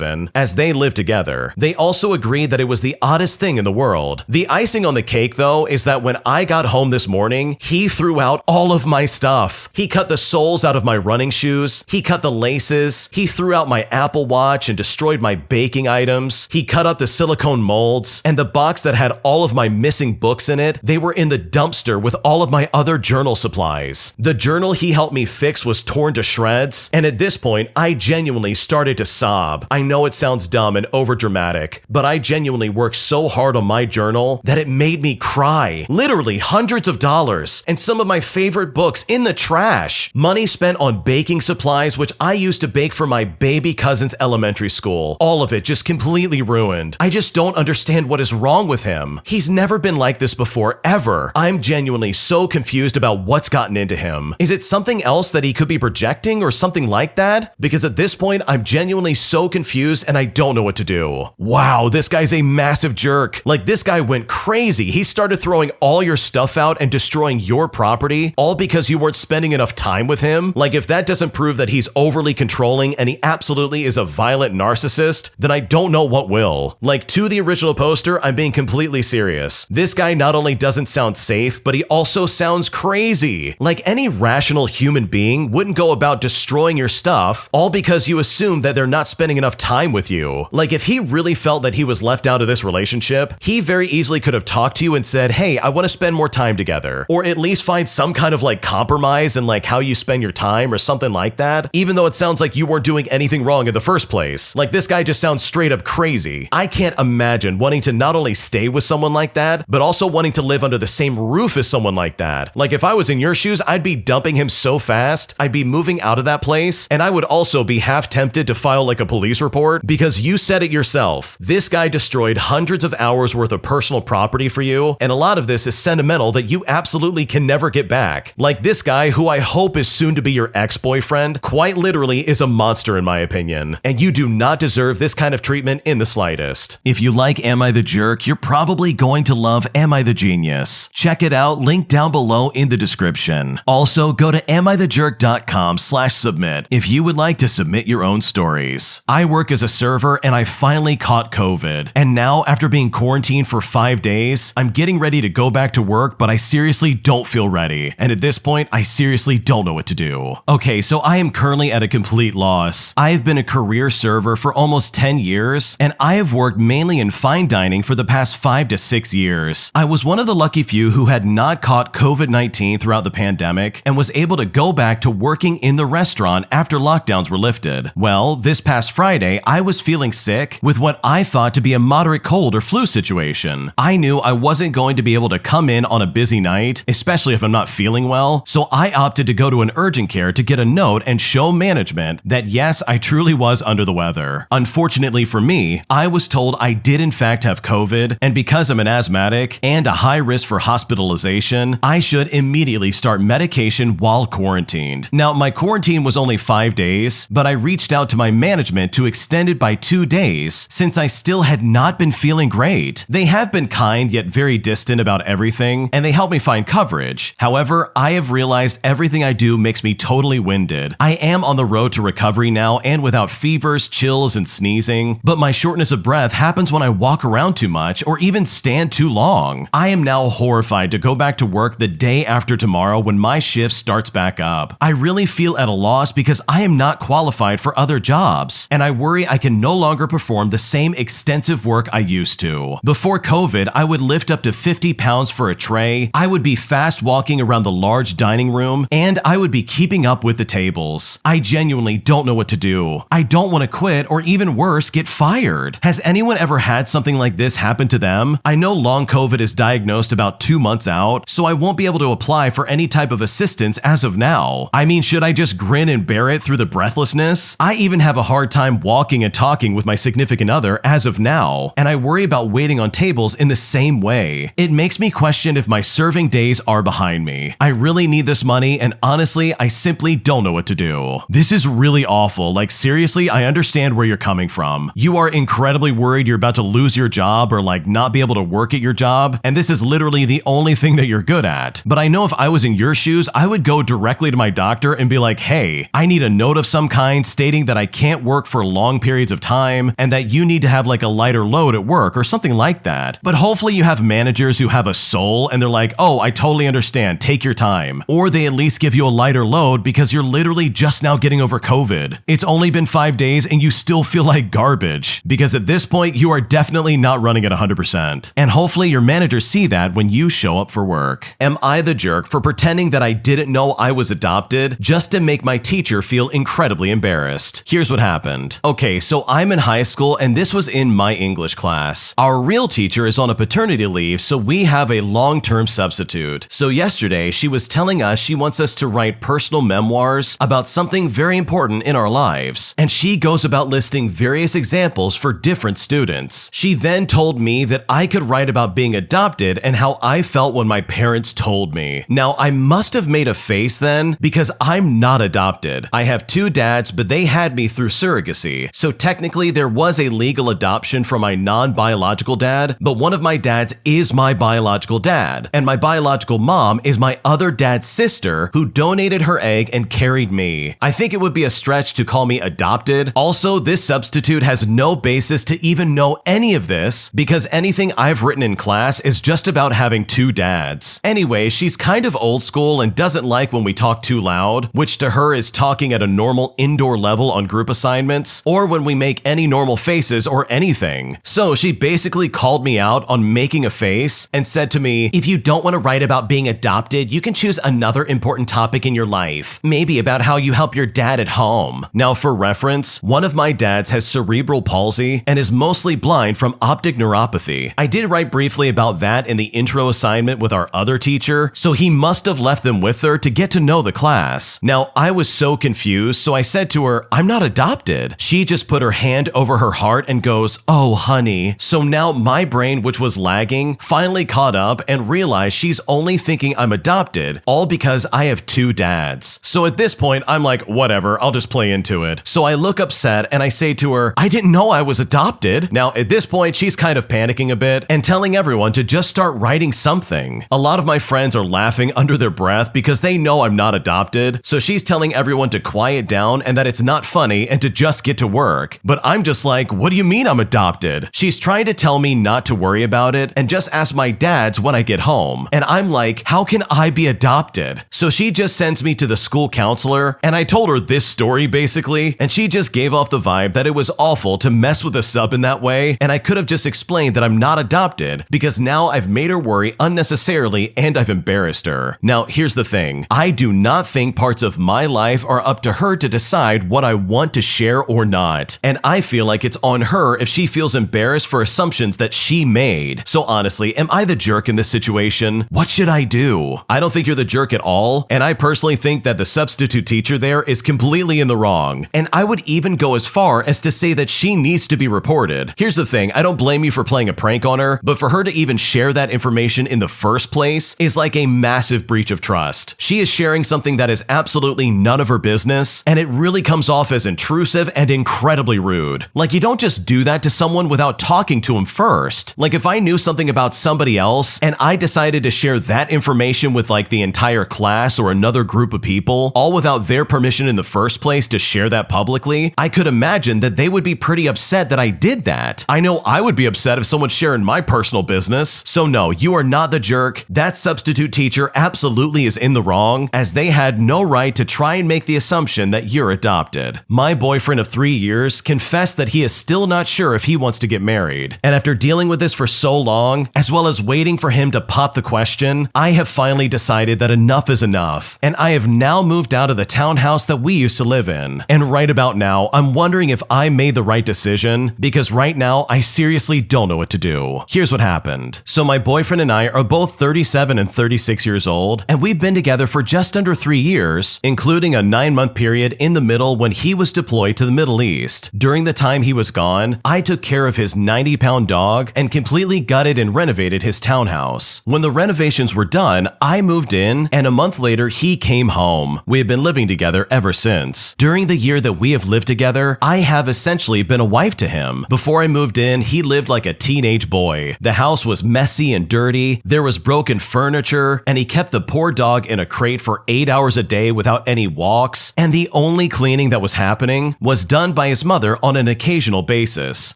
in, as they live together. They also agreed that it was the oddest thing in the world. The icing on the cake, though, is that when I got home this morning, he threw out all of my stuff. He cut the soles out of my running shoes, he cut the laces, he threw out my Apple Watch and destroyed my baking items, he cut up the silicone molds, and the box that had all of my missing books in it, they were in the dumpster with all of my other journal supplies. The journal he helped me fix was torn to shreds, and at this point, I genuinely started to sob. I know it sounds dumb and overdramatic, but I genuinely worked so hard on my journal that it made me cry. Literally hundreds of dollars, and some of my favorite books in the trash. Money spent on baking supplies, which I used to bake for my baby cousin's elementary school. All of it just completely ruined. I just don't understand what is wrong with him. He's never been like this before, ever. I'm genuinely so confused about what's gotten into him. Is it something else that he could be projecting or something like that? Because at this point, I'm genuinely so confused and I don't know what what to do. Wow, this guy's a massive jerk. Like, this guy went crazy. He started throwing all your stuff out and destroying your property, all because you weren't spending enough time with him. Like, if that doesn't prove that he's overly controlling and he absolutely is a violent narcissist, then I don't know what will. Like, to the original poster, I'm being completely serious. This guy not only doesn't sound safe, but he also sounds crazy. Like, any rational human being wouldn't go about destroying your stuff all because you assume that they're not spending enough time with you. Like, if he really felt that he was left out of this relationship, he very easily could have talked to you and said, hey, I want to spend more time together. Or at least find some kind of like compromise in like how you spend your time or something like that, even though it sounds like you weren't doing anything wrong in the first place. Like, this guy just sounds straight up crazy. I can't imagine wanting to not only stay with someone like that, but also wanting to live under the same roof as someone like that. Like, if I was in your shoes, I'd be dumping him so fast, I'd be moving out of that place, and I would also be half tempted to file like a police report because you said it yourself. This guy destroyed hundreds of hours worth of personal property for you, and a lot of this is sentimental that you absolutely can never get back. Like, this guy, who I hope is soon to be your ex-boyfriend, quite literally is a monster in my opinion, and you do not deserve this kind of treatment in the slightest. If you like Am I the Jerk, you're probably going to love Am I the Genius. Check it out, link down below in the description. Also, go to amithejerk.com/submit if you would like to submit your own stories. I work as a server and I finally caught COVID. And now, after being quarantined for 5 days, I'm getting ready to go back to work, but I seriously don't feel ready. And at this point, I seriously don't know what to do. Okay, so I am currently at a complete loss. I have been a career server for almost 10 years, and I have worked mainly in fine dining for the past 5 to 6 years. I was one of the lucky few who had not caught COVID-19 throughout the pandemic and was able to go back to working in the restaurant after lockdowns were lifted. Well, this past Friday, I was feeling sick with what I thought to be a moderate cold or flu situation. I knew I wasn't going to be able to come in on a busy night, especially if I'm not feeling well, so I opted to go to an urgent care to get a note and show management that yes, I truly was under the weather. Unfortunately for me, I was told I did in fact have COVID, and because I'm an asthmatic and a high risk for hospitalization, I should immediately start medication while quarantined. Now, my quarantine was only 5 days, but I reached out to my management to extend it by 2 days since I still had not been feeling great. They have been kind yet very distant about everything, and they helped me find coverage. However, I have realized everything I do makes me totally winded. I am on the road to recovery now and without fevers, chills, and sneezing, but my shortness of breath happens when I walk around too much or even stand too long. I am now horrified to go back to work the day after tomorrow when my shift starts back up. I really feel at a loss because I am not qualified for other jobs, and I worry I can no longer perform the same extensive work I used to. Before COVID, I would lift up to 50 pounds for a tray, I would be fast walking around the large dining room, and I would be keeping up with the tables. I genuinely don't know what to do. I don't want to quit or even worse, get fired. Has anyone ever had something like this happen to them? I know long COVID is diagnosed about 2 months out, so I won't be able to apply for any type of assistance as of now. I mean, should I just grin and bear it through the breathlessness? I even have a hard time walking and talking with my significant other as of now, and I worry about waiting on tables in the same way. It makes me question if my serving days are behind me. I really need this money, and honestly, I simply don't know what to do. This is really awful. Like, seriously, I understand where you're coming from. You are incredibly worried you're about to lose your job or like not be able to work at your job, and this is literally the only thing that you're good at. But I know if I was in your shoes, I would go directly to my doctor and be like, hey, I need a note of some kind stating that I can't work for long periods of time and that you need to have like a lighter load at work or something like that. But hopefully you have managers who have a soul and they're like, oh, I totally understand, take your time. Or they at least give you a lighter load because you're literally just now getting over COVID. It's only been 5 days and you still feel like garbage because at this point you are definitely not running at 100%. And hopefully your managers see that when you show up for work. Am I the jerk for pretending that I didn't know I was adopted just to make my teacher feel incredibly embarrassed? Here's what happened. Okay, so I'm in high school and this was in my English class. Our real teacher is on a paternity leave, so we have a long-term substitute. So yesterday she was telling us she wants us to write personal memoirs about something very important in our lives, and she goes about listing various examples for different students. She then told me that I could write about being adopted and how I felt when my parents told me. Now, I must have made a face then because I'm not adopted. I have 2 dads, but they had me through surrogacy, so technically there was a legal adoption from my non-biological dad, but one of my dads is my biological dad, and my biological mom is my other dad's sister who donated her egg and carried me. I think it would be a stretch to call me adopted. Also, this substitute has no basis to even know any of this because anything I've written in class is just about having two dads. Anyway, she's kind of old school and doesn't like when we talk too loud, which to her is talking at a normal indoor level on group assignments, or when we make any normal faces or anything. So she basically called me out on making a face and said to me, if you don't want to write about being adopted, you can choose another important topic in your life. Maybe about how you help your dad at home. Now for reference, one of my dads has cerebral palsy and is mostly blind from optic neuropathy. I did write briefly about that in the intro assignment with our other teacher, so he must have left them with her to get to know the class. Now I was so confused, so I said to her, I'm not adopted. She just put her hand over her heart and goes, oh honey. So now my brain, which was lagging, finally caught up and realized she's only thinking I'm adopted, all because I have two dads. So at this point, I'm like, whatever, I'll just play into it. So I look upset and I say to her, I didn't know I was adopted. Now at this point, she's kind of panicking a bit and telling everyone to just start writing something. A lot of my friends are laughing under their breath because they know I'm not adopted. So she's telling everyone to quiet down and that it's not funny and to just get to work. But I'm just like, what do you mean I'm adopted? She's trying to tell me not to worry about it and just ask my dad's when I get home. And I'm like, how can I be adopted? So she just sends me to the school counselor and I told her this story basically, and she just gave off the vibe that it was awful to mess with a sub in that way, and I could have just explained that I'm not adopted because now I've made her worry unnecessarily and I've embarrassed her. Now here's the thing, I do not think parts of my life are up to her to decide what I want to share or not, and I feel like it's on her if she feels embarrassed for assumptions that she made. So honestly, am I the jerk in this situation? What should I do? I don't think you're the jerk at all, and I personally think that the substitute teacher there is completely in the wrong, and I would even go as far as to say that she needs to be reported. Here's the thing, I don't blame you for playing a prank on her, but for her to even share that information in the first place is like a massive breach of trust. She is sharing something that is absolutely none of her business, and it really comes off as intrusive and incredibly rude. Like, you don't just do that to someone without talking to him first. Like, if I knew something about somebody else and I decided to share that information with like the entire class or another group of people, all without their permission in the first place to share that publicly, I could imagine that they would be pretty upset that I did that. I know I would be upset if someone's sharing my personal business. So no, you are not the jerk. That substitute teacher absolutely is in the wrong, as they had no right to try and make the assumption that you're adopted. My boyfriend of 3 years confessed that he is still not sure if he wants to get married. And after dealing with this for so long, as well as waiting for him to pop the question, I have finally decided that enough is enough, and I have now moved out of the townhouse that we used to live in. And right about now, I'm wondering if I made the right decision, because right now I seriously don't know what to do. Here's what happened. So my boyfriend and I are both 37 and 36 years old, and we've been together for just under 3 years, including a 9-month period in the middle when he was deployed to the Middle East. During the time he was gone, I took care of his 90-pound dog and completely gutted and renovated his townhouse. When the renovations were done, I moved in, and a month later he came home. We have been living together ever since. During the year that we have lived together, I have essentially been a wife to him. Before I moved in, he lived like a teenage boy. The house was messy and dirty, there was broken furniture, and he kept the poor dog in a crate for 8 hours a day without any walks, and the only cleaning that was happening was done by his mother on an occasional basis.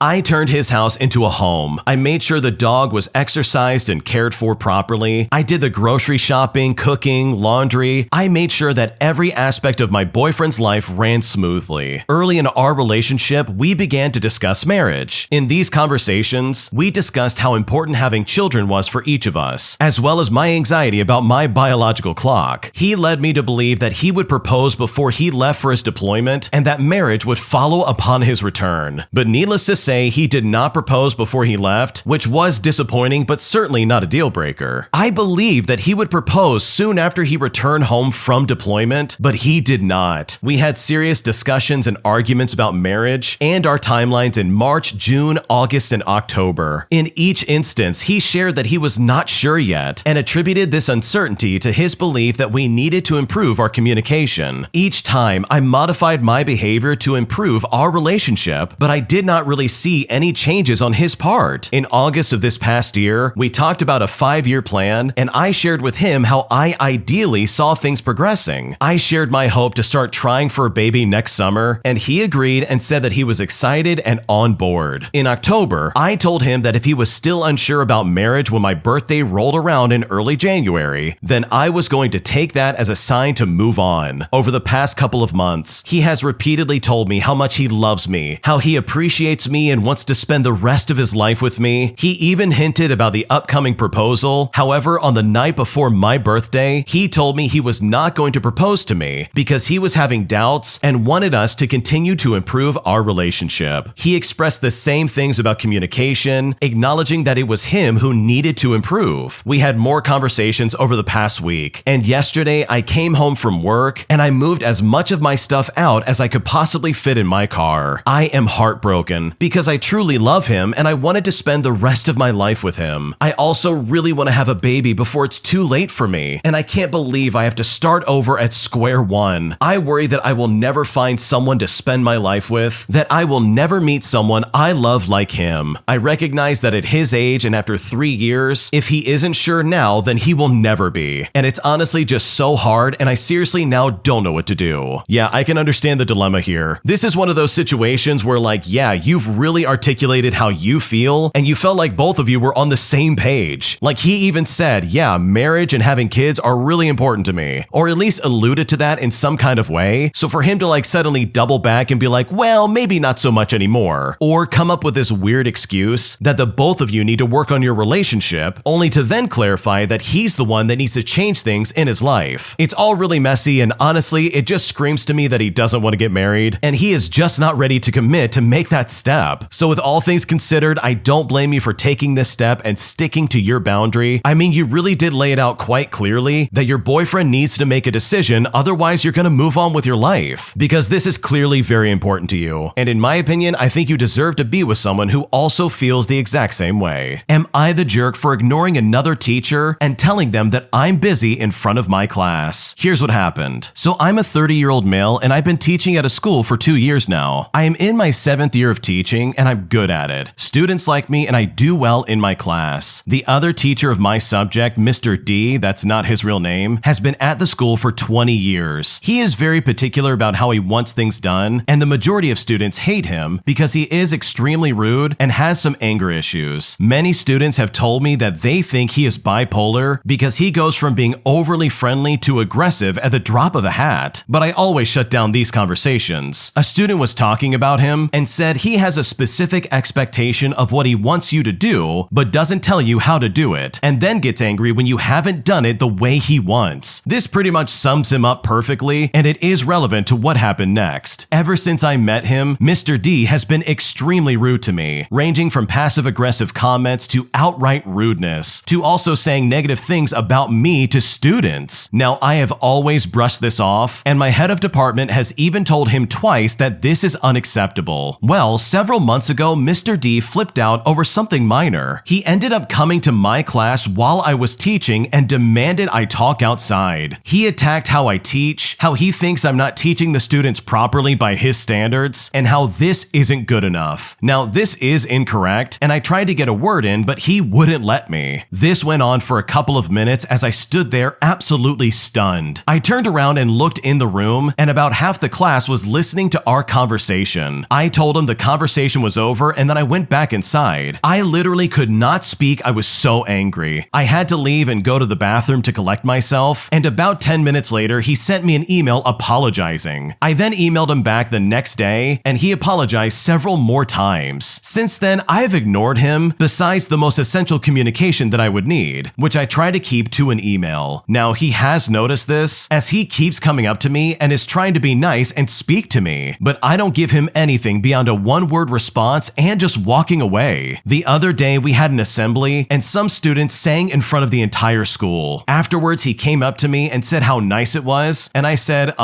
I turned his house into a home. I made sure the dog was exercised and cared for properly. I did the grocery shopping, cooking, laundry. I made sure that every aspect of my boyfriend's life ran smoothly. Early in our relationship, we began to discuss marriage. In these conversations, we discussed how important having children was for each of us, as well as my anxiety about my biological clock. He led me to believe that he would propose before he left for his deployment and that marriage would follow upon his return. But needless to say, he did not propose before he left, which was disappointing but certainly not a deal breaker. I believed that he would propose soon after he returned home from deployment, but he did not. We had serious discussions and arguments about marriage and our timelines in March, June, August, and October. In each instance, he shared that he was not sure yet and attributed this uncertainty to his belief that we needed to improve our communication. Each time, I modified my behavior to improve our relationship. relationship, but I did not really see any changes on his part. In August of this past year, we talked about a 5-year plan, and I shared with him how I ideally saw things progressing. I shared my hope to start trying for a baby next summer, and he agreed and said that he was excited and on board. In October, I told him that if he was still unsure about marriage when my birthday rolled around in early January, then I was going to take that as a sign to move on. Over the past couple of months, he has repeatedly told me how much he loves me, how he appreciates me and wants to spend the rest of his life with me. He even hinted about the upcoming proposal. However, on the night before my birthday, he told me he was not going to propose to me because he was having doubts and wanted us to continue to improve our relationship. He expressed the same things about communication, acknowledging that it was him who needed to improve. We had more conversations over the past week, and yesterday I came home from work and I moved as much of my stuff out as I could possibly fit in my car. I am heartbroken because I truly love him and I wanted to spend the rest of my life with him. I also really want to have a baby before it's too late for me, and I can't believe I have to start over at square one. I worry that I will never find someone to spend my life with, that I will never meet someone I love like him. I recognize that at his age and after 3 years, if he isn't sure now, then he will never be. And it's honestly just so hard, and I seriously now don't know what to do. Yeah, I can understand the dilemma here. This is one of those situations where, like, yeah, you've really articulated how you feel, and you felt like both of you were on the same page. Like, he even said, yeah, marriage and having kids are really important to me, or at least alluded to that in some kind of way. So for him to like suddenly double back and be like, well, maybe not so much anymore, or come up with this weird excuse that the both of you need to work on your relationship, only to then clarify that he's the one that needs to change things in his life. It's all really messy, and honestly, it just screams to me that he doesn't want to get married, and he is just not ready to commit to make that step. So with all things considered, I don't blame you for taking this step and sticking to your boundary. I mean, you really did lay it out quite clearly that your boyfriend needs to make a decision, otherwise you're gonna move on with your life, because this is clearly very important to you. And in my opinion, I think you deserve to be with someone who also feels the exact same way. Am I the jerk for ignoring another teacher and telling them that I'm busy in front of my class? Here's what happened. So I'm a 30-year-old male and I've been teaching at a school for 2 years now. I am in my 7th year of teaching and I'm good at it. Students like me and I do well in my class. The other teacher of my subject, Mr. D, that's not his real name, has been at the school for 20 years. He is very particular about how he wants things done, and the majority of students hate him because he is extremely rude and has some anger issues. Many students have told me that they think he is bipolar because he goes from being overly friendly to aggressive at the drop of a hat, but I always shut down these conversations. A student was talking about him and said he has a specific expectation of what he wants you to do, but doesn't tell you how to do it, and then gets angry when you haven't done it the way he wants. This pretty much sums him up perfectly, and it is relevant to what happened next. Ever since I met him, Mr. D has been extremely rude to me, ranging from passive-aggressive comments to outright rudeness, to also saying negative things about me to students. Now, I have always brushed this off, and my head of department has even told him twice that this is unacceptable. Well, several months ago, Mr. D flipped out over something minor. He ended up coming to my class while I was teaching and demanded I talk outside. He attacked how I teach, how he thinks I'm not teaching the students properly by his standards, and how this isn't good enough. Now, this is incorrect, and I tried to get a word in, but he wouldn't let me. This went on for a couple of minutes as I stood there absolutely stunned. I turned around and looked in the room, and about half the class was listening to our conversation. I told him the conversation was over, and then I went back inside. I literally could not speak. I was so angry. I had to leave and go to the bathroom to collect myself, and about 10 minutes later, he sent me an email apologizing. I then emailed him back the next day, and he apologized several more times. Since then, I've ignored him, besides the most essential communication that I would need, which I try to keep to an email. Now, he has noticed this, as he keeps coming up to me and is trying to be nice and speak to me, but I don't give him anything beyond a one-word response and just walking away. The other day, we had an assembly, and some students sang in front of the entire school. Afterwards, he came up to me and said how nice it was, and I said,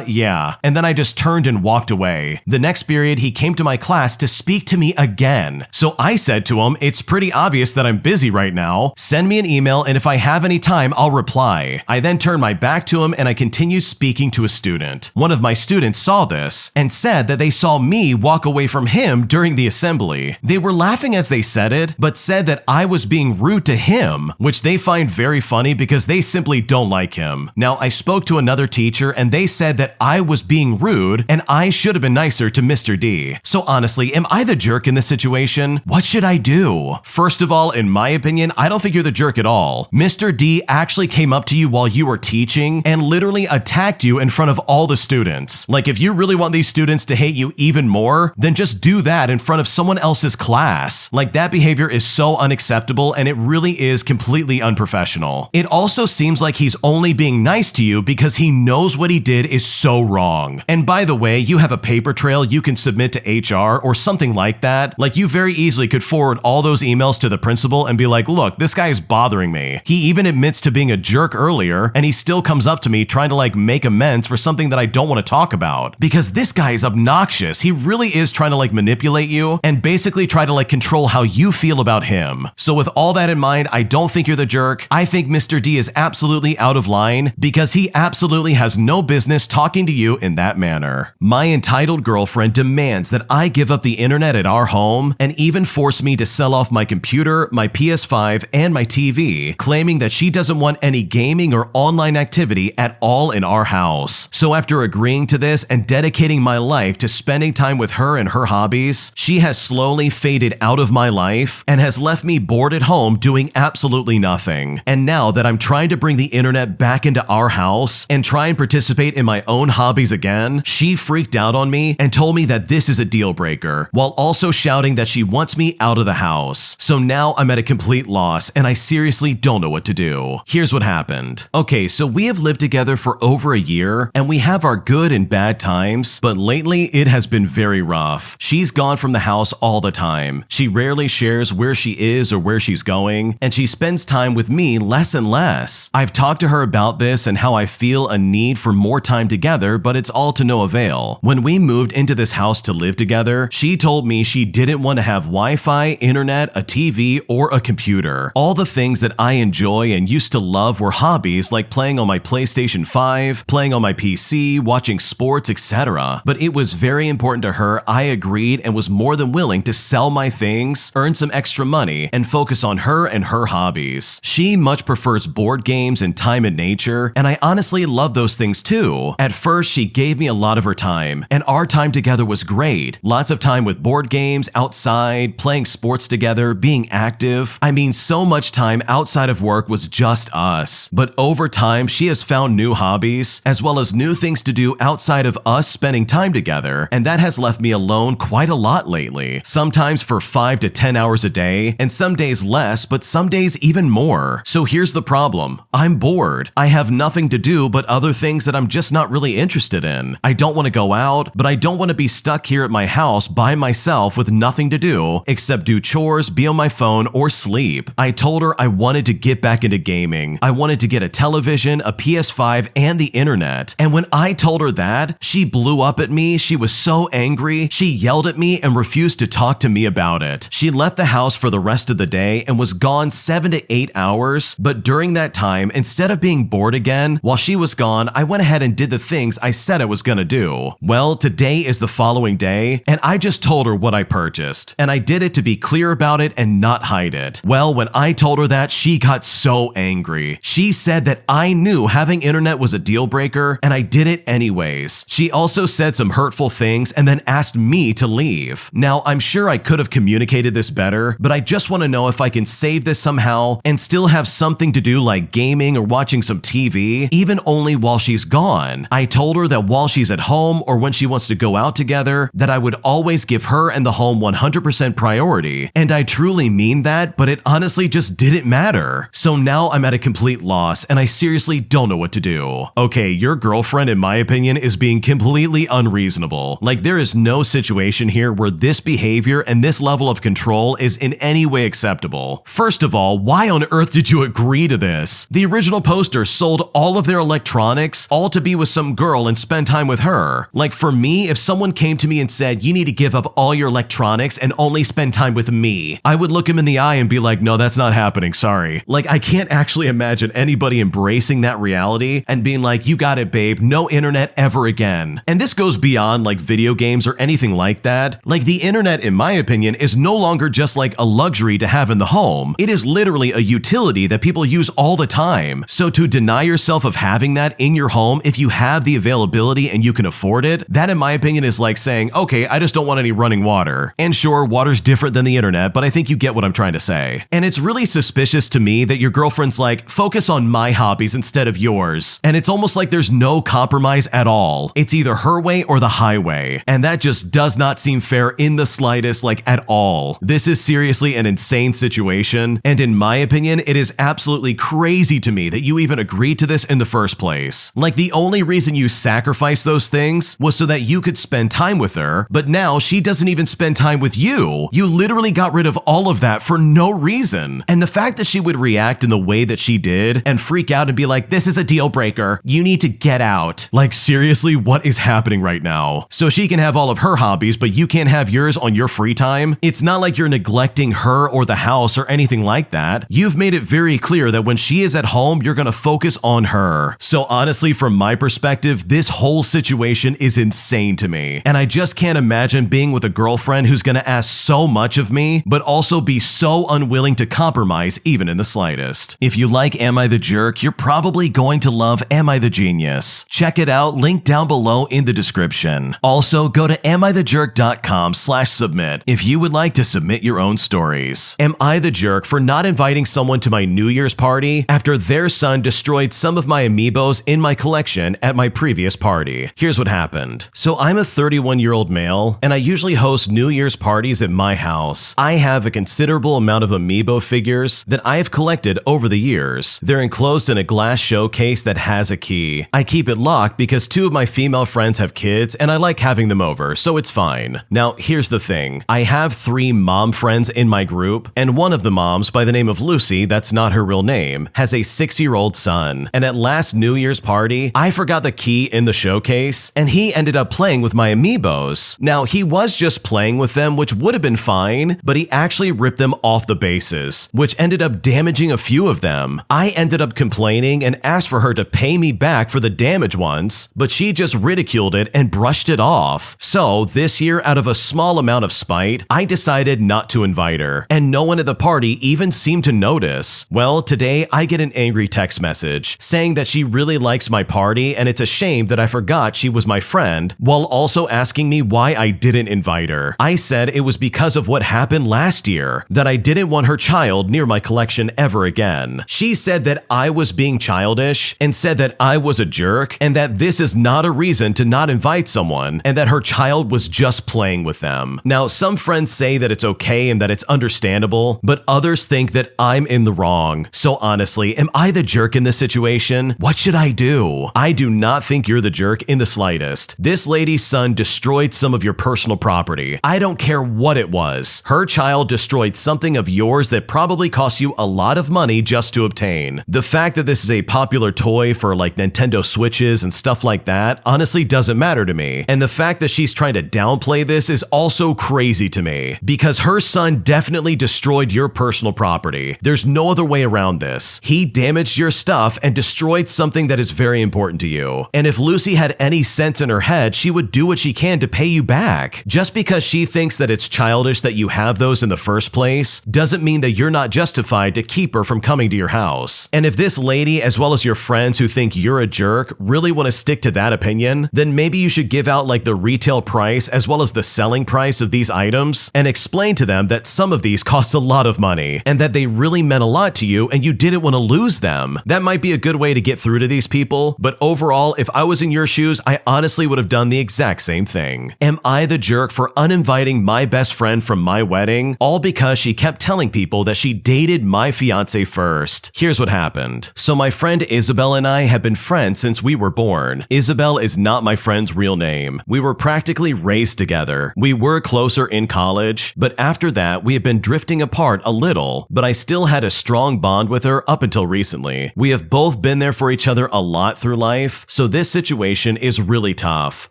yeah, and then I just turned and walked away. The next period, he came to my class to speak to me again. So I said to him, it's pretty obvious that I'm busy right now. Send me an email, and if I have any time, I'll reply. I then turned my back to him and I continued speaking to a student. One of my students saw this and said that they saw me me walk away from him during the assembly. They were laughing as they said it, but said that I was being rude to him, which they find very funny because they simply don't like him. Now, I spoke to another teacher and they said that I was being rude and I should have been nicer to Mr. D. So honestly, am I the jerk in this situation? What should I do? First of all, in my opinion, I don't think you're the jerk at all. Mr. D actually came up to you while you were teaching and literally attacked you in front of all the students. Like, if you really want these students to hate you even more, then just do that in front of someone else's class. Like, that behavior is so unacceptable and it really is completely unprofessional. It also seems like he's only being nice to you because he knows what he did is so wrong. And by the way, you have a paper trail you can submit to HR or something like that. Like, you very easily could forward all those emails to the principal and be like, look, this guy is bothering me. He even admits to being a jerk earlier and he still comes up to me trying to like make amends for something that I don't want to talk about. Because this guy is obnoxious. He really is trying to like manipulate you and basically try to like control how you feel about him. So with all that in mind, I don't think you're the jerk. I think Mr. D is absolutely out of line because he absolutely has no business talking to you in that manner. My entitled girlfriend demands that I give up the internet at our home and even force me to sell off my computer, my PS5, and my TV, claiming that she doesn't want any gaming or online activity at all in our house. So after agreeing to this and dedicating my life to spending time with her and her hobbies, she has slowly faded out of my life and has left me bored at home doing absolutely nothing. And now that I'm trying to bring the internet back into our house and try and participate in my own hobbies again, she freaked out on me and told me that this is a deal breaker, while also shouting that she wants me out of the house. So now I'm at a complete loss and I seriously don't know what to do. Here's what happened. Okay, so we have lived together for over a year and we have our good and bad times, but lately it has been very rough. She's gone from the house all the time. She rarely shares where she is or where she's going, and she spends time with me less and less. I've talked to her about this and how I feel a need for more time together, but it's all to no avail. When we moved into this house to live together, she told me she didn't want to have Wi-Fi, internet, a TV, or a computer. All the things that I enjoy and used to love were hobbies like playing on my PlayStation 5, playing on my PC, watching sports, etc. But it was very important to her. I agreed and was more than willing to sell my things, earn some extra money, and focus on her and her hobbies. She much prefers board games and time in nature, and I honestly love those things too. At first, she gave me a lot of her time, and our time together was great. Lots of time with board games, outside, playing sports together, being active. I mean, so much time outside of work was just us. But over time, she has found new hobbies, as well as new things to do outside of us spending time together, and that has left me alone quite a lot lately. Sometimes for 5 to 10 hours a day, and some days less, but some days even more. So here's the problem. I'm bored. I have nothing to do but other things that I'm just not really interested in. I don't want to go out, but I don't want to be stuck here at my house by myself with nothing to do except do chores, be on my phone, or sleep. I told her I wanted to get back into gaming. I wanted to get a television, a PS5, and the internet. And when I told her that, she blew up at me. She was so angry. She yelled at me and refused to talk to me about it. She left the house for the rest of the day and was gone 7 to 8 hours. But during that time, instead of being bored again, while she was gone, I went ahead and did the things I said I was gonna do. Well, today is the following day, and I just told her what I purchased. And I did it to be clear about it and not hide it. Well, when I told her that, she got so angry. She said that I knew having internet was a deal breaker, and I did it anyways. She also said some hurtful things and then asked me to leave. Now, I'm sure I could have communicated this better, but I just want to know if I can save this somehow and still have something to do like gaming or watching some TV, even only while she's gone. I told her that while she's at home or when she wants to go out together, that I would always give her and the home 100% priority. And I truly mean that, but it honestly just didn't matter. So now I'm at a complete loss and I seriously don't know what to do. Okay, your girlfriend, in my opinion, is being completely unreasonable. Like, there is no situation here where this behavior and this level of control is in any way acceptable. First of all, why on earth did you agree to this? The original poster sold all of their electronics all to be with some girl and spend time with her. Like, for me, if someone came to me and said, you need to give up all your electronics and only spend time with me, I would look him in the eye and be like, no, that's not happening, sorry. Like, I can't actually imagine anybody embracing that reality and being like, you got it, babe, no internet ever again. And this goes beyond like video games games or anything like that. Like, the internet, in my opinion, is no longer just like a luxury to have in the home. It is literally a utility that people use all the time. So to deny yourself of having that in your home, if you have the availability and you can afford it, that in my opinion is like saying, okay, I just don't want any running water. And sure, water's different than the internet, but I think you get what I'm trying to say. And it's really suspicious to me that your girlfriend's like, focus on my hobbies instead of yours. And it's almost like there's no compromise at all. It's either her way or the highway. And that just does not seem fair in the slightest, like at all. This is seriously an insane situation. And in my opinion, it is absolutely crazy to me that you even agreed to this in the first place. Like, the only reason you sacrificed those things was so that you could spend time with her, but now she doesn't even spend time with you. You literally got rid of all of that for no reason. And the fact that she would react in the way that she did and freak out and be like, this is a deal breaker, you need to get out. Like, seriously, what is happening right now? So she can have all of her hobbies, but you can't have yours on your free time? It's not like you're neglecting her or the house or anything like that. You've made it very clear that when she is at home, you're gonna focus on her. So honestly, from my perspective, this whole situation is insane to me. And I just can't imagine being with a girlfriend who's gonna ask so much of me, but also be so unwilling to compromise even in the slightest. If you like Am I the Jerk, you're probably going to love Am I the Genius. Check it out, link down below in the description. Also, go to amithejerk.com/submit if you would like to submit your own stories. Am I the jerk for not inviting someone to my New Year's party after their son destroyed some of my amiibos in my collection at my previous party? Here's what happened. So I'm a 31-year-old male, and I usually host New Year's parties at my house. I have a considerable amount of amiibo figures that I have collected over the years. They're enclosed in a glass showcase that has a key. I keep it locked because 2 of my female friends have kids and I like having them over, so it's fine. Now, here's the thing. I have 3 mom friends in my group, and one of the moms, by the name of Lucy, that's not her real name, has a 6-year-old son. And at last New Year's party, I forgot the key in the showcase, and he ended up playing with my amiibos. Now, he was just playing with them, which would have been fine, but he actually ripped them off the bases, which ended up damaging a few of them. I ended up complaining and asked for her to pay me back for the damaged ones, but she just ridiculed it and brushed it off. So this year, out of a small amount of spite, I decided not to invite her, and no one at the party even seemed to notice. Well, today I get an angry text message saying that she really likes my party and it's a shame that I forgot she was my friend, while also asking me why I didn't invite her. I said it was because of what happened last year, that I didn't want her child near my collection ever again. She said that I was being childish and said that I was a jerk and that this is not a reason to not invite someone and that her child was just playing with them. Now, some friends say that it's okay and that it's understandable, but others think that I'm in the wrong. So honestly, am I the jerk in this situation? What should I do? I do not think you're the jerk in the slightest. This lady's son destroyed some of your personal property. I don't care what it was. Her child destroyed something of yours that probably cost you a lot of money just to obtain. The fact that this is a popular toy for like Nintendo Switches and stuff like that honestly doesn't matter to me. And the fact that she's trying to downplay this is also crazy to me, because her son definitely destroyed your personal property. There's no other way around this. He damaged your stuff and destroyed something that is very important to you. And if Lucy had any sense in her head, she would do what she can to pay you back. Just because she thinks that it's childish that you have those in the first place doesn't mean that you're not justified to keep her from coming to your house. And if this lady, as well as your friends who think you're a jerk, really want to stick to that opinion, then maybe you should give out like the retail price as well as the selling price of these items and explain to them that some of these cost a lot of money and that they really meant a lot to you and you didn't want to lose them. That might be a good way to get through to these people, but overall, if I was in your shoes, I honestly would have done the exact same thing. Am I the jerk for uninviting my best friend from my wedding, all because she kept telling people that she dated my fiance first? Here's what happened. So my friend Isabel and I have been friends since we were born. Isabel is not my friend's real name. We were practically raised together. We were closer in college, but after that, we have been drifting apart a little, but I still had a strong bond with her up until recently. We have both been there for each other a lot through life, so this situation is really tough.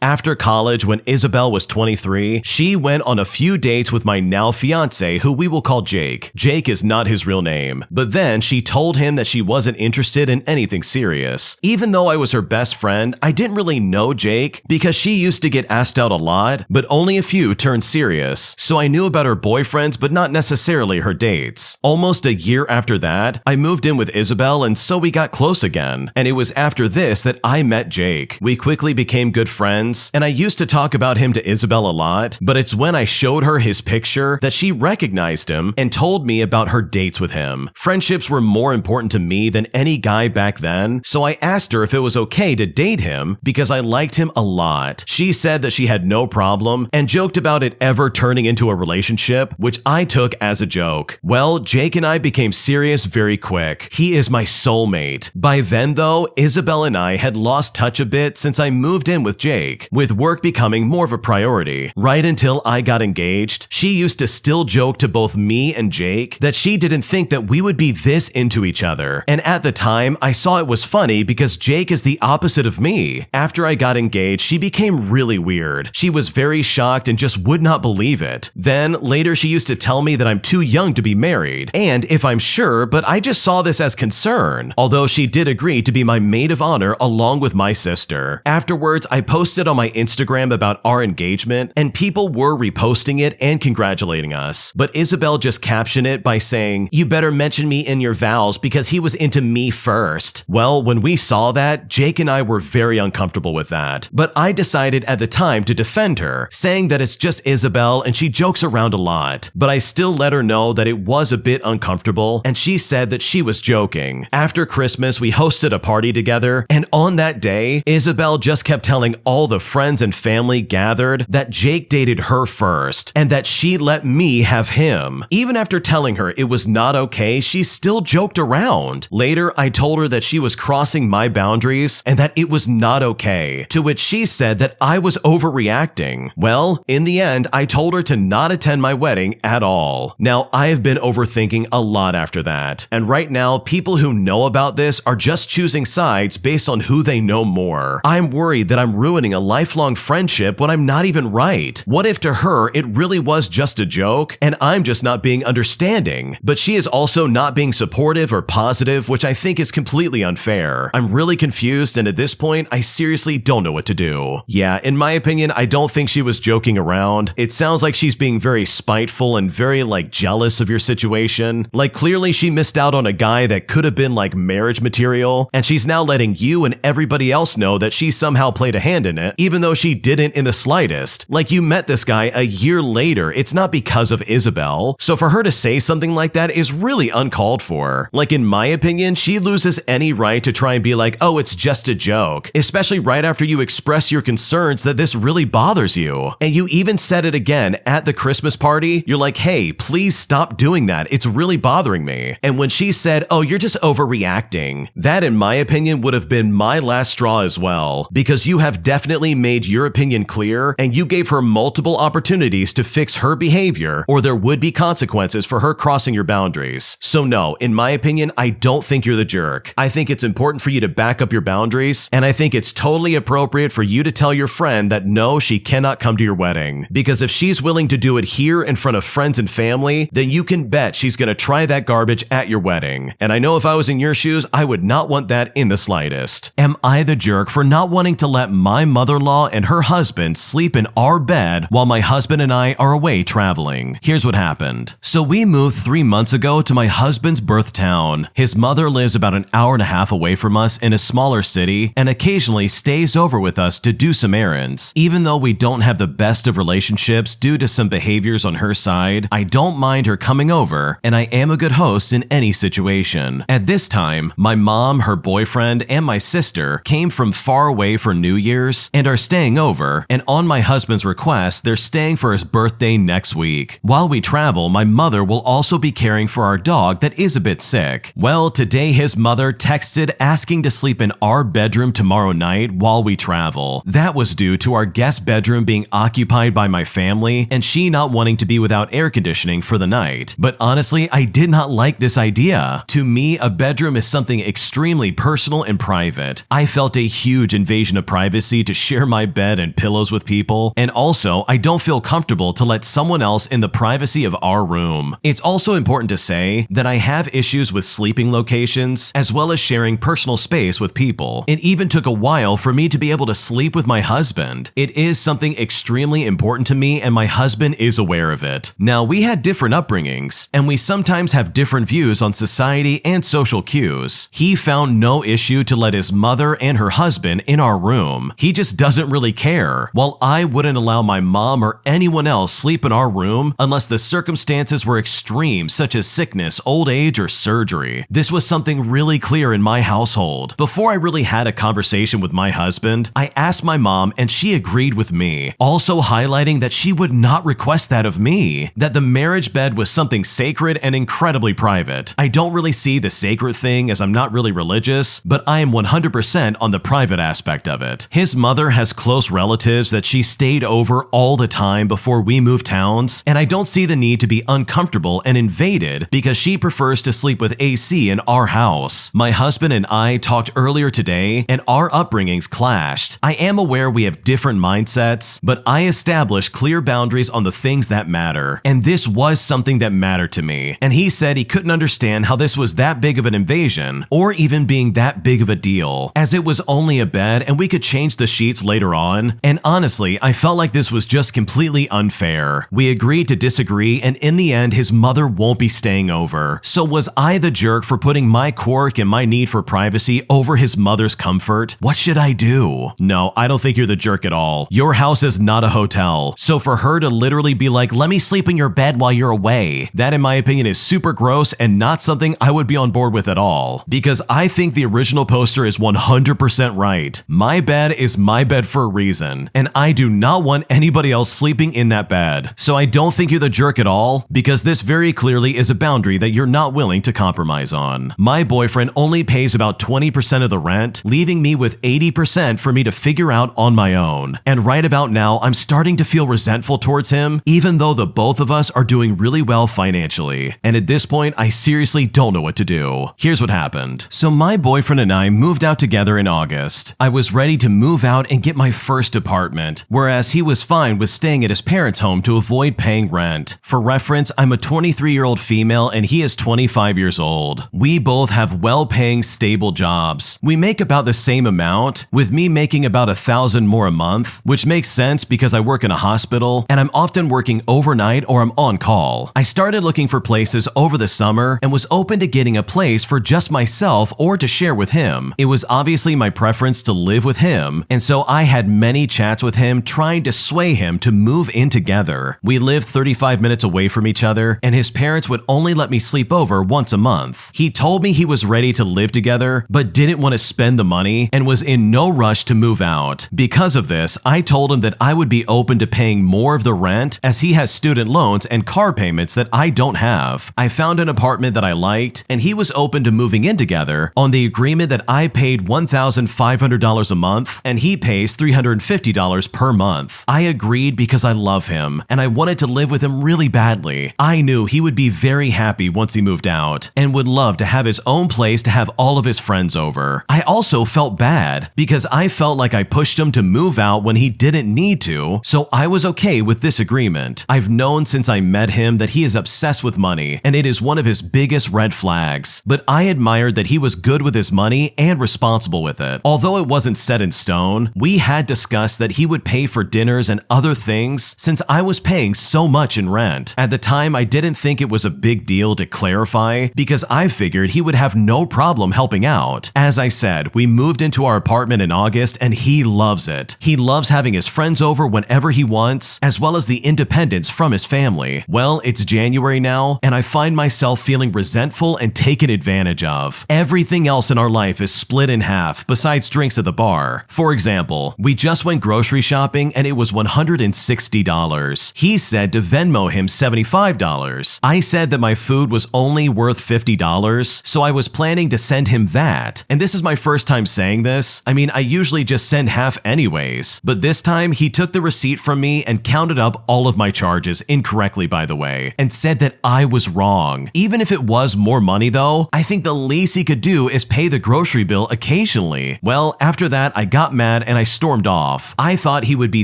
After college, when Isabel was 23, she went on a few dates with my now fiance, who we will call Jake. Jake is not his real name, but then she told him that she wasn't interested in anything serious. Even though I was her best friend, I didn't really know Jake because she used to get asked asked out a lot, but only a few turned serious, so I knew about her boyfriends but not necessarily her dates. Almost a year after that, I moved in with Isabel and so we got close again, and it was after this that I met Jake. We quickly became good friends, and I used to talk about him to Isabel a lot, but it's when I showed her his picture that she recognized him and told me about her dates with him. Friendships were more important to me than any guy back then, so I asked her if it was okay to date him because I liked him a lot. She said that she had no problem and joked about it ever turning into a relationship, which I took as a joke. Well, Jake and I became serious very quick. He is my soulmate. By then though, Isabel and I had lost touch a bit since I moved in with Jake, with work becoming more of a priority. Right until I got engaged, she used to still joke to both me and Jake that she didn't think that we would be this into each other. And at the time, I saw it was funny because Jake is the opposite of me. After I got engaged, she became really weird. She was very shocked and just would not believe it. Then later she used to tell me that I'm too young to be married, and if I'm sure, but I just saw this as concern, although she did agree to be my maid of honor along with my sister. Afterwards, I posted on my Instagram about our engagement, and people were reposting it and congratulating us. But Isabel just captioned it by saying, "You better mention me in your vows because he was into me first." Well, when we saw that, Jake and I were very uncomfortable with that. But I decided at the time to defend her, saying that it's just Isabel and she jokes around a lot. But I still let her know that it was a bit uncomfortable, and she said that she was joking. After Christmas, we hosted a party together, and on that day, Isabel just kept telling all the friends and family gathered that Jake dated her first, and that she let me have him. Even after telling her it was not okay, she still joked around. Later, I told her that she was crossing my boundaries and that it was not okay, to which she said that I was overreacting. Well, in the end, I told her to not attend my wedding at all. Now, I have been overthinking a lot after that, and right now, people who know about this are just choosing sides based on who they know more. I'm worried that I'm ruining a lifelong friendship when I'm not even right. What if to her, it really was just a joke, and I'm just not being understanding? But she is also not being supportive or positive, which I think is completely unfair. I'm really confused, and at this point, I seriously don't know what to do. Yeah, in my opinion, I don't think she was joking around. It sounds like she's being very spiteful and very, jealous of your situation. Clearly she missed out on a guy that could have been, marriage material, and she's now letting you and everybody else know that she somehow played a hand in it, even though she didn't in the slightest. You met this guy a year later. It's not because of Isabel. So for her to say something like that is really uncalled for. In my opinion, she loses any right to try and be like, oh, it's just a joke, especially right after you express your concerns that this really bothers you. And you even said it again at the Christmas party. You're like, hey, please stop doing that. It's really bothering me. And when she said, oh, you're just overreacting, that in my opinion would have been my last straw as well, because you have definitely made your opinion clear and you gave her multiple opportunities to fix her behavior, or there would be consequences for her crossing your boundaries. So no, in my opinion, I don't think you're the jerk. I think it's important for you to back up your boundaries, and I think it's totally appropriate for you to tell your friend that no, she cannot come to your wedding. Because if she's willing to do it here in front of friends and family, then you can bet she's gonna try that garbage at your wedding. And I know if I was in your shoes, I would not want that in the slightest. Am I the jerk for not wanting to let my mother-in-law and her husband sleep in our bed while my husband and I are away traveling? Here's what happened. So we moved 3 months ago to my husband's birth town. His mother lives about an hour and a half away from us in a smaller city and occasionally stays over with us to do some errands. Even though we don't have the best of relationships due to some behaviors on her side, I don't mind her coming over, and I am a good host in any situation. At this time, my mom, her boyfriend, and my sister came from far away for New Year's and are staying over, and on my husband's request, they're staying for his birthday next week. While we travel, my mother will also be caring for our dog that is a bit sick. Well, today his mother texted asking to sleep in our bedroom tomorrow night while we travel. That was due to our guest bedroom being occupied by my family and she not wanting to be without air conditioning for the night. But honestly, I did not like this idea. To me, a bedroom is something extremely personal and private. I felt a huge invasion of privacy to share my bed and pillows with people, and also, I don't feel comfortable to let someone else in the privacy of our room. It's also important to say that I have issues with sleeping locations, as well as sharing personal space with people. It even took a while for me to be able to sleep with my husband. It is something extremely important to me, and my husband is aware of it. Now, we had different upbringings, and we sometimes have different views on society and social cues. He found no issue to let his mother and her husband in our room. He just doesn't really care, while I wouldn't allow my mom or anyone else sleep in our room unless the circumstances were extreme, such as sickness, old age, or surgery. This was something really clear in my household. Before I really had a conversation with my husband, I asked my mom and she agreed with me, also highlighting that she would not request that of me, that the marriage bed was something sacred and incredibly private. I don't really see the sacred thing as I'm not really religious, but I am 100% on the private aspect of it. His mother has close relatives that she stayed over all the time before we moved towns, and I don't see the need to be uncomfortable and invaded because she prefers to sleep with AC in our house. My husband and I talked earlier today, and our upbringings clashed. I am aware we have different mindsets, but I established clear boundaries on the things that matter, and this was something that mattered to me. And he said he couldn't understand how this was that big of an invasion, or even being that big of a deal, as it was only a bed and we could change the sheets later on. And honestly, I felt like this was just completely unfair. We agreed to disagree, and in the end, his mother won't be staying over. So was I the jerk for putting my quirk and my need for privacy over his mother's comfort? What should I do? No, I don't think you're the jerk at all. Your house is not a hotel. So for her to literally be like, let me sleep in your bed while you're away, that in my opinion is super gross and not something I would be on board with at all. Because I think the original poster is 100% right. My bed is my bed for a reason, and I do not want anybody else sleeping in that bed. So I don't think you're the jerk at all, because this very clearly is a boundary that you're not willing to compromise on. My boyfriend only pays about 20% of the rent, leaving me with 80% for me to figure out on my own. And right about now, I'm starting to feel resentful towards him, even though the both of us are doing really well financially. And at this point, I seriously don't know what to do. Here's what happened. So my boyfriend and I moved out together in August. I was ready to move out and get my first apartment, whereas he was fine with staying at his parents' home to avoid paying rent. For reference, I'm a 23-year-old female and he is 25 years old. We both have well-paying, stable jobs. We make about the same amount, with me making about $1,000 more a month, which makes sense because I work in a hospital and I'm often working overnight or I'm on call. I started looking for places over the summer and was open to getting a place for just myself or to share with him. It was obviously my preference to live with him, and so I had many chats with him trying to sway him to move in together. We lived 35 minutes away from each other, and his parents would only let me sleep over once a month. He told me he was ready to live together, but didn't want to spend the money and was in no rush to move out. Because of this, I told him that I would be open to paying more of the rent as he has student loans and car payments that I don't have. I found an apartment that I liked, and he was open to moving in together on the agreement that I paid $1,500 a month and he pays $350 per month. I agreed because I love him and I wanted to live with him really badly. I knew he would be very happy once he moved out and would love to have his own place to have all of his friends over. I also felt bad because I felt like I pushed him to move out when he didn't need to, so I was okay with this agreement. I've known since I met him that he is obsessed with money, and it is one of his biggest red flags, but I admired that he was good with his money and responsible with it. Although it wasn't set in stone, we had discussed that he would pay for dinners and other things since I was paying so much in rent. At the time, I didn't think it was a big deal to clarify because I figured he would have no problem helping out. As I said, we moved into our apartment in August and he loves it. He loves having his friends over whenever he wants, as well as the independence from his family. Well, it's January now, and I find myself feeling resentful and taken advantage of. Everything else in our life is split in half besides drinks at the bar. For example, we just went grocery shopping and it was $160. He said to Venmo him $75. I said that my food was only worth $50, so I was planning to send him that. And this is my first time saying this. I mean, I usually just send half anyways, but this time he took the receipt from me and counted up all of my charges incorrectly, by the way, and said that I was wrong. Even if it was more money though, I think the least he could do is pay the grocery bill occasionally. Well, after that, I got mad and I stormed off. I thought he would be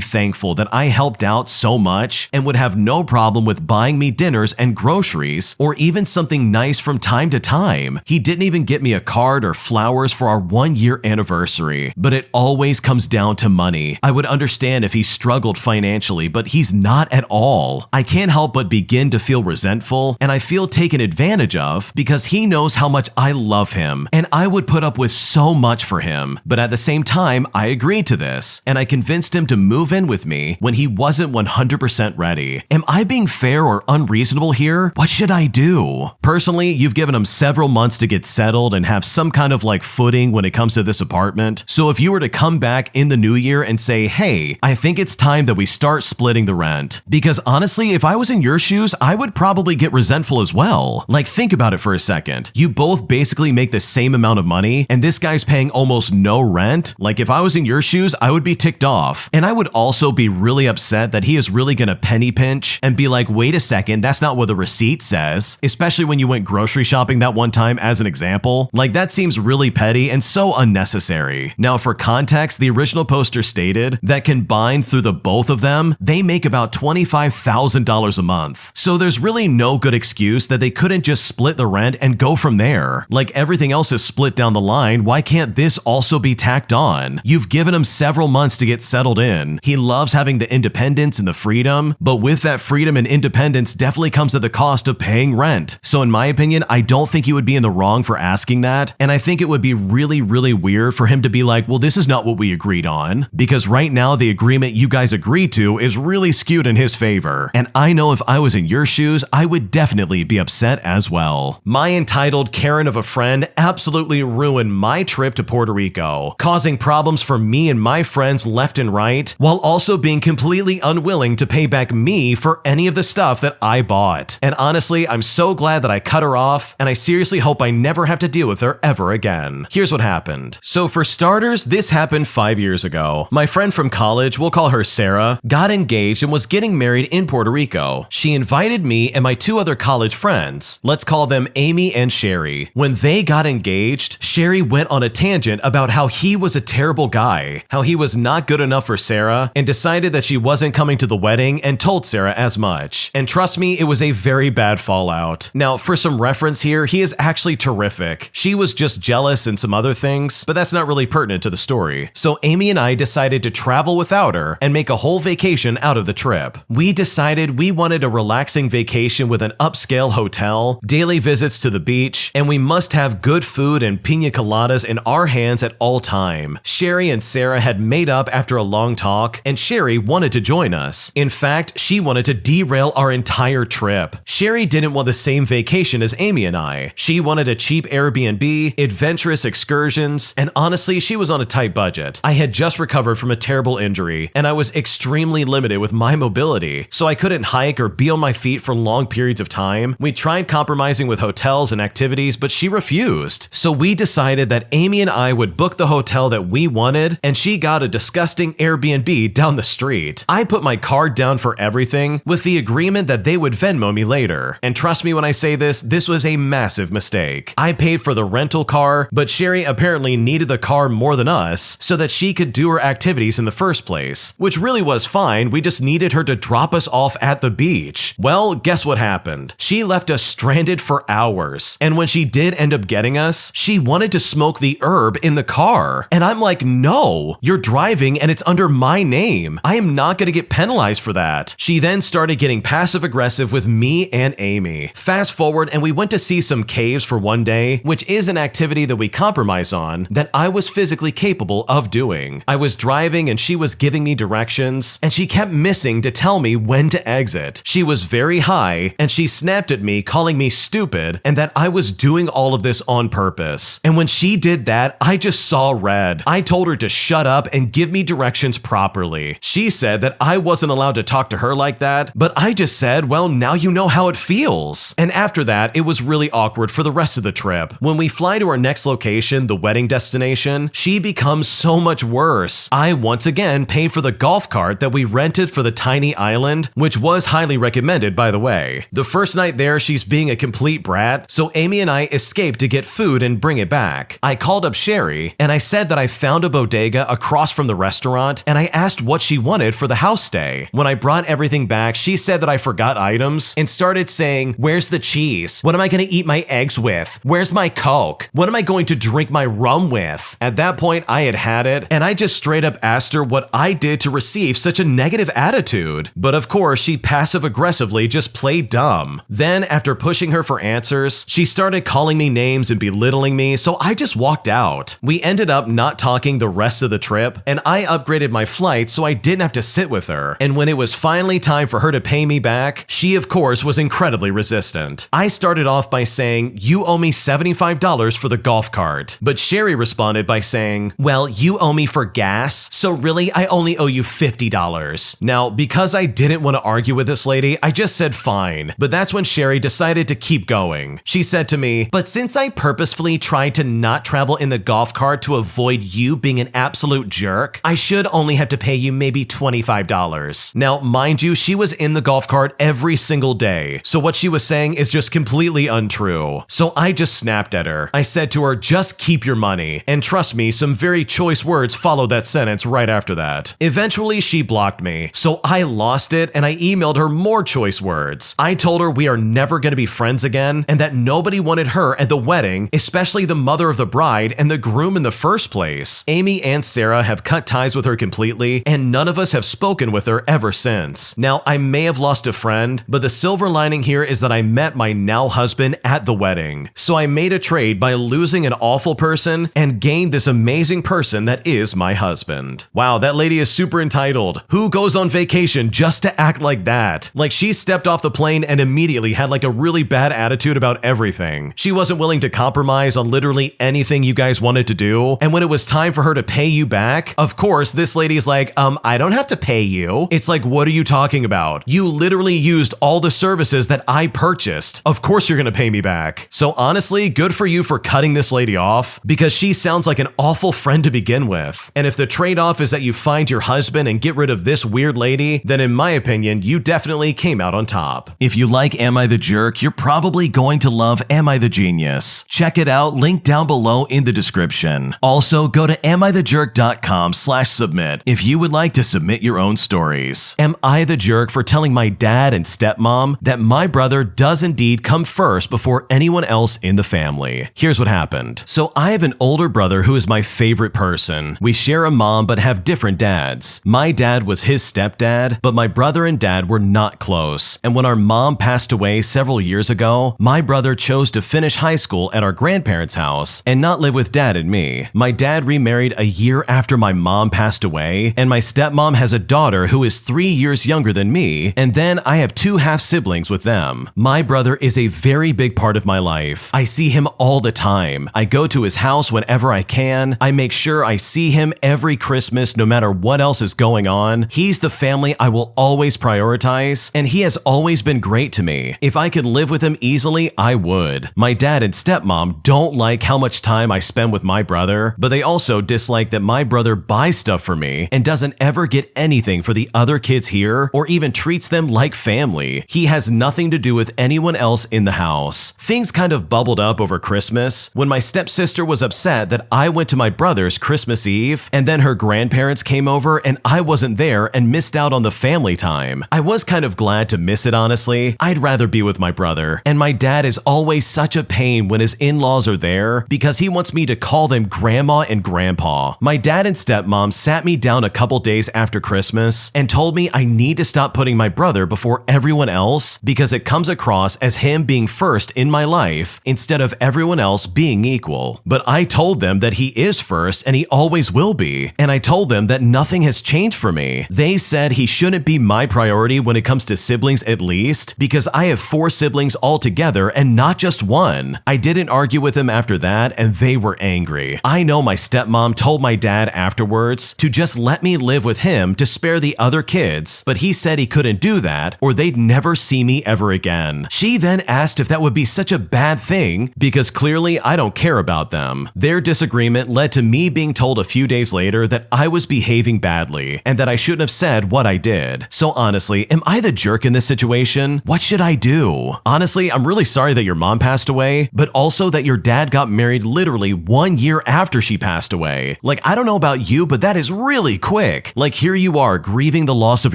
thankful that I helped out so much and would have no problem with buying me dinners and groceries or even something nice from time to time. He didn't even get me a card or flowers for our 1-year anniversary, but it always comes down to money. I would understand if he struggled financially, but he's not at all. I can't help but begin to feel resentful, and I feel taken advantage of because he knows how much I love him, and I would put up with so much for him. But at the same time, I agreed to this, and I convinced him to move in with me when he wasn't 100% ready. Am I being fair or unreasonable here? What should I do? Personally, you've given him several months to get settled and have some kind of footing when it comes to this apartment. So if you were to come back in the new year and say, hey, I think it's time that we start splitting the rent. Because honestly, if I was in your shoes, I would probably get resentful as well. Think about it for a second. You both basically make the same amount of money, and this guy's paying almost no rent. If I was in your shoes, I would be ticked off. And I would also be really upset that he is really gonna penny pinch and be like, wait a second, that's not what the receipt says. Especially when you went grocery shopping that one time as an example. That seems really petty and so unnecessary. Now for context, the original poster stated that combined through the both of them, they make about $25,000 a month. So there's really no good excuse that they couldn't just split the rent and go from there. Everything else is split down the line, why can't this also be tacked on? You've given him several months to get settled in. He loves having the independence and the freedom, but with that freedom and independence definitely comes at the cost of paying rent. So in my opinion, I don't think you would be in the wrong for asking that, and I think it would be really weird for him to be like, well, this is not what we agreed on, because right now the agreement you guys agreed to is really skewed in his favor, and I know if I was in your shoes, I would definitely be upset as well. My entitled Karen of a friend absolutely ruined my trip to Puerto Rico, causing problems for me and my friends left and right, while also being completely unwilling to pay back me for any of the stuff that I bought. And honestly, I'm so glad that I cut her off, and I seriously hope I never have to deal with her ever again. Here's what happened. So for starters, this happened 5 years ago. My friend from college, we'll call her Sarah, got engaged and was getting married in Puerto Rico. She invited me and my two other college friends, let's call them Amy and Sherry. When they got engaged, Sherry went on a tangent about how he was a terrible guy, how he was not good enough for Sarah, and decided that she wasn't coming to the wedding and told Sarah as much. And trust me, it was a very bad fallout. Now, for some reference here, he is actually terrific. She was just jealous and some other things, but that's not really pertinent to the story. So Amy and I decided to travel without her and make a whole vacation out of the trip. We decided we wanted a relaxing vacation with an upscale hotel, daily visits to the beach, and we must have good food and pina coladas in our hands at all time. Sherry and Sarah had made up after a long talk, and Sherry wanted to join us. In fact, she wanted to derail our entire trip. Sherry didn't want the same vacation as Amy and I. She wanted a cheap Airbnb, adventurous excursions, and honestly, she was on a tight budget. I had just recovered from a terrible injury, and I was extremely limited with my mobility, so I couldn't hike or be on my feet for long periods of time. We tried compromising with hotels and activities, but she refused. So we decided that Amy and I would book the hotel that we wanted, and she got a disgusting Airbnb down the street. I put my card down for everything with the agreement that they would Venmo me later. And trust me when I say this was a massive mistake. I paid for the rental car, but Sherry apparently needed the car more than us so that she could do her activities in the first place, which really was fine. We just needed her to drop us off at the beach. Well, guess what happened? She left us stranded for hours. And when she did end up getting us, she wanted to smoke the herb in the car. And I'm like, no, you're driving and it's under my name. I am not going to get penalized for that. She then started getting passive aggressive with me and Amy. Fast forward, and we went to see some caves for one day, which is an activity that we compromise on that I was physically capable of doing. I was driving and she was giving me directions, and she kept missing to tell me when to exit. She was very high, and she snapped at me, calling me stupid, and that I was doing all of this on purpose. And when she did that, I just saw red. I told her to shut up and give me directions properly. She said that I wasn't allowed to talk to her like that, but I just said, well, now you know how it feels. And after that, it was really awkward for the rest of the trip. When we fly to our next location, the wedding destination, she becomes so much worse. I once again pay for the golf cart that we rented for the tiny island, which was highly recommended, by the way. The first night there, she's being a complete brat, so Amy and I escaped to get food and bring it back. I called up Sherry, and I said that I found a bodega across from the restaurant, and I asked what she wanted for the house stay. When I brought everything back, she said that I forgot items and started saying, where's the cheese? What am I going to eat my eggs with? Where's my Coke? What am I going to drink my rum with? At that point, I had it, and I just straight up asked her what I did to receive such a negative attitude. But of course, she passive-aggressively just played dumb. Then, after pushing her for answers, she started calling me names and belittling me, so I just walked out. We ended up not talking the rest of the trip, and I upgraded my flight so I didn't have to sit with her. And when it was finally time for her to pay me back, she of course was incredibly resistant. I started off by saying, "You owe me $75 for the golf cart." But Sherry responded by saying, "Well, you owe me for gas, so really I only owe you $50. Now, because I didn't want to argue with this lady, I just said fine. But that's when Sherry decided to keep going. She said to me, "But since I purposefully tried to not travel in the golf cart to avoid you being an absolute jerk, I should only have to pay you maybe $25. Now, mind you, she was in the golf cart every single day, so what she was saying is just completely untrue. So I just snapped at her. I said to her, "Just keep your money." And trust me, some very choice words followed that sentence right after that. Eventually, she blocked me, so I lost it and I emailed her more choice words. I told her we are never going to be friends again and that nobody wanted her at the wedding, especially the mother of the bride and the groom in the first place. Amy and Sarah have cut ties with her completely, and none of us have spoken with her ever since. Now, I may have lost a friend, but the silver lining here is that I met my now husband at the wedding. So I made a trade by losing an awful person and gained this amazing person that is my husband. Wow, that lady is super entitled. Who goes on vacation just to act like that? Like she stepped off the plane and immediately had like a really bad attitude about everything. She wasn't willing to compromise on literally anything you guys wanted to do. And when it was time for her to pay you back, of course, this lady's like, I don't have to pay you. It's like, what are you talking about? You literally used all the services that I purchased. Of course you're gonna pay me back. So honestly, good for you for cutting this lady off, because she sounds like an awful friend to begin with. And if the trade-off is that you find your husband and get rid of this weird lady, then in my opinion, you definitely came out on top. If you like Am I the Jerk, you're probably going to love Am I the Genius. Check it out, link down below in the description. Also, go to amithejerk.com/submit if you would like to submit your own stories. Am I the jerk for telling my dad and stepmom that my brother does indeed come first before anyone else in the family? Here's what happened. So I have an older brother who is my favorite person. We share a mom but have different dads. My dad was his stepdad, but my brother and dad were not close. And when our mom passed away several years ago, my brother chose to finish high school at our grandparents' house and not live with dad and me. My dad remarried a year after my mom passed away, and my stepmom has a daughter who is 3 years younger than me, and then I have 2 half-siblings with them. My brother is a very big part of my life. I see him all the time. I go to his house whenever I can. I make sure I see him every Christmas no matter what else is going on. He's the family I will always prioritize, and he has always been great to me. If I could live with him easily, I would. My dad and stepmom don't like how much time I spend with my brother, but they also dislike that my brother buys stuff for me and doesn't ever get anything for the other kids here or even treats them like family. He has nothing to do with anyone else in the house. Things kind of bubbled up over Christmas when my stepsister was upset that I went to my brother's Christmas Eve and then her grandparents came over and I wasn't there and missed out on the family time. I was kind of glad to miss it, honestly. I'd rather be with my brother, and my dad is always such a pain when his in-laws are there because he wants me to call them grandma and grandpa. My dad and stepmom sat me down a couple days after Christmas and told me I need to stop putting my brother before everyone else because it comes across as him being first in my life instead of everyone else being equal. But I told them that he is first and he always will be, and I told them that nothing has changed for me. They said he shouldn't be my priority when it comes to siblings at least, because I have 4 siblings altogether and not just one. I didn't argue with him after that, and they were angry. I know my stepmom told my dad afterwards to just let me live with him to spare the other kids, but he said he couldn't do that or they'd never see me ever again. She then asked if that would be such a bad thing because clearly I don't care about them. Their disagreement led to me being told a few days later that I was behaving badly and that I shouldn't have said what I did. So honestly, am I the jerk in this situation? What should I do? Honestly, I'm really sorry that your mom passed away, but also that your dad got married literally 1 year after she passed away. Like, I don't know about you, but that is really quick. Like, here you are grieving the loss of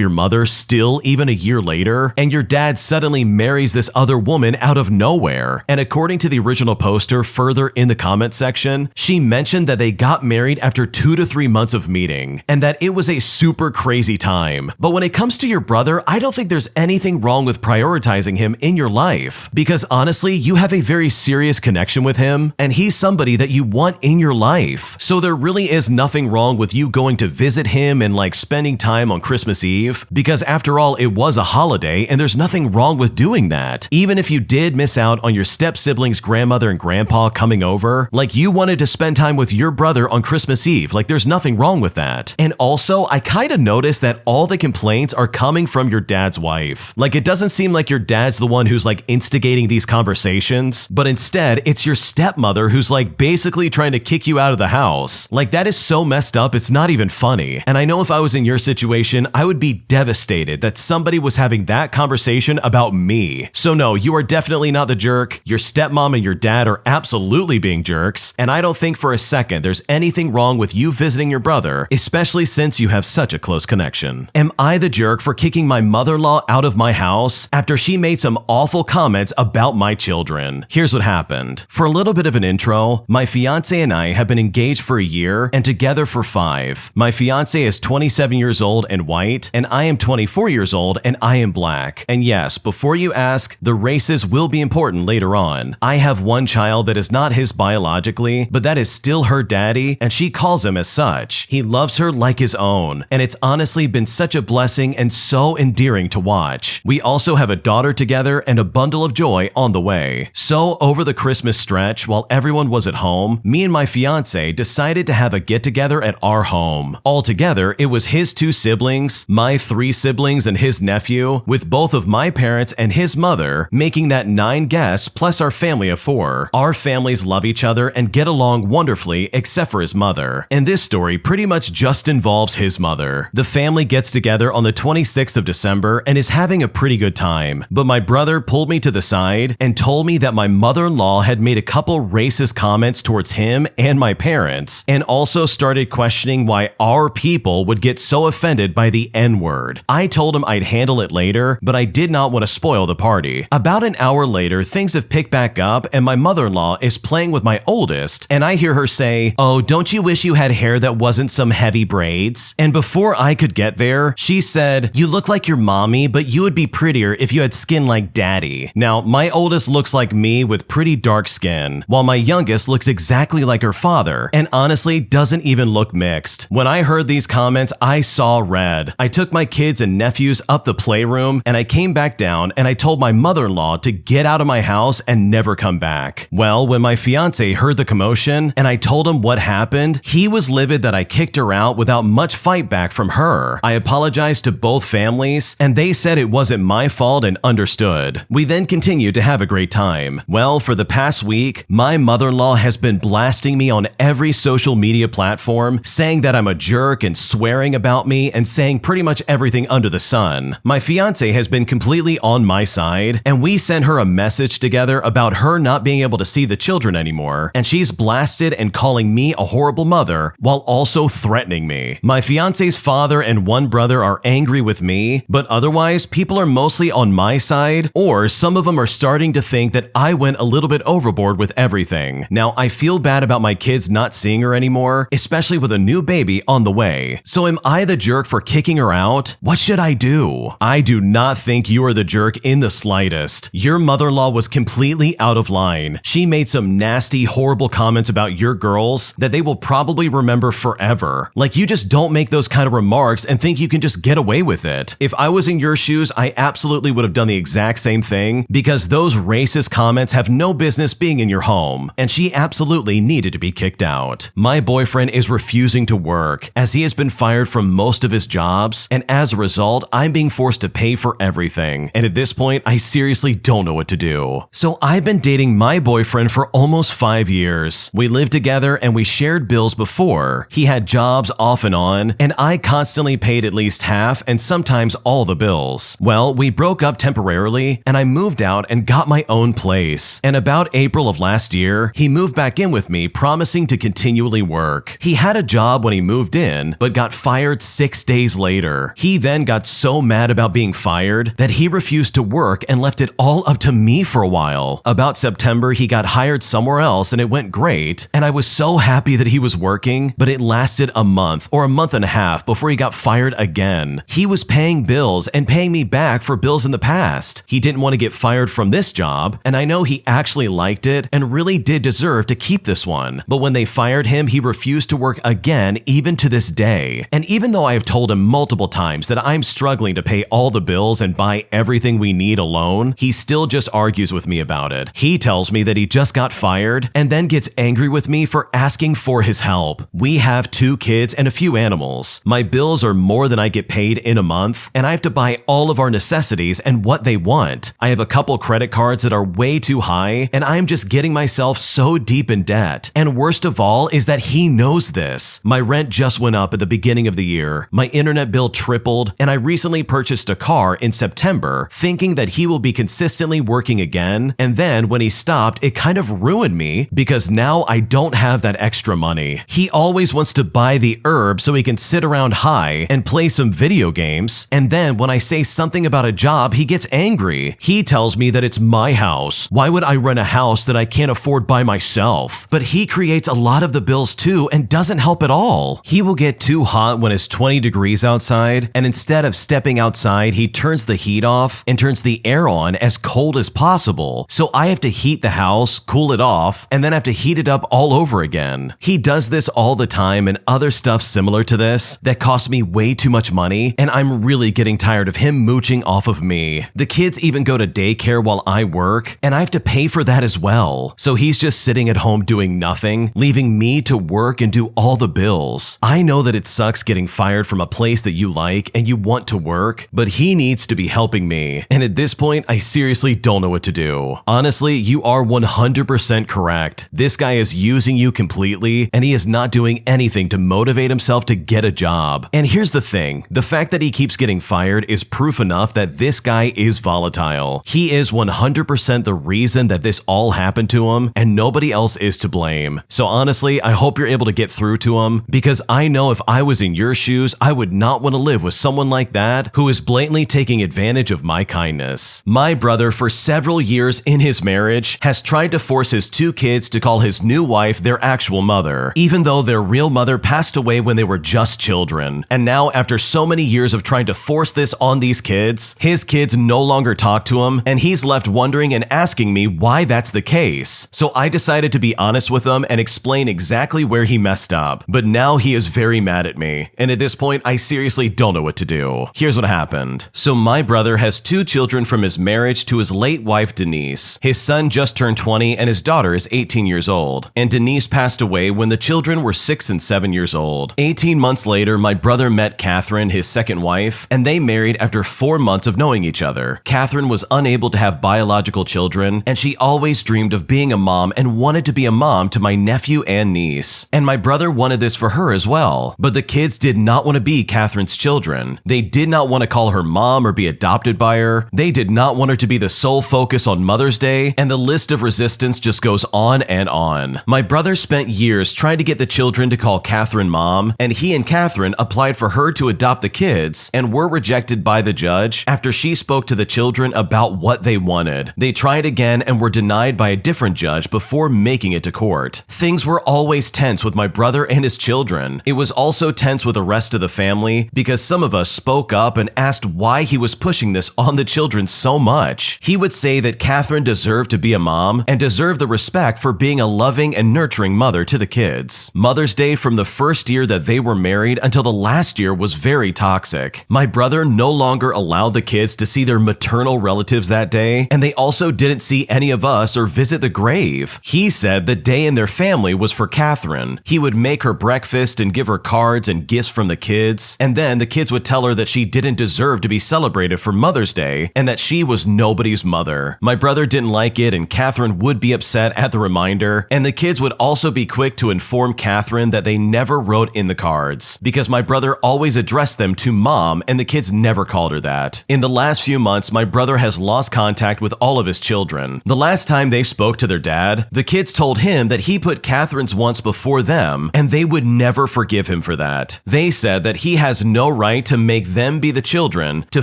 your mother still even a year later, and your dad suddenly marries this other woman out of nowhere. And according to the original poster further in the comment section, she mentioned that they got married after 2 to 3 months of of meeting, and that it was a super crazy time. But when it comes to your brother, I don't think there's anything wrong with prioritizing him in your life, because honestly, you have a very serious connection with him, and he's somebody that you want in your life. So there really is nothing wrong with you going to visit him and like spending time on Christmas Eve, because after all, it was a holiday and there's nothing wrong with doing that. Even if you did miss out on your step-siblings' grandmother and grandpa coming over, like you wanted to spend time with your brother on Christmas Eve, like there's nothing wrong with that. And also, I kind of noticed that all the complaints are coming from your dad's wife. Like it doesn't seem like your dad's the one who's like instigating these conversations, but instead it's your stepmother who's like basically trying to kick you out of the house. Like that is so messed up, it's not even funny. And I know if I was in your situation, I would be devastated that somebody was having that conversation about me. So no, you are definitely not the jerk. Your stepmom and your dad are absolutely being jerks, and I don't think for a second there's anything wrong with you visiting your brother, especially since you have such a close connection. Am I the jerk for kicking my mother-in-law out of my house after she made some awful comments about my children? Here's what happened. For a little bit of an intro, my fiance and I have been engaged for a year and together for 5. My fiance is 27 years old and white, and I am 24 years old and I am black. And yes, before you ask, the races will be important later on. I have one child that is not his biologically, but that is still her daddy, and she calls him as such. He loves her like his own, and it's honestly been such a blessing and so endearing to watch. We also have a daughter together and a bundle of joy on the way. So over the Christmas stretch, while everyone was at home, me and my fiance decided to have a get-together at our home. Altogether, it was his 2 siblings, my 3 siblings, and his nephew, with both of my parents and his mother, making that 9 guests plus our family of 4. Our families love each other and get along wonderfully except for his mother. And this story pretty much just involves his mother. The family gets together on the 26th of December and is having a pretty good time, but my brother pulled me to the side and told me that my mother-in-law had made a couple racist comments towards him and my parents, and also started questioning why our people would get so offended by the N-word. I told him I'd handle it later, but I did not want to spoil the party. About an hour later, things have picked back up and my mother-in-law is playing with my oldest, and I hear her say, "Oh, don't you wish you had hair that wasn't some heavy braids?" And before I could get there, she said, "You look like your mommy, but you would be prettier if you had skin like daddy." Now, my oldest looks like me with pretty dark skin, while my youngest looks exactly like her father, and honestly doesn't even look mixed. When I heard these comments, I saw red. I took my kids and nephews up the playroom, and I came back down and I told my mother-in-law to get out of my house and never come back. Well, when my fiance heard the commotion and I told him what happened, he was livid that I kicked her out without much fight back from her. I apologized to both families, and they said it wasn't my fault and understood. We then continued to have a great time. Well, for the past week, my mother-in-law has been blasting me on every social media platform, saying that I'm a jerk and swearing about me and saying pretty much everything under the sun. My fiance has been completely on my side, and we sent her a message together about her not being able to see the children anymore, and she's blasted and calling me a horrible mother while also threatening me. My fiance's father and one brother are angry with me, but otherwise people are mostly on my side, or some of them are starting to think that I went a little bit overboard with everything. Now, I feel bad about my kids not seeing her anymore, especially with a new baby on the way. So am I the jerk for kicking her out? What should I do? I do not think you are the jerk in the slightest. Your mother-in-law was completely out of line. She made some nasty, horrible comments about your girls that they will probably remember forever. Like, you just don't make those kind of remarks and think you can just get away with it. If I was in your shoes, I absolutely would have done the exact same thing, because those racist comments have no business being in your home, and she absolutely needed to be kicked out. My boyfriend is refusing to work as he has been fired from most of his jobs, and as a result, I'm being forced to pay for everything. And at this point, I seriously don't know what to do. So I've been dating my boyfriend for almost 5 years. We lived together and we shared bills before. He had jobs off and on, and I constantly paid at least half and sometimes all the bills. Well, we broke up temporarily and I moved out and got my own place. And about April of last year, he moved back in with me, promising to continually work. He had a job when he moved in, but got fired 6 days later. He then got so mad about being fired that he refused to work and left it all up to me for a while. About September, he got hired somewhere else and it went great, and I was so happy that he was working, but it lasted lasted a month or a month and a half before he got fired again. He was paying bills and paying me back for bills in the past. He didn't want to get fired from this job, and I know he actually liked it and really did deserve to keep this one. But when they fired him, he refused to work again, even to this day. And even though I have told him multiple times that I'm struggling to pay all the bills and buy everything we need alone, he still just argues with me about it. He tells me that he just got fired and then gets angry with me for asking for his help. We have 2 kids and a few animals. My bills are more than I get paid in a month, and I have to buy all of our necessities and what they want. I have a couple credit cards that are way too high, and I'm just getting myself so deep in debt. And worst of all is that he knows this. My rent just went up at the beginning of the year. My internet bill tripled, and I recently purchased a car in September, thinking that he will be consistently working again. And then when he stopped, it kind of ruined me because now I don't have that extra money. He always wants to buy the herb so he can sit around high and play some video games. And then when I say something about a job, he gets angry. He tells me that it's my house. Why would I rent a house that I can't afford by myself? But he creates a lot of the bills too and doesn't help at all. He will get too hot when it's 20 degrees outside, and instead of stepping outside, he turns the heat off and turns the air on as cold as possible. So I have to heat the house, cool it off, and then have to heat it up all over again. He does this all the time and other stuff similar to this that costs me way too much money, and I'm really getting tired of him mooching off of me. The kids even go to daycare while I work, and I have to pay for that as well. So he's just sitting at home doing nothing, leaving me to work and do all the bills. I know that it sucks getting fired from a place that you like and you want to work, but he needs to be helping me. And at this point, I seriously don't know what to do. Honestly, you are 100% correct. This guy is using you completely, and he is not doing anything to motivate himself to get a job. And here's the thing, the fact that he keeps getting fired is proof enough that this guy is volatile. He is 100% the reason that this all happened to him, and nobody else is to blame. So honestly, I hope you're able to get through to him, because I know if I was in your shoes, I would not want to live with someone like that who is blatantly taking advantage of my kindness. My brother, for several years in his marriage, has tried to force his 2 kids to call his new wife their actual mother, even though their real mother passed away when they were just children. And now, after so many years of trying to force this on these kids, his kids no longer talk to him, and he's left wondering and asking me why that's the case. So I decided to be honest with him and explain exactly where he messed up. But now he is very mad at me, and at this point, I seriously don't know what to do. Here's what happened. So my brother has 2 children from his marriage to his late wife, Denise. His son just turned 20, and his daughter is 18 years old. And Denise passed away when the children were 6 and 7 years old. 18 months later, my brother met Catherine, his second wife, and they married after 4 months of knowing each other. Catherine was unable to have biological children, and she always dreamed of being a mom and wanted to be a mom to my nephew and niece. And my brother wanted this for her as well. But the kids did not want to be Catherine's children. They did not want to call her mom or be adopted by her. They did not want her to be the sole focus on Mother's Day, and the list of resistance just goes on and on. My brother spent years trying to get the children to call Catherine mom, and he and Catherine applied for her to adopt the kids and were rejected by the judge after she spoke to the children about what they wanted. They tried again and were denied by a different judge before making it to court. Things were always tense with my brother and his children. It was also tense with the rest of the family because some of us spoke up and asked why he was pushing this on the children so much. He would say that Catherine deserved to be a mom and deserved the respect for being a loving and nurturing mother to the kids. Mother's Day from the first year that they were married until the last year was very toxic. My brother no longer allowed the kids to see their maternal relatives that day, and they also didn't see any of us or visit the grave. He said the day in their family was for Catherine. He would make her breakfast and give her cards and gifts from the kids, and then the kids would tell her that she didn't deserve to be celebrated for Mother's Day and that she was nobody's mother. My brother didn't like it, and Catherine would be upset at the reminder, and the kids would also be quick to inform Catherine that they never wrote in the cards because my brother always addressed them to mom, and the kids never called her that. In the last few months, my brother has lost contact with all of his children. The last time they spoke to their dad, the kids told him that he put Catherine's wants before them, and they would never forgive him for that. They said that he has no right to make them be the children to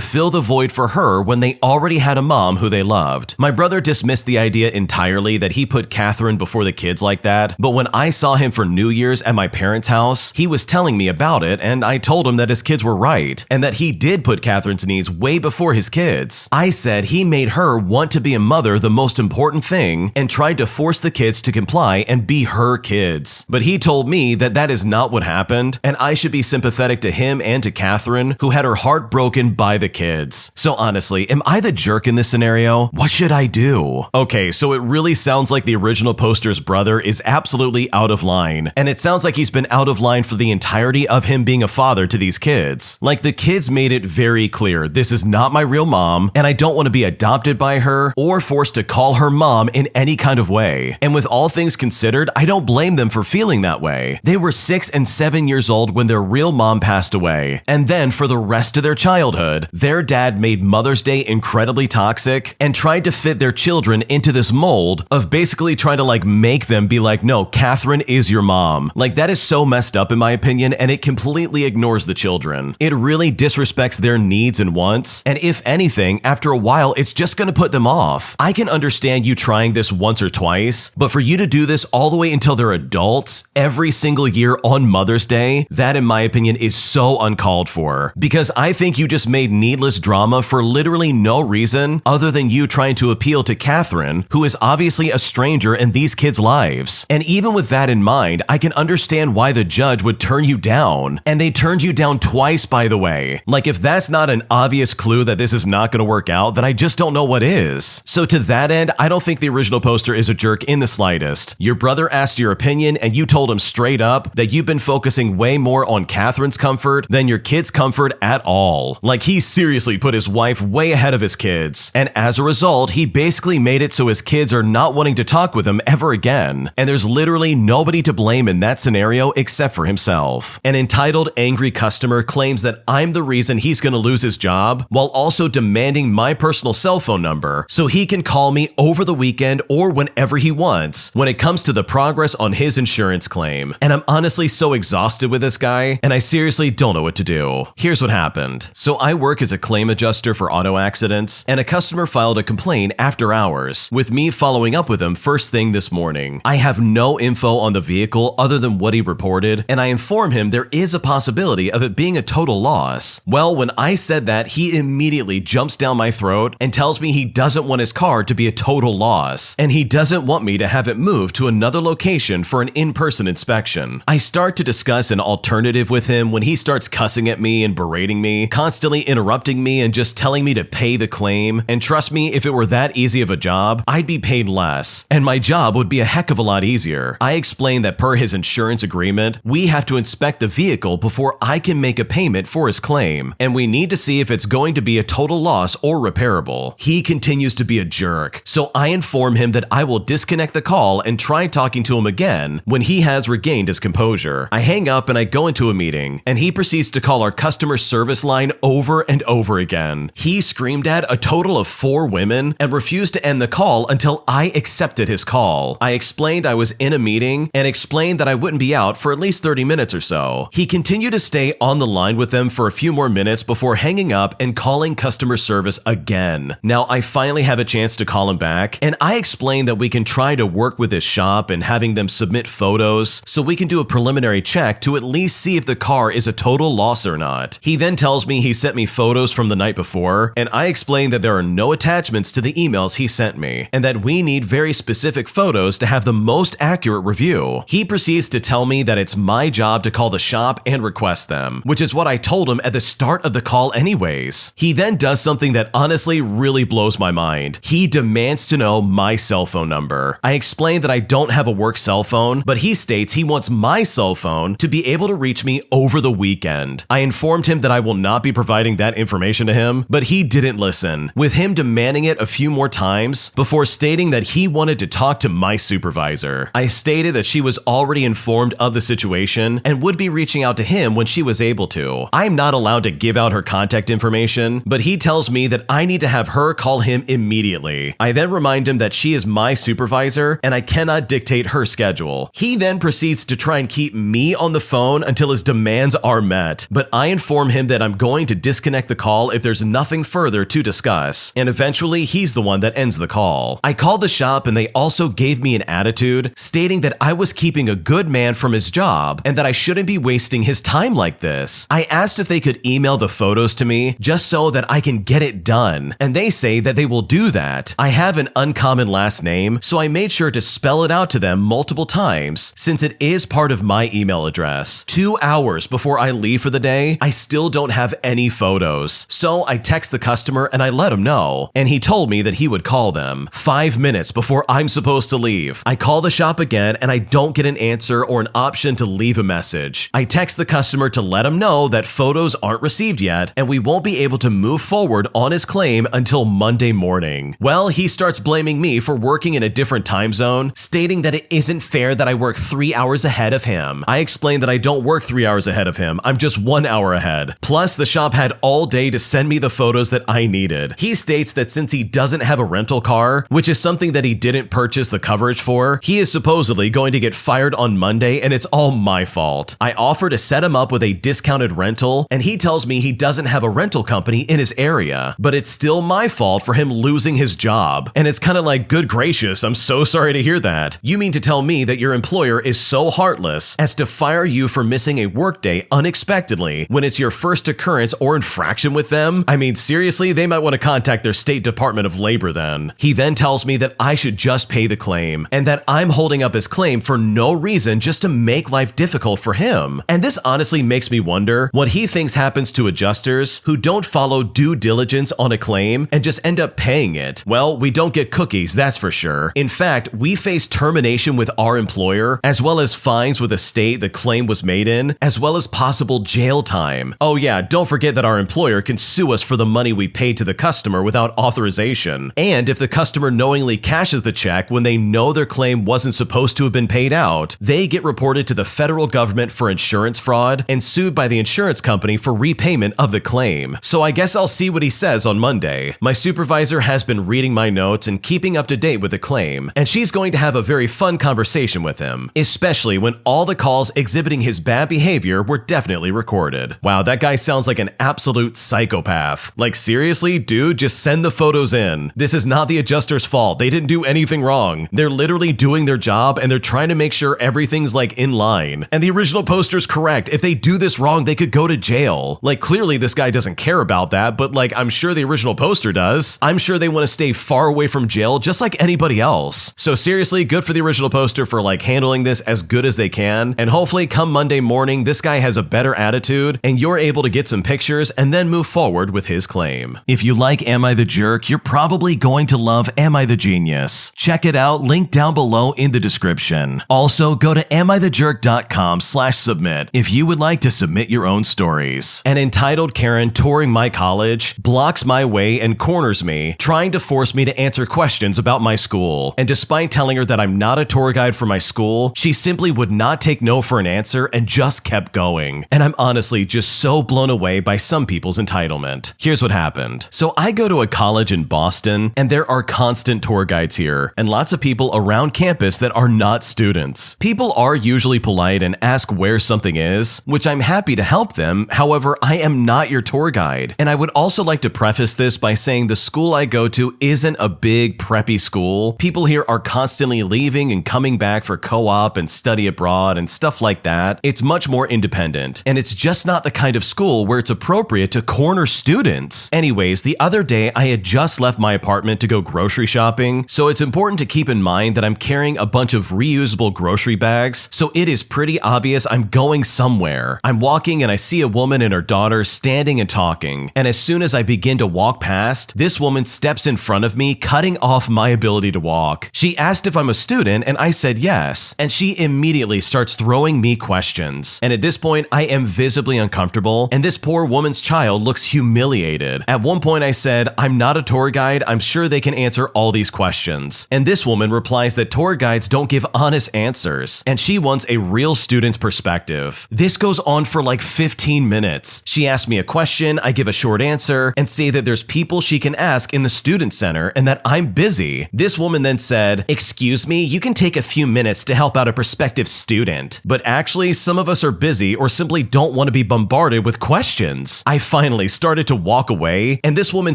fill the void for her when they already had a mom who they loved. My brother dismissed the idea entirely that he put Catherine before the kids like that, but when I saw him for New Year's at my parents' parents' house, he was telling me about it, and I told him that his kids were right, and that he did put Catherine's needs way before his kids. I said he made her want to be a mother the most important thing, and tried to force the kids to comply and be her kids. But he told me that that is not what happened, and I should be sympathetic to him and to Catherine, who had her heart broken by the kids. So honestly, am I the jerk in this scenario? What should I do? Okay, so it really sounds like the original poster's brother is absolutely out of line, and it sounds like he's been out of line for the entirety of him being a father to these kids. Like, the kids made it very clear, this is not my real mom, and I don't want to be adopted by her or forced to call her mom in any kind of way. And with all things considered, I don't blame them for feeling that way. They were 6 and 7 years old when their real mom passed away, and then for the rest of their childhood, their dad made Mother's Day incredibly toxic and tried to fit their children into this mold of basically trying to make them be like, no, Catherine is your mom. Like, that is so messed up in my opinion, and it completely ignores the children. It really disrespects their needs and wants, and if anything, after a while, it's just gonna put them off. I can understand you trying this once or twice, but for you to do this all the way until they're adults, every single year on Mother's Day, that in my opinion is so uncalled for. Because I think you just made needless drama for literally no reason other than you trying to appeal to Catherine, who is obviously a stranger in these kids' lives. And even with that in mind, I can understand why the judge would turn you down. And they turned you down twice, by the way. Like, if that's not an obvious clue that this is not going to work out, then I just don't know what is. So to that end, I don't think the original poster is a jerk in the slightest. Your brother asked your opinion and you told him straight up that you've been focusing way more on Catherine's comfort than your kids' comfort at all. Like, he seriously put his wife way ahead of his kids. And as a result, he basically made it so his kids are not wanting to talk with him ever again. And there's literally nobody to blame in that scenario except for himself. An entitled, angry customer claims that I'm the reason he's gonna lose his job, while also demanding my personal cell phone number so he can call me over the weekend or whenever he wants when it comes to the progress on his insurance claim. And I'm honestly so exhausted with this guy, and I seriously don't know what to do. Here's what happened. So I work as a claim adjuster for auto accidents, and a customer filed a complaint after hours, with me following up with him first thing this morning. I have no info on the vehicle other than what he reported, and I inform him there is a possibility of it being a total loss. Well, when I said that, he immediately jumps down my throat and tells me he doesn't want his car to be a total loss, and he doesn't want me to have it moved to another location for an in-person inspection. I start to discuss an alternative with him when he starts cussing at me and berating me, constantly interrupting me and just telling me to pay the claim. And trust me, if it were that easy of a job, I'd be paid less, and my job would be a heck of a lot easier. I explained that per his insurance agreement, we have to inspect the vehicle before I can make a payment for his claim, and we need to see if it's going to be a total loss or repairable. He continues to be a jerk, so I inform him that I will disconnect the call and try talking to him again when he has regained his composure. I hang up and I go into a meeting, and he proceeds to call our customer service line over and over again. He screamed at a total of 4 women and refused to end the call until I accepted his call. I explained I was in a meeting and explained that I wouldn't be out for at least 30 minutes or so. He continued to stay on the line with them for a few more minutes before hanging up and calling customer service again. Now, I finally have a chance to call him back, and I explained that we can try to work with his shop and having them submit photos so we can do a preliminary check to at least see if the car is a total loss or not. He then tells me he sent me photos from the night before, and I explained that there are no attachments to the emails he sent me, and that we need very specific photos to have the most accurate review. He proceeds to tell me that it's my job to call the shop and request them, which is what I told him at the start of the call anyways. He then does something that honestly really blows my mind. He demands to know my cell phone number. I explained that I don't have a work cell phone, but he states he wants my cell phone to be able to reach me over the weekend. I informed him that I will not be providing that information to him, but he didn't listen, with him demanding it a few more times before stating that he wanted to talk to my supervisor. I stated that she was already informed of the situation and would be reaching out to him when she was able to. I'm not allowed to give out her contact information, but he tells me that I need to have her call him immediately. I then remind him that she is my supervisor and I cannot dictate her schedule. He then proceeds to try and keep me on the phone until his demands are met, but I inform him that I'm going to disconnect the call if there's nothing further to discuss, and eventually he's the one that ends the call. I called the shop and they also gave me an attitude, stating that I was keeping a good man from his his job and that I shouldn't be wasting his time like this. I asked if they could email the photos to me just so that I can get it done, and they say that they will do that. I have an uncommon last name, so I made sure to spell it out to them multiple times since it is part of my email address. 2 hours before I leave for the day, I still don't have any photos. So I text the customer and I let him know, and he told me that he would call them. 5 minutes before I'm supposed to leave, I call the shop again and I don't get an answer or an option to leave a message. I text the customer to let him know that photos aren't received yet and we won't be able to move forward on his claim until Monday morning. Well, he starts blaming me for working in a different time zone, stating that it isn't fair that I work 3 hours ahead of him. I explained that I don't work 3 hours ahead of him, I'm just 1 hour ahead. Plus, the shop had all day to send me the photos that I needed. He states that since he doesn't have a rental car, which is something that he didn't purchase the coverage for, he is supposedly going to get fired on Monday and it's all my fault. I offer to set him up with a discounted rental and he tells me he doesn't have a rental company in his area, but it's still my fault for him losing his job. And it's kind of like, good gracious, I'm so sorry to hear that. You mean to tell me that your employer is so heartless as to fire you for missing a workday unexpectedly when it's your first occurrence or infraction with them? I mean, seriously, they might want to contact their state Department of Labor then. He then tells me that I should just pay the claim and that I'm holding up his claim for no reason just to make life difficult for him. And this honestly makes me wonder what he thinks happens to adjusters who don't follow due diligence on a claim and just end up paying it. Well, we don't get cookies, that's for sure. In fact, we face termination with our employer, as well as fines with the state the claim was made in, as well as possible jail time. Oh yeah, don't forget that our employer can sue us for the money we paid to the customer without authorization. And if the customer knowingly cashes the check when they know their claim wasn't supposed to have been paid out, they get reported to the federal government for insurance fraud and sued by the insurance company for repayment of the claim. So I guess I'll see what he says on Monday. My supervisor has been reading my notes and keeping up to date with the claim, and she's going to have a very fun conversation with him, especially when all the calls exhibiting his bad behavior were definitely recorded. Wow, that guy sounds like an absolute psychopath. Like seriously, dude, just send the photos in. This is not the adjuster's fault. They didn't do anything wrong. They're literally doing their job and they're trying to make sure everything's like in line. And the original poster's correct. If they do this wrong, they could go to jail. Like clearly this guy doesn't care about that, but like I'm sure the original poster does. I'm sure they want to stay far away from jail just like anybody else. So seriously, good for the original poster for like handling this as good as they can. And hopefully come Monday morning, this guy has a better attitude and you're able to get some pictures and then move forward with his claim. If you like Am I the Jerk, you're probably going to love Am I the Genius. Check it out, link down below in the description. Also, go to amithejerk.com/submit if you would like to submit your own stories. An entitled Karen touring my college blocks my way and corners me, trying to force me to answer questions about my school. And despite telling her that I'm not a tour guide for my school, she simply would not take no for an answer and just kept going. And I'm honestly just so blown away by some people's entitlement. Here's what happened. So I go to a college in Boston, and there are constant tour guides here, and lots of people around campus that are not students. People are usually polite and ask where something is, which I'm happy to help them. However, I am not your tour guide. And I would also like to preface this by saying the school I go to isn't a big preppy school. People here are constantly leaving and coming back for co-op and study abroad and stuff like that. It's much more independent, and it's just not the kind of school where it's appropriate to corner students. Anyways, the other day I had just left my apartment to go grocery shopping, so it's important to keep in mind that I'm carrying a bunch of reusable grocery bags, so it is pretty obvious I'm going somewhere. I'm walking and I see a woman and her daughter standing and talking, and as soon as I begin to walk past, this woman steps in front of me, cutting off my ability to walk. She asked if I'm a student, and I said yes, and she immediately starts throwing me questions. And at this point, I am visibly uncomfortable, and this poor woman's child looks humiliated. At one point I said, I'm not a tour guide, I'm sure they can answer all these questions. And this woman replies that tour guides don't give honest answers, and she wants a real student's perspective. This goes on for like 15 minutes. She asks me a question, I give a short answer, and say that there's people she can ask in the student center and that I'm busy. This woman then said, excuse me, you can take a few minutes to help out a prospective student. But actually, some of us are busy or simply don't want to be bombarded with questions. I finally started to walk away, and this woman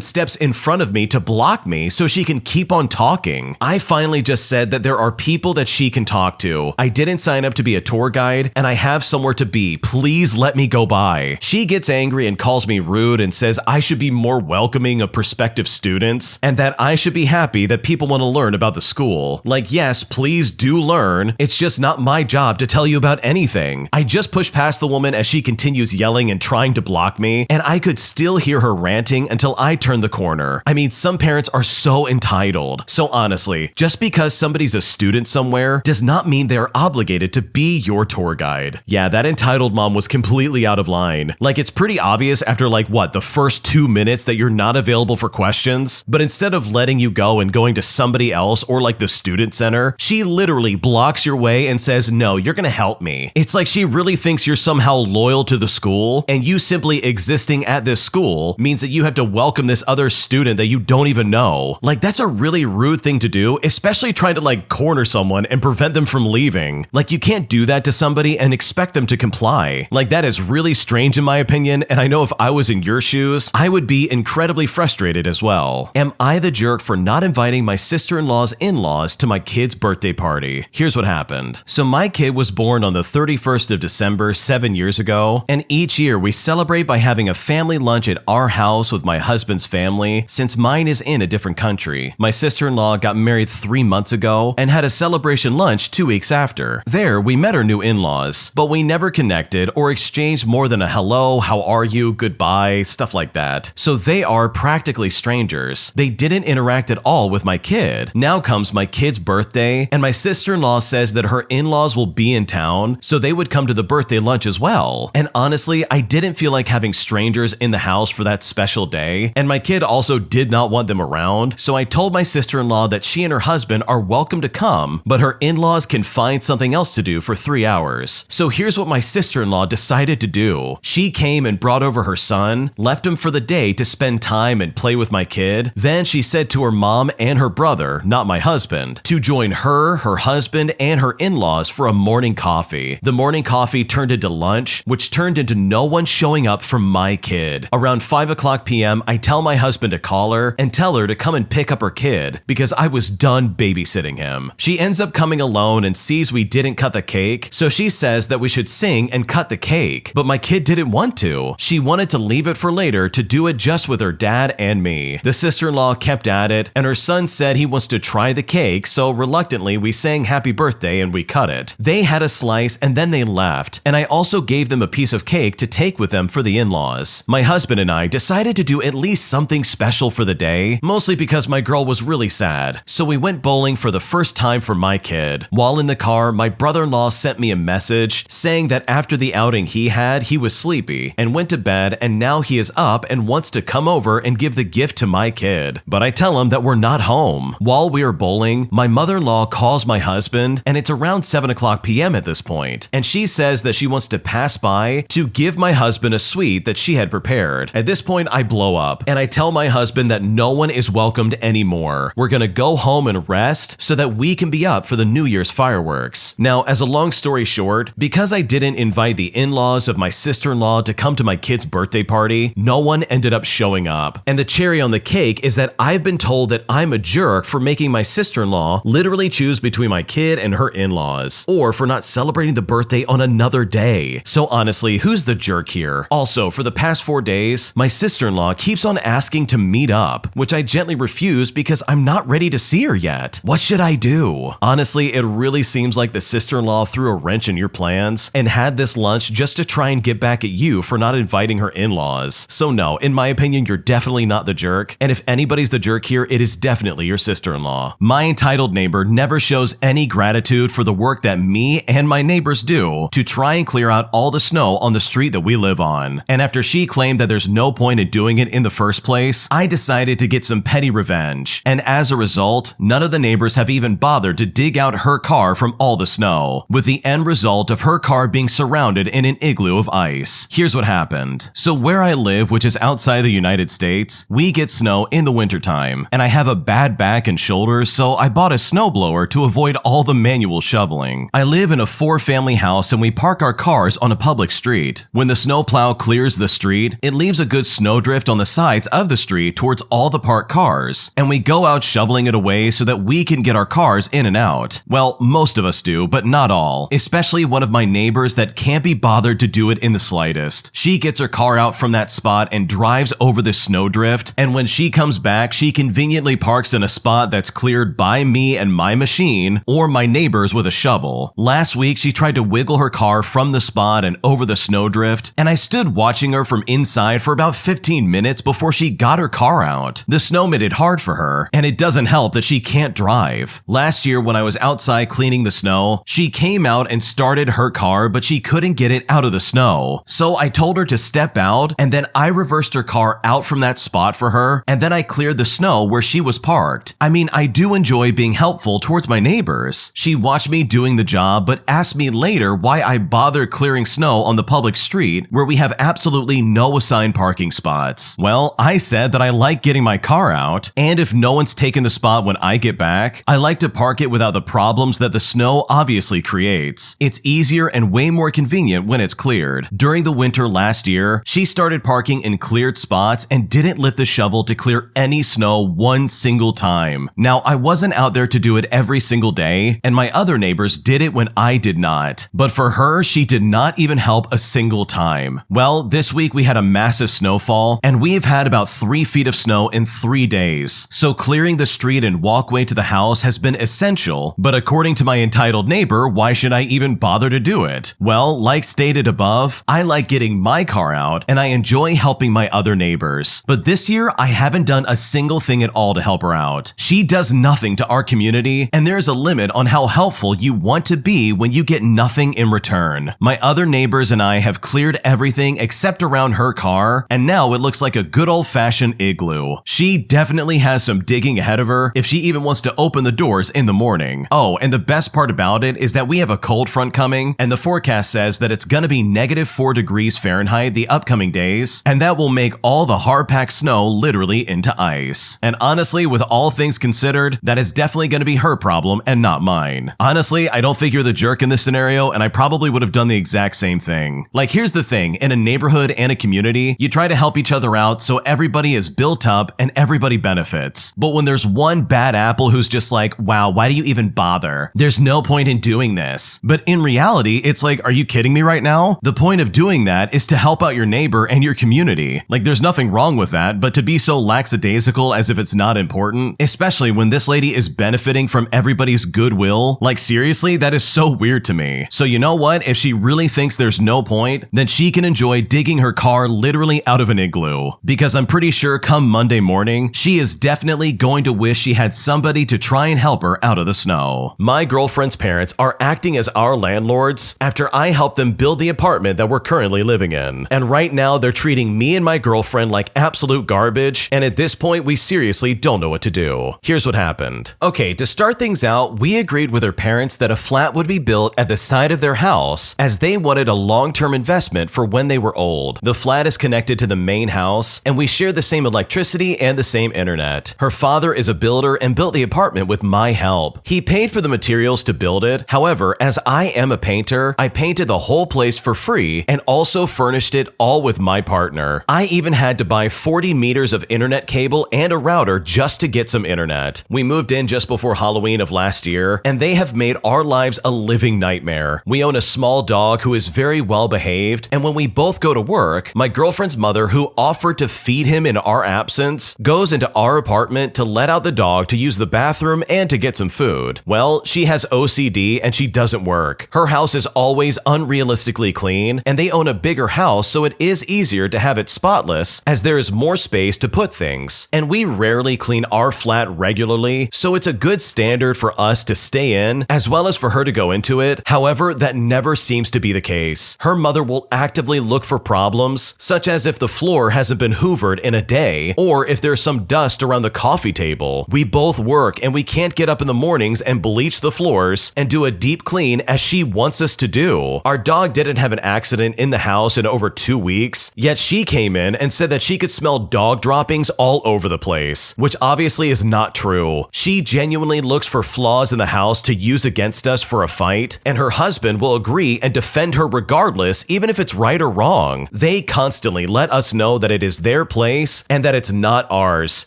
steps in front of me to block me so she can keep on talking. I finally just said that there are people that she can talk to. I didn't sign up to to be a tour guide and I have somewhere to be. Please let me go by. She gets angry and calls me rude and says I should be more welcoming of prospective students and that I should be happy that people want to learn about the school. Like, yes, please do learn. It's just not my job to tell you about anything. I just push past the woman as she continues yelling and trying to block me, and I could still hear her ranting until I turned the corner. I mean, some parents are so entitled. So honestly, just because somebody's a student somewhere does not mean they're obligated to be your tour guide. Yeah, that entitled mom was completely out of line. Like, it's pretty obvious after the first 2 minutes that you're not available for questions, but instead of letting you go and going to somebody else or the student center, she literally blocks your way and says, no, you're gonna help me. It's like she really thinks you're somehow loyal to the school, and you simply existing at this school means that you have to welcome this other student that you don't even know. That's a really rude thing to do, especially trying to corner someone and prevent them from leaving. You can't do that to somebody and expect them to comply. That is really strange in my opinion, and I know if I was in your shoes, I would be incredibly frustrated as well. Am I the jerk for not inviting my sister-in-law's in-laws to my kid's birthday party? Here's what happened. So my kid was born on the 31st of December 7 years ago, and each year we celebrate by having a family lunch at our house with my husband's family since mine is in a different country. My sister-in-law got married 3 months ago and had a celebration lunch 2 weeks after. There, we met her new in-laws, but we never connected or exchanged more than a hello, how are you, goodbye, stuff like that. So they are practically strangers. They didn't interact at all with my kid. Now comes my kid's birthday, and my sister-in-law says that her in-laws will be in town, so they would come to the birthday lunch as well. And honestly, I didn't feel like having strangers in the house for that special day, and my kid also did not want them around, so I told my sister-in-law that she and her husband are welcome to come, but her in-laws can find something else to do for 3 hours. So here's what my sister-in-law decided to do. She came and brought over her son, left him for the day to spend time and play with my kid. Then she said to her mom and her brother, not my husband, to join her husband, and her in-laws for a morning coffee. The morning coffee turned into lunch, which turned into no one showing up for my kid. Around 5:00 p.m., I tell my husband to call her and tell her to come and pick up her kid because I was done babysitting him. She ends up coming alone and sees we didn't cut the cake, so she says that we should sing and cut the cake, but my kid didn't want to. She wanted to leave it for later to do it just with her dad and me. The sister-in-law kept at it, and her son said he wants to try the cake, so reluctantly we sang happy birthday and we cut it. They had a slice and then they left, and I also gave them a piece of cake to take with them for the in-laws. My husband and I decided to do at least something special for the day, mostly because my girl was really sad, so we went bowling for the first time for my kid. While in the car, my brother-in-law sent me a message saying that after the outing he was sleepy and went to bed, and now he is up and wants to come over and give the gift to my kid. But I tell him that we're not home. While we are bowling, my mother-in-law calls my husband, and it's around 7:00 p.m. at this point, and she says that she wants to pass by to give my husband a sweet that she had prepared. At this point, I blow up, and I tell my husband that no one is welcomed anymore. We're gonna go home and rest so that we can be up for the New Year's fireworks. Now, as a long story short, because I didn't invite the in-laws of my sister-in-law to come to my kid's birthday party, no one ended up showing up. And the cherry on the cake is that I've been told that I'm a jerk for making my sister-in-law literally choose between my kid and her in-laws, or for not celebrating the birthday on another day. So honestly, who's the jerk here? Also, for the past 4 days, my sister-in-law keeps on asking to meet up, which I gently refuse because I'm not ready to see her yet. What should I do? Honestly, it really seems like the sister-in-law threw a wrench in your plans and had this lunch just to try and get back at you for not inviting her in-laws. So no, in my opinion, you're definitely not the jerk, and if anybody's the jerk here, it is definitely your sister-in-law. My entitled neighbor never shows any gratitude for the work that me and my neighbors do to try and clear out all the snow on the street that we live on. And after she claimed that there's no point in doing it in the first place, I decided to get some petty revenge. And as a result, none of the neighbors have even bothered to dig out her car from all the snow, with the end result of her car being surrounded in an igloo of ice. Here's what happened. So where I live, which is outside the United States, we get snow in the wintertime, and I have a bad back and shoulders, so I bought a snowblower to avoid all the manual shoveling. I live in a 4-family house and we park our cars on a public street. When the snowplow clears the street, it leaves a good snowdrift on the sides of the street towards all the parked cars, and we go out shoveling it away so that we can get our cars in and out. Well, most of us do, but not not all, especially one of my neighbors that can't be bothered to do it in the slightest. She gets her car out from that spot and drives over the snowdrift, and when she comes back, she conveniently parks in a spot that's cleared by me and my machine, or my neighbors with a shovel. Last week, she tried to wiggle her car from the spot and over the snowdrift, and I stood watching her from inside for about 15 minutes before she got her car out. The snow made it hard for her, and it doesn't help that she can't drive. Last year, when I was outside cleaning the snow, she came out and started her car, but she couldn't get it out of the snow. So I told her to step out, and then I reversed her car out from that spot for her, and then I cleared the snow where she was parked. I mean, I do enjoy being helpful towards my neighbors. She watched me doing the job, but asked me later why I bothered clearing snow on the public street where we have absolutely no assigned parking spots. Well, I said that I like getting my car out, and if no one's taken the spot when I get back, I like to park it without the problems that the snow obviously creates. It's easier and way more convenient when it's cleared. During the winter last year, she started parking in cleared spots and didn't lift the shovel to clear any snow one single time. Now, I wasn't out there to do it every single day, and my other neighbors did it when I did not. But for her, she did not even help a single time. Well, this week we had a massive snowfall, and we've had about 3 feet of snow in 3 days. So clearing the street and walkway to the house has been essential, but according to my entitled neighbor, why should I even bother to do it? Well, like stated above, I like getting my car out, and I enjoy helping my other neighbors. But this year, I haven't done a single thing at all to help her out. She does nothing to our community, and there's a limit on how helpful you want to be when you get nothing in return. My other neighbors and I have cleared everything except around her car, and now it looks like a good old-fashioned igloo. She definitely has some digging ahead of her if she even wants to open the doors in the morning. Oh, and the best part about it is that we have a cold front coming, and the forecast says that it's gonna be -4 degrees Fahrenheit the upcoming days, and that will make all the hard-packed snow literally into ice. And honestly, with all things considered, that is definitely gonna be her problem and not mine. Honestly, I don't think you're the jerk in this scenario, and I probably would have done the exact same thing. Like, here's the thing, in a neighborhood and a community, you try to help each other out so everybody is built up and everybody benefits. But when there's one bad apple who's just like, wow, why do you even bother? There's no point in doing this. But in reality, it's like, are you kidding me right now? The point of doing that is to help out your neighbor and your community. Like, there's nothing wrong with that, but to be so lackadaisical as if it's not important, especially when this lady is benefiting from everybody's goodwill, like seriously, that is so weird to me. So you know what? If she really thinks there's no point, then she can enjoy digging her car literally out of an igloo. Because I'm pretty sure come Monday morning, she is definitely going to wish she had somebody to try and help her out of the snow. My girlfriend's parents are acting as our landlords after I helped them build the apartment that we're currently living in. And right now they're treating me and my girlfriend like absolute garbage, and at this point we seriously don't know what to do. Here's what happened. Okay, to start things out, we agreed with her parents that a flat would be built at the side of their house as they wanted a long-term investment for when they were old. The flat is connected to the main house, and we share the same electricity and the same internet. Her father is a builder and built the apartment with my help. He paid for the materials to build it. However, as I am a painter, I painted the whole place for free and also furnished it all with my partner. I even had to buy 40 meters of internet cable and a router just to get some internet. We moved in just before Halloween of last year, and they have made our lives a living nightmare. We own a small dog who is very well behaved, and when we both go to work, my girlfriend's mother, who offered to feed him in our absence, goes into our apartment to let out the dog to use the bathroom and to get some food. Well, she has OCD and she doesn't work. Her house is always unrealistically clean, and they own a bigger house, so it is easier to have it spotless as there is more space to put things. And we rarely clean our flat regularly, so it's a good standard for us to stay in as well as for her to go into it. However, that never seems to be the case. Her mother will actively look for problems, such as if the floor hasn't been hoovered in a day, or if there's some dust around the coffee table. We both work and we can't get up in the mornings and bleach the floors and do a deep clean as she wants us to do. Our dog didn't have an accident in the house in over 2 weeks, yet she came in and said that she could smell dog droppings all over the place, which obviously is not true. She genuinely looks for flaws in the house to use against us for a fight, and her husband will agree and defend her regardless, even if it's right or wrong. They constantly let us know that it is their place and that it's not ours,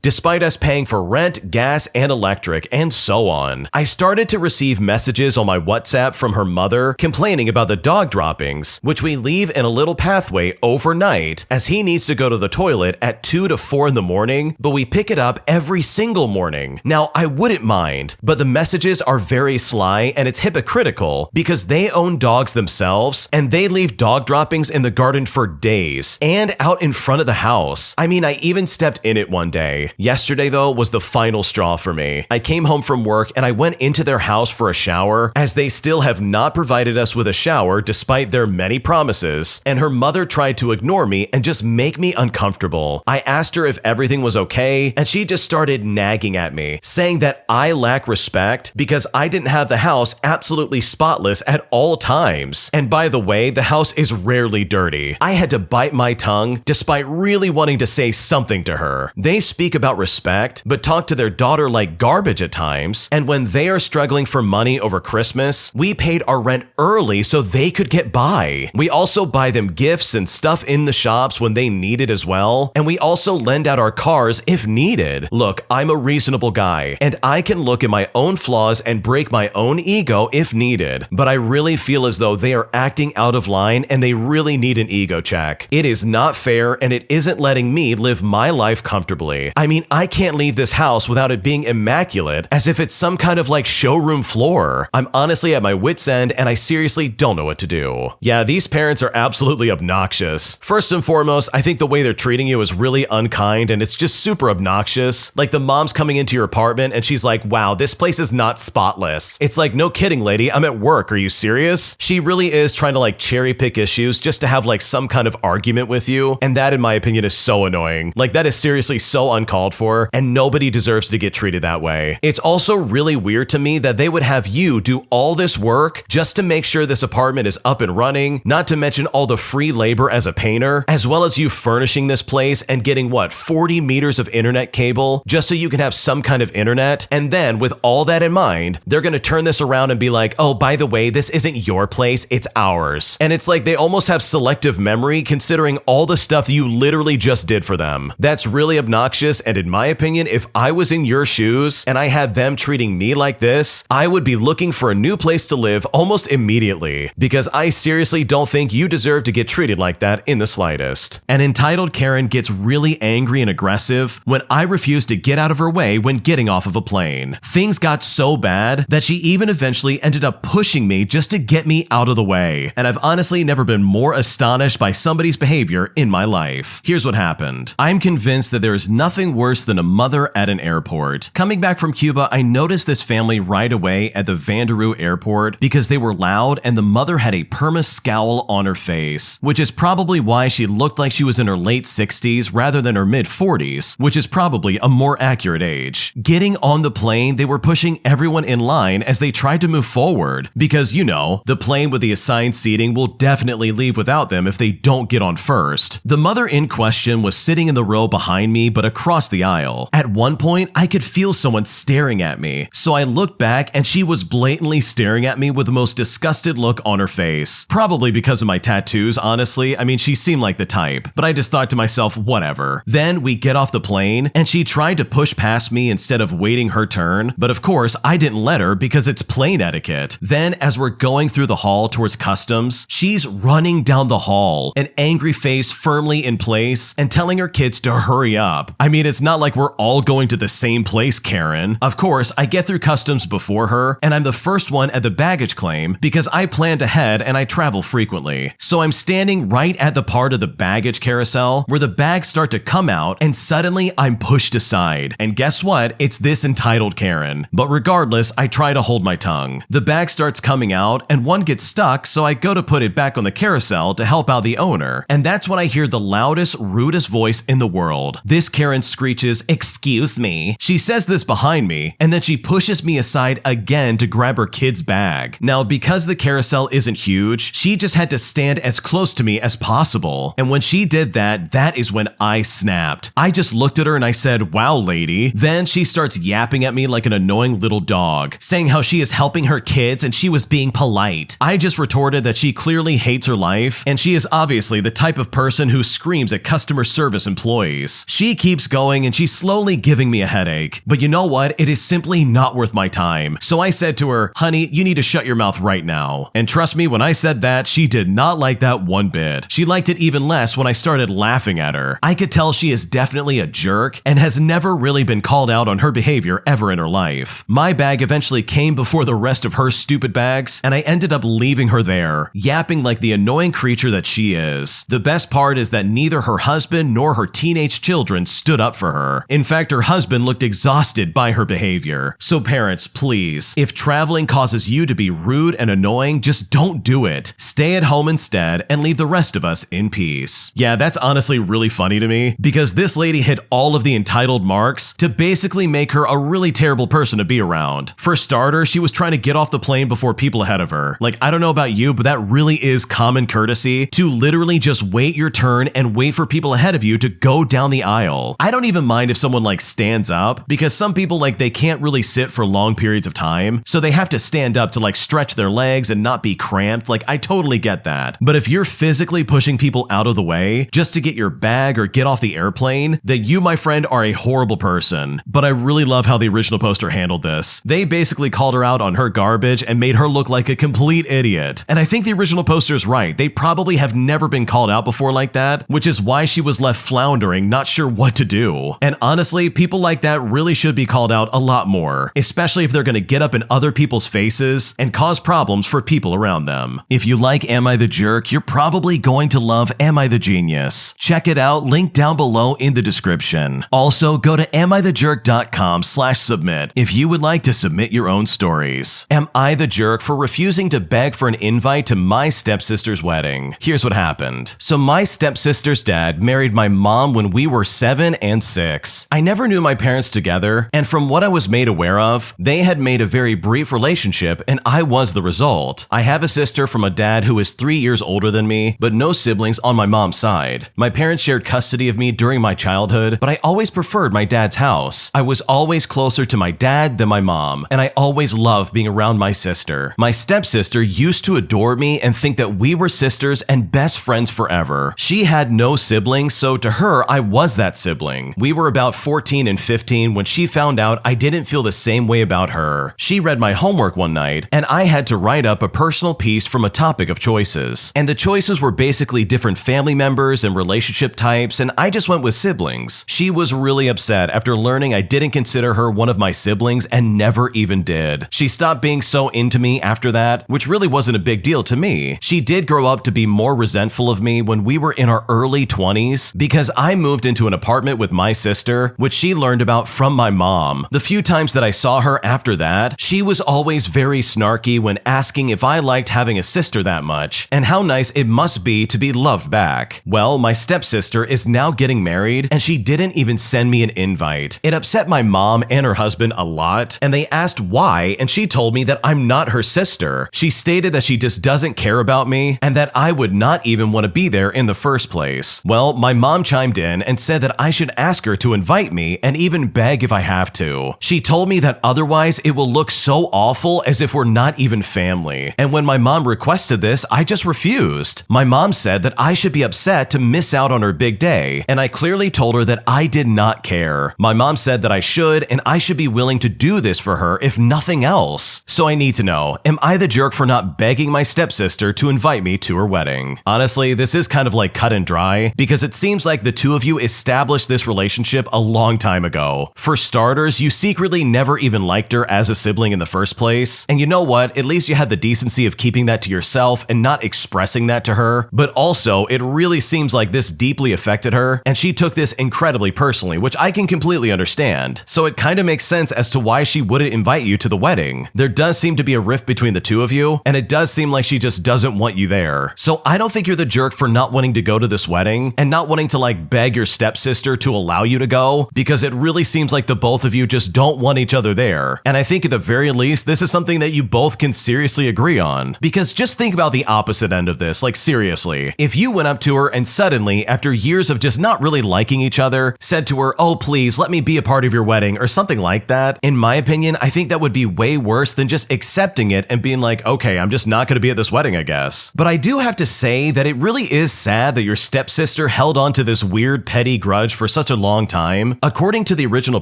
despite us paying for rent, gas, and electric, and so on. I started to receive messages on my WhatsApp from her mother complaining about the dog droppings, which we leave in a little pathway overnight as he needs to go to the toilet at 2 to 4 in the morning, but we pick it up every single morning. Now, I wouldn't mind, but the messages are very sly and it's hypocritical because they own dogs themselves and they leave dog droppings in the garden for days and out in front of the house. I mean, I even stepped in it one day. Yesterday, though, was the final straw for me. I came home from work and I went into their house for a shower as they still have not provided us with a shower despite their many promises, and her mother tried to ignore me and just make me uncomfortable. I asked her if everything was okay and she just started nagging at me, saying that I lack respect because I didn't have the house absolutely spotless at all times. And by the way, the house is rarely dirty. I had to bite my tongue despite really wanting to say something to her. They speak about respect, but talk to their daughter like garbage at times, and when they are struggling for money over Christmas, we paid our rent early so they could get by. We also buy them gifts and stuff in the shops when they need it as well, and we also lend out our cars if needed. Look, I'm a reasonable guy, and I can look at my own flaws and break my own ego if needed, but I really feel as though they are acting out of line and they really need an ego check. It is not fair and it isn't letting me live my life comfortably. I mean, I can't leave this house without it being immaculate as if it's some kind of like showroom floor. I'm honestly at my wit's end and I seriously don't know what to do. Yeah, these parents are absolutely obnoxious. First and foremost, I think the way they're treating you is really unkind and it's just super obnoxious. Like the mom's coming into your apartment and she's like, wow, this place is not spotless. It's like, no kidding, lady, I'm at work. Are you serious? She really is trying to like cherry pick issues just to have like some kind of argument with you. And that, in my opinion, is so annoying. Like that is seriously so uncalled for and nobody deserves to get treated that way. It's also really weird to me that they would have you do all this work just to make sure this apartment is up and running, not to mention all the free labor as a painter, as well as you furnishing this place and getting what, 40 meters of internet cable just so you can have some kind of internet. And then with all that in mind, they're going to turn this around and be like, oh, by the way, this isn't your place, it's ours. And it's like they almost have selective memory considering all the stuff you literally just did for them. That's really obnoxious, and in my opinion, if I was in your shoes and I had them treating me like this, I would be looking for a new place to live almost immediately, because I seriously don't think you deserve to get treated like that in the slightest. An entitled Karen gets really angry and aggressive when I refuse to get out of her way when getting off of a plane. Things got so bad that she even eventually ended up pushing me just to get me out of the way, and I've honestly never been more astonished by somebody's behavior in my life. Here's what happened. I'm convinced that there is nothing worse than a mother at an airport. Coming back from Cuba, I noticed this family right away at the Vanderoo airport because they were loud and the mother had a perma scowl on her face, which is probably why she looked like she was in her late 60s rather than her mid 40s, which is probably a more accurate age. Getting on the plane, they were pushing everyone in line as they tried to move forward because, you know, the plane with the assigned seating will definitely leave without them if they don't get on first. The mother in question was sitting in the row behind me but across the aisle. At one point, I could feel someone staring at me, so I looked back and she was blatantly staring at me with the most disgusted look on her face. Probably because of my tattoos, honestly. I mean, she seemed like the type, but I just thought to myself, whatever. Then we get off the plane and she tried to push past me instead of waiting her turn, but of course I didn't let her because it's plane etiquette. Then as we're going through the hall towards customs, she's running down the hall, an angry face firmly in place and telling her kids to hurry up. I mean, it's not like we're all going to the same place, Karen. Of course, I get through customs before her and I'm the first one at the baggage claim because I planned ahead and I travel frequently. So I'm standing right at the part of the baggage carousel where the bags start to come out and suddenly I'm pushed aside. And guess what? It's this entitled Karen. But regardless, I try to hold my tongue. The bag starts coming out and one gets stuck, so I go to put it back on the carousel to help out the owner. And that's when I hear the loudest, rudest voice in the world. This Karen screeches, "Excuse me." She says this behind me, and then she pushes me aside again to grab her kid's bag. Now, because the carousel isn't huge, she just had to stand as close to me as possible. And when she did that, that is when I snapped. I just looked at her and I said, "Wow, lady." Then she starts yapping at me like an annoying little dog, saying how she is helping her kids and she was being polite. I just retorted that she clearly hates her life, and she is obviously the type of person who screams at customer service employees. She keeps going and she's slowly giving me a headache. But you know what? It is simply not worth my time. So I said to her, "Honey, honey, you need to shut your mouth right now. And trust me, when I said that, she did not like that one bit. She liked it even less when I started laughing at her. I could tell she is definitely a jerk and has never really been called out on her behavior ever in her life. My bag eventually came before the rest of her stupid bags, and I ended up leaving her there, yapping like the annoying creature that she is. The best part is that neither her husband nor her teenage children stood up for her. In fact, her husband looked exhausted by her behavior. So parents, please, if traveling causes you to be rude and annoying, just don't do it. Stay at home instead and leave the rest of us in peace. Yeah, that's honestly really funny to me because this lady hit all of the entitled marks to basically make her a really terrible person to be around. For starters, she was trying to get off the plane before people ahead of her. Like, I don't know about you, but that really is common courtesy to literally just wait your turn and wait for people ahead of you to go down the aisle. I don't even mind if someone like stands up because some people like they can't really sit for long periods of time, so they have to stand up to like stretch their legs and not be cramped. Like, I totally get that. But if you're physically pushing people out of the way just to get your bag or get off the airplane, then you, my friend, are a horrible person. But I really love how the original poster handled this. They basically called her out on her garbage and made her look like a complete idiot. And I think the original poster is right. They probably have never been called out before like that, which is why she was left floundering, not sure what to do. And honestly, people like that really should be called out a lot more, especially if they're going to get up in other people's faces and cause problems for people around them. If you like Am I the Jerk, you're probably going to love Am I the Genius. Check it out, link down below in the description. Also, go to amithejerk.com/submit if you would like to submit your own stories. Am I the jerk for refusing to beg for an invite to my stepsister's wedding? Here's what happened. So my stepsister's dad married my mom when we were 7 and 6. I never knew my parents together, and from what I was made aware of, they had made a very brief relationship and I was the result. I have a sister from a dad who is 3 years older than me, but no siblings on my mom's side. My parents shared custody of me during my childhood, but I always preferred my dad's house. I was always closer to my dad than my mom, and I always loved being around my sister. My stepsister used to adore me and think that we were sisters and best friends forever. She had no siblings, so to her, I was that sibling. We were about 14 and 15 when she found out I didn't feel the same way about her. She read my homework one night, and I had to write up a personal piece from a topic of choices. And the choices were basically different family members and relationship types, and I just went with siblings. She was really upset after learning I didn't consider her one of my siblings and never even did. She stopped being so into me after that, which really wasn't a big deal to me. She did grow up to be more resentful of me when we were in our early 20s because I moved into an apartment with my sister, which she learned about from my mom. The few times that I saw her after that, she was always very snarky when asking if I liked having a sister that much and how nice it must be to be loved back. Well, my stepsister is now getting married and she didn't even send me an invite. It upset my mom and her husband a lot, and they asked why, and she told me that I'm not her sister. She stated that she just doesn't care about me and that I would not even want to be there in the first place. Well, my mom chimed in and said that I should ask her to invite me and even beg if I have to. She told me that otherwise it will look so awful as if we're not even family. And when my mom requested this, I just refused. My mom said that I should be upset to miss out on her big day, and I clearly told her that I did not care. My mom said that I should, and I should be willing to do this for her if nothing else. So I need to know, am I the jerk for not begging my stepsister to invite me to her wedding? Honestly, this is kind of like cut and dry because it seems like the two of you established this relationship a long time ago. For starters, you secretly never even liked her as a sibling in the first place, and you know what? At least you had the decency of keeping that to yourself and not expressing that to her. But also, it really seems like this deeply affected her, and she took this incredibly personally, which I can completely understand. So it kind of makes sense as to why she wouldn't invite you to the wedding. There does seem to be a rift between the two of you, and it does seem like she just doesn't want you there. So I don't think you're the jerk for not wanting to go to this wedding and not wanting to like beg your stepsister to allow you to go, because it really seems like the both of you just don't want each other there. And I think at the very least, this is something that you both can seriously agree on. Because just think about the opposite end of this, like seriously. If you went up to her and suddenly, after years of just not really liking each other, said to her, "Oh please, let me be a part of your wedding," or something like that, in my opinion, I think that would be way worse than than just accepting it and being like, okay, I'm just not going to be at this wedding, I guess. But I do have to say that it really is sad that your stepsister held on to this weird petty grudge for such a long time. According to the original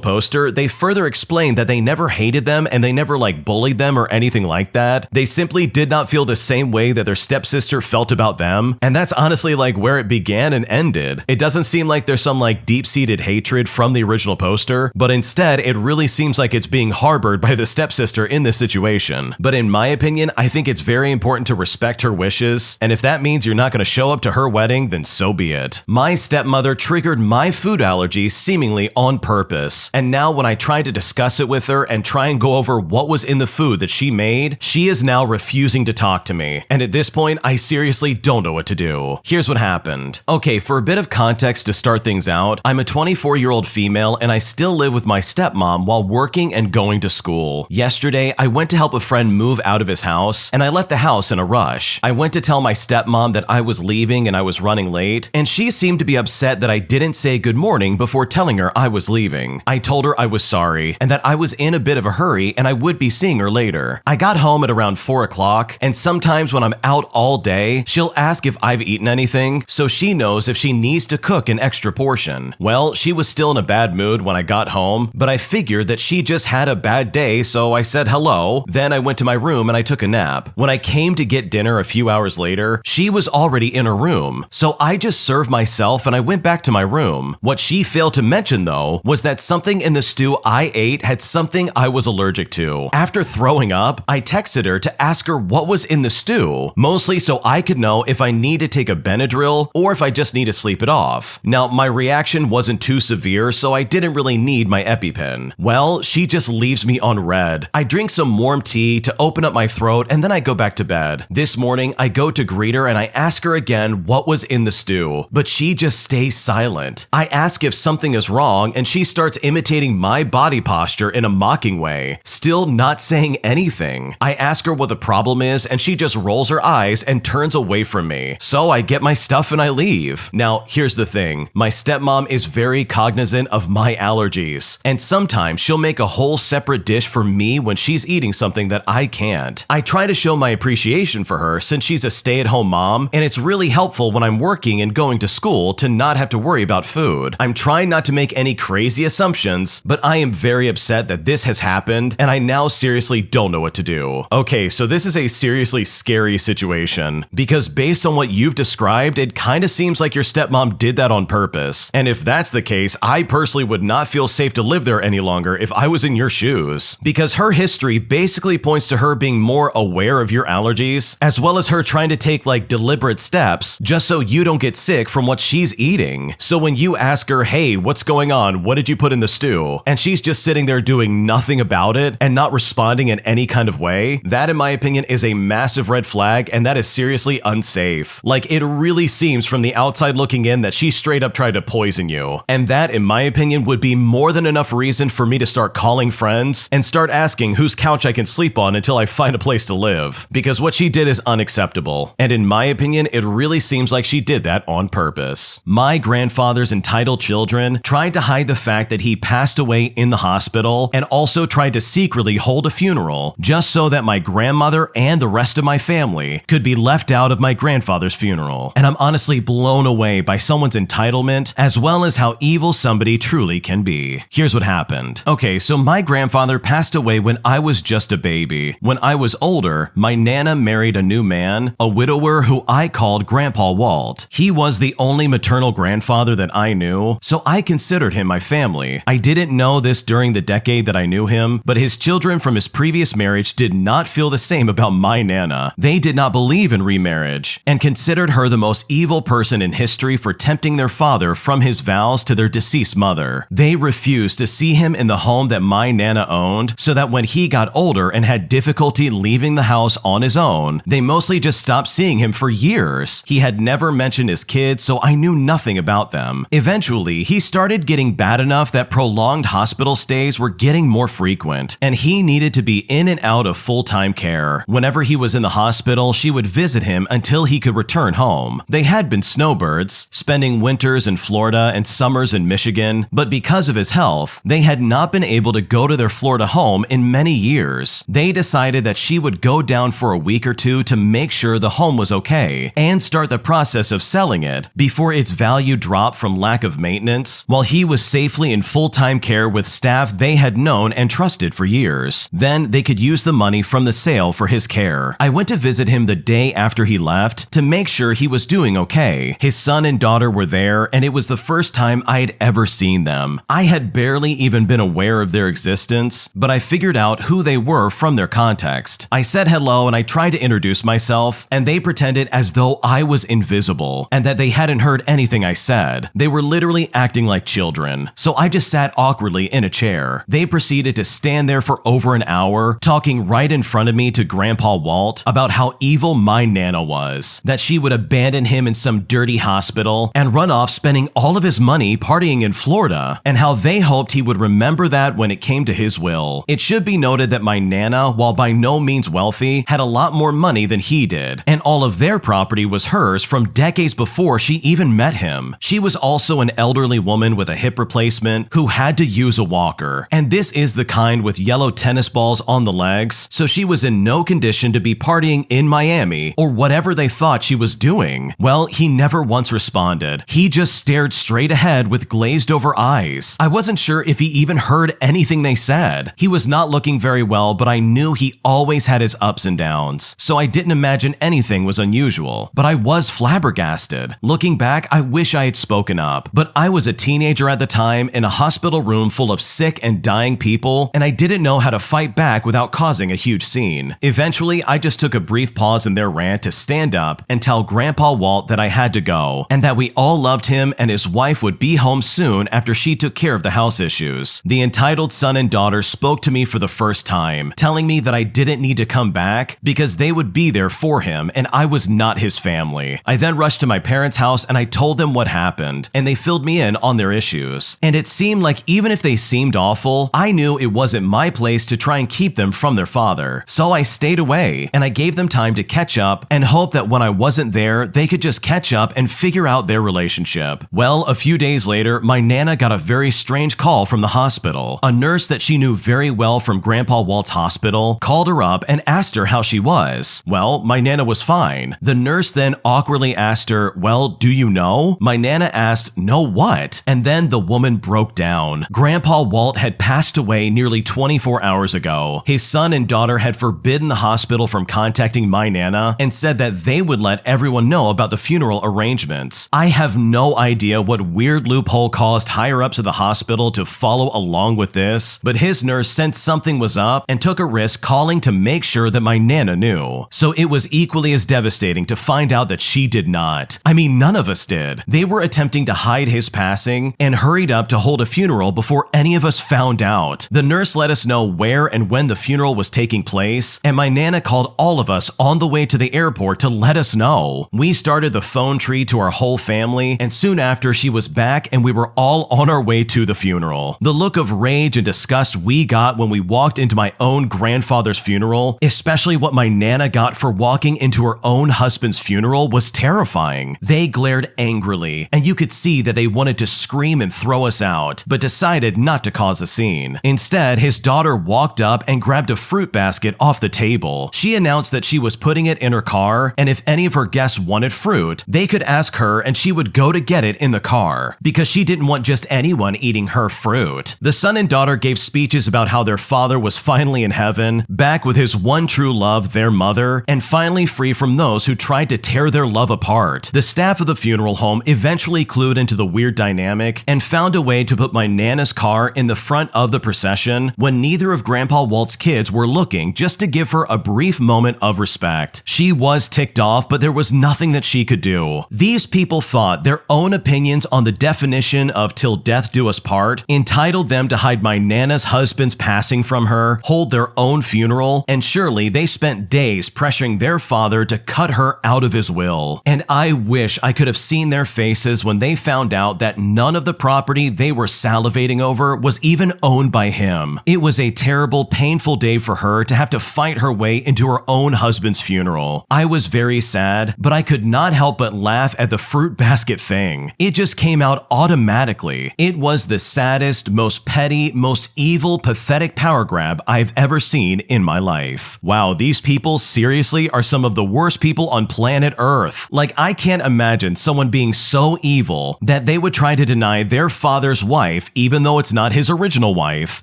poster, they further explained that they never hated them and they never bullied them or anything like that. They simply did not feel the same way that their stepsister felt about them, and that's honestly where it began and ended. It doesn't seem like there's some deep-seated hatred from the original poster, but instead it really seems like it's being harbored by the stepsister in this situation. But in my opinion, I think it's very important to respect her wishes, and if that means you're not going to show up to her wedding, then so be it. My stepmother triggered my food allergy seemingly on purpose, and now when I try to discuss it with her and try and go over what was in the food that she made, she is now refusing to talk to me, and at this point, I seriously don't know what to do. Here's what happened. Okay, for a bit of context to start things out, I'm a 24-year-old female and I still live with my stepmom while working and going to school. Yesterday, I went to help a friend move out of his house, and I left the house in a rush. I went to tell my stepmom that I was leaving and I was running late, and she seemed to be upset that I didn't say good morning before telling her I was leaving. I told her I was sorry and that I was in a bit of a hurry and I would be seeing her later. I got home at around 4 o'clock, and sometimes when I'm out all day, she'll ask if I've eaten anything, so she knows if she needs to cook an extra portion. Well, she was still in a bad mood when I got home, but I figured that she just had a bad day, so I said hello. Then I went to my room and I took a nap. When I came to get dinner a few hours later, she was already in her room, so I just served myself and I went back to my room. What she failed to mention though was that something in the stew I ate had something I was allergic to. After throwing up, I texted her to ask her what was in the stew, mostly so I could know if I need to take a Benadryl or if I just need to sleep it off. Now, my reaction wasn't too severe, so I didn't really need my EpiPen. Well, she just leaves me on red. I drink some warm tea to open up my throat and then I go back to bed. This morning, I go to greet her and I ask her again what was in the stew, but she just stays silent. I ask if something is wrong and she starts imitating my body posture in a mocking way, still not saying anything. I ask her what the problem is and she just rolls her eyes and turns away from me. So I get my stuff and I leave. Now, here's the thing. My stepmom is very cognizant of my allergies, and sometimes she'll make a whole separate dish for me when she's eating something that I can't. I try to show my appreciation for her since she's a stay-at-home mom, and it's really helpful when I'm working and going to school to not have to worry about food. I'm trying not to make any crazy assumptions, but I am very upset that this has happened, and I now seriously don't know what to do. Okay, so this is a seriously scary situation, because based on what you've described, it kinda seems like your stepmom did that on purpose. And if that's the case, I personally would not feel safe to live there any longer if I was in your shoes. Because her history basically points to her being more aware of your allergies, as well as her trying to take deliberate steps just so you don't get sick from what she's eating. So when you ask her, hey, what's going on? What did you put in the stew? And she's just sitting there doing nothing about it and not responding in any kind of way, that in my opinion is a massive red flag, and that is seriously unsafe. It really seems from the outside looking in that she straight up tried to poison you. And that, in my opinion, would be more than enough reason for me to start calling friends and start asking whose couch I can sleep on until I find a place to live. Because what she did is unacceptable. And in my opinion, it really seems like she did that on purpose. My grandfather's entitled children tried to hide the fact that he passed away in the hospital and also tried to secretly hold a funeral just so that my grandmother and the rest of my family could be left out of my grandfather's funeral. And I'm honestly blown away by someone's entitlement as well as how evil somebody truly can be. Here's what happened. Okay, so my grandfather passed away when I was just a baby. When I was older, my nana married a new man, a widower who I called Grandpa Walt. He was the only maternal grandfather that I knew, so I considered him my family. I didn't know this during the decade that I knew him, but his children from his previous marriage did not feel the same about my nana. They did not believe in remarriage and considered her the most evil person in history for tempting their father from his vows to their deceased mother. They refused to see him in the home that my nana owned, so that when he got older and had difficulty leaving the house on his own, they mostly just stopped seeing him for years. He had never mentioned his kids, so I knew nothing about them. Eventually, he started getting bad enough that prolonged hospital stays were getting more frequent, and he needed to be in and out of full-time care. Whenever he was in the hospital, she would visit him until he could return home. They had been snowbirds, spending winters in Florida and summers in Michigan, but because of his health, they had not been able to go to their Florida home in many years. years. They decided that she would go down for a week or two to make sure the home was okay and start the process of selling it before its value dropped from lack of maintenance, while he was safely in full-time care with staff they had known and trusted for years. Then they could use the money from the sale for his care. I went to visit him the day after he left to make sure he was doing okay. His son and daughter were there, and it was the first time I had ever seen them. I had barely even been aware of their existence, but I figured out who they were from their context. I said hello and I tried to introduce myself, and they pretended as though I was invisible and that they hadn't heard anything I said. They were literally acting like children, so I just sat awkwardly in a chair. They proceeded to stand there for over an hour, talking right in front of me to Grandpa Walt about how evil my Nana was, that she would abandon him in some dirty hospital and run off spending all of his money partying in Florida, and how they hoped he would remember that when it came to his will. It should be noted that my Nana, while by no means wealthy, had a lot more money than he did, and all of their property was hers from decades before she even met him. She was also an elderly woman with a hip replacement who had to use a walker, and this is the kind with yellow tennis balls on the legs, so she was in no condition to be partying in Miami or whatever they thought she was doing. Well, he never once responded. He just stared straight ahead with glazed over eyes. I wasn't sure if he even heard anything they said. He was not looking very well, but I knew he always had his ups and downs, so I didn't imagine anything was unusual. But I was flabbergasted. Looking back, I wish I had spoken up, but I was a teenager at the time in a hospital room full of sick and dying people, and I didn't know how to fight back without causing a huge scene. Eventually, I just took a brief pause in their rant to stand up and tell Grandpa Walt that I had to go, and that we all loved him and his wife would be home soon after she took care of the house issues. The entitled son and daughter spoke to me for the first time, telling me that I didn't need to come back because they would be there for him and I was not his family. I then rushed to my parents' house and I told them what happened, and they filled me in on their issues. And it seemed like even if they seemed awful, I knew it wasn't my place to try and keep them from their father. So I stayed away, and I gave them time to catch up and hope that when I wasn't there, they could just catch up and figure out their relationship. Well, a few days later, my Nana got a very strange call from the hospital. A nurse that she knew very well from Grandpa Walt's hospital called her up and asked her how she was. Well, my Nana was fine. The nurse then awkwardly asked her, "Well, do you know?" My Nana asked, "No what?" And then the woman broke down. Grandpa Walt had passed away nearly 24 hours ago. His son and daughter had forbidden the hospital from contacting my Nana and said that they would let everyone know about the funeral arrangements. I have no idea what weird loophole caused higher-ups of the hospital to follow along with this, but his nurse sensed something was up and took a risk calling to make sure that my Nana knew. So it was equally as devastating to find out that she did not. I mean, none of us did. They were attempting to hide his passing and hurried up to hold a funeral before any of us found out. The nurse let us know where and when the funeral was taking place, and my Nana called all of us on the way to the airport to let us know. We started the phone tree to our whole family, and soon after she was back and we were all on our way to the funeral. The look of rage and disgust we got when we walked into my own grandfather's funeral, especially what my Nana got for walking into her own husband's funeral, was terrifying. They glared angrily, and you could see that they wanted to scream and throw us out, but decided not to cause a scene. Instead, his daughter walked up and grabbed a fruit basket off the table. She announced that she was putting it in her car, and if any of her guests wanted fruit, they could ask her and she would go to get it in the car, because she didn't want just anyone eating her fruit. The son and daughter gave speeches about how their father was finally in heaven, back with his one true love, their mother, and finally free from those who tried to tear their love apart. The staff of the funeral home eventually clued into the weird dynamic and found a way to put my Nana's car in the front of the procession when neither of Grandpa Walt's kids were looking, just to give her a brief moment of respect. She was ticked off, but there was nothing that she could do. These people thought their own opinions on the definition of "till death do us part" entitled them to hide my Nana's husband's passing from her, hold their own funeral, and surely they spent days pressuring their father to cut her out of his will. And I wish I could have seen their faces when they found out that none of the property they were salivating over was even owned by him. It was a terrible, painful day for her to have to fight her way into her own husband's funeral. I was very sad, but I could not help but laugh at the fruit basket thing. It just came out automatically. It was the saddest, most petty, most evil, pathetic power grab I've I've ever seen in my life. Wow, these people seriously are some of the worst people on planet Earth. Like, I can't imagine someone being so evil that they would try to deny their father's wife, even though it's not his original wife,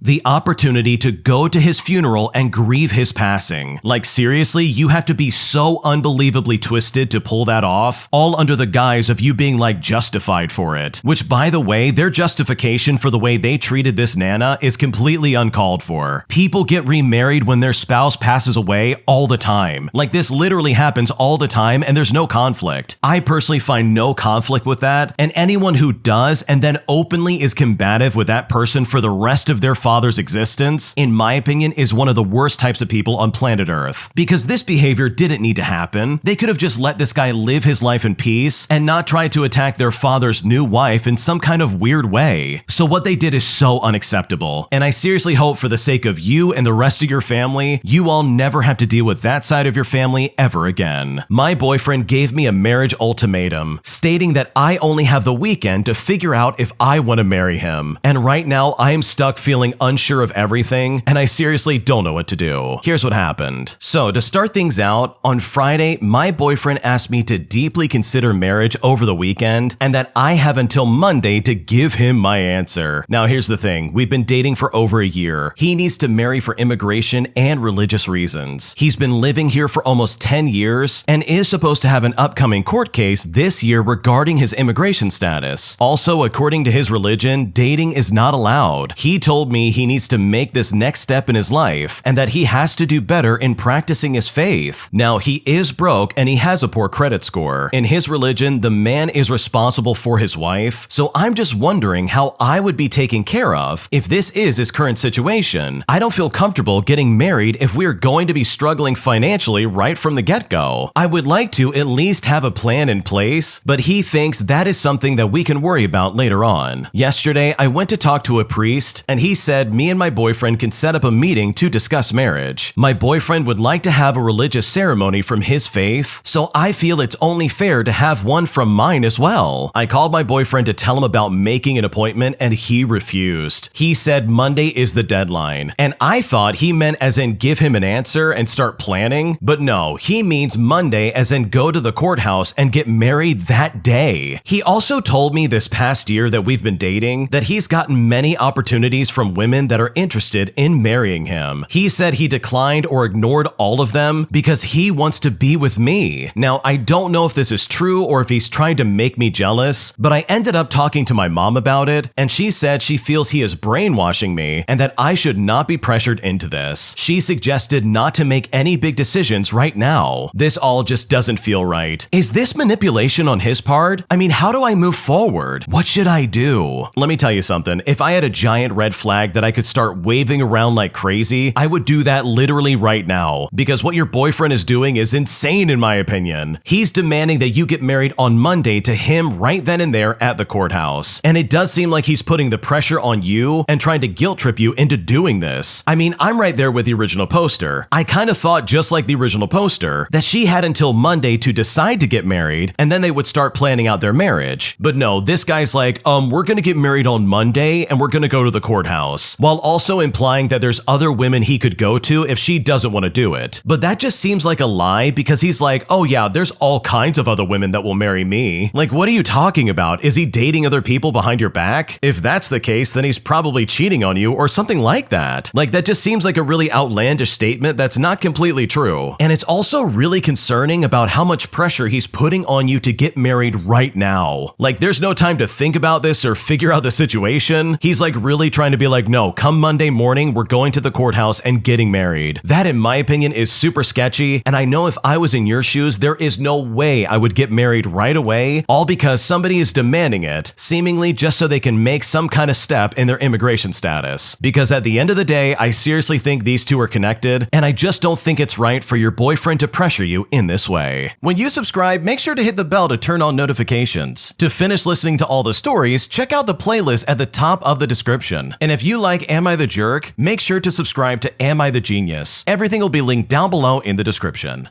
the opportunity to go to his funeral and grieve his passing. Like, seriously, you have to be so unbelievably twisted to pull that off, all under the guise of you being like justified for it. Which, by the way, their justification for the way they treated this Nana is completely uncalled for. People get remarried when their spouse passes away all the time. Like, this literally happens all the time and there's no conflict. I personally find no conflict with that, and anyone who does and then openly is combative with that person for the rest of their father's existence, in my opinion, is one of the worst types of people on planet Earth. Because this behavior didn't need to happen. They could have just let this guy live his life in peace and not try to attack their father's new wife in some kind of weird way. So what they did is so unacceptable, and I seriously hope for the sake of you and the rest of your family, you all never have to deal with that side of your family ever again. My boyfriend gave me a marriage ultimatum, stating that I only have the weekend to figure out if I want to marry him. And right now, I am stuck feeling unsure of everything, and I seriously don't know what to do. Here's what happened. So, to start things out, on Friday, my boyfriend asked me to deeply consider marriage over the weekend, and that I have until Monday to give him my answer. Now, here's the thing. We've been dating for over a year. He needs to marry for immigration and religious reasons. He's been living here for almost 10 years and is supposed to have an upcoming court case this year regarding his immigration status. Also, according to his religion, dating is not allowed. He told me he needs to make this next step in his life and that he has to do better in practicing his faith. Now, he is broke and he has a poor credit score. In his religion, the man is responsible for his wife, so I'm just wondering how I would be taken care of if this is his current situation. I don't feel comfortable getting married if we're going to be struggling financially right from the get-go. I would like to at least have a plan in place, but he thinks that is something that we can worry about later on. Yesterday, I went to talk to a priest, and he said me and my boyfriend can set up a meeting to discuss marriage. My boyfriend would like to have a religious ceremony from his faith, so I feel it's only fair to have one from mine as well. I called my boyfriend to tell him about making an appointment, and he refused. He said Monday is the deadline, and I thought he meant as in give him an answer and start planning, but no, he means Monday as in go to the courthouse and get married that day. He also told me this past year that we've been dating that he's gotten many opportunities from women that are interested in marrying him. He said he declined or ignored all of them because he wants to be with me. Now, I don't know if this is true or if he's trying to make me jealous, but I ended up talking to my mom about it, and she said she feels he is brainwashing me and that I should not be pressured into this. She suggested not to make any big decisions right now. This all just doesn't feel right. Is this manipulation on his part? I mean, how do I move forward? What should I do? Let me tell you something. If I had a giant red flag that I could start waving around like crazy, I would do that literally right now, because what your boyfriend is doing is insane in my opinion. He's demanding that you get married on Monday to him right then and there at the courthouse. And it does seem like he's putting the pressure on you and trying to guilt trip you into doing this. I mean, I'm right there with the original poster. I kind of thought, just like the original poster, that she had until Monday to decide to get married and then they would start planning out their marriage. But no, this guy's like, we're gonna get married on Monday and we're gonna go to the courthouse, while also implying that there's other women he could go to if she doesn't want to do it. But that just seems like a lie, because he's like, oh yeah, there's all kinds of other women that will marry me. Like, what are you talking about? Is he dating other people behind your back? If that's the case, then he's probably cheating on you or something like that. Like, that just seems like a really outlandish statement that's not completely true. And it's also really concerning about how much pressure he's putting on you to get married right now. Like, there's no time to think about this or figure out the situation. He's like really trying to be like, no, come Monday morning, we're going to the courthouse and getting married. That, in my opinion, is super sketchy. And I know if I was in your shoes, there is no way I would get married right away, all because somebody is demanding it, seemingly just so they can make some kind of step in their immigration status. Because at the end of the day, I seriously think these two are connected, and I just don't think it's right for your boyfriend to pressure you in this way. When you subscribe, make sure to hit the bell to turn on notifications. To finish listening to all the stories, check out the playlist at the top of the description. And if you like Am I the Jerk, make sure to subscribe to Am I the Genius. Everything will be linked down below in the description.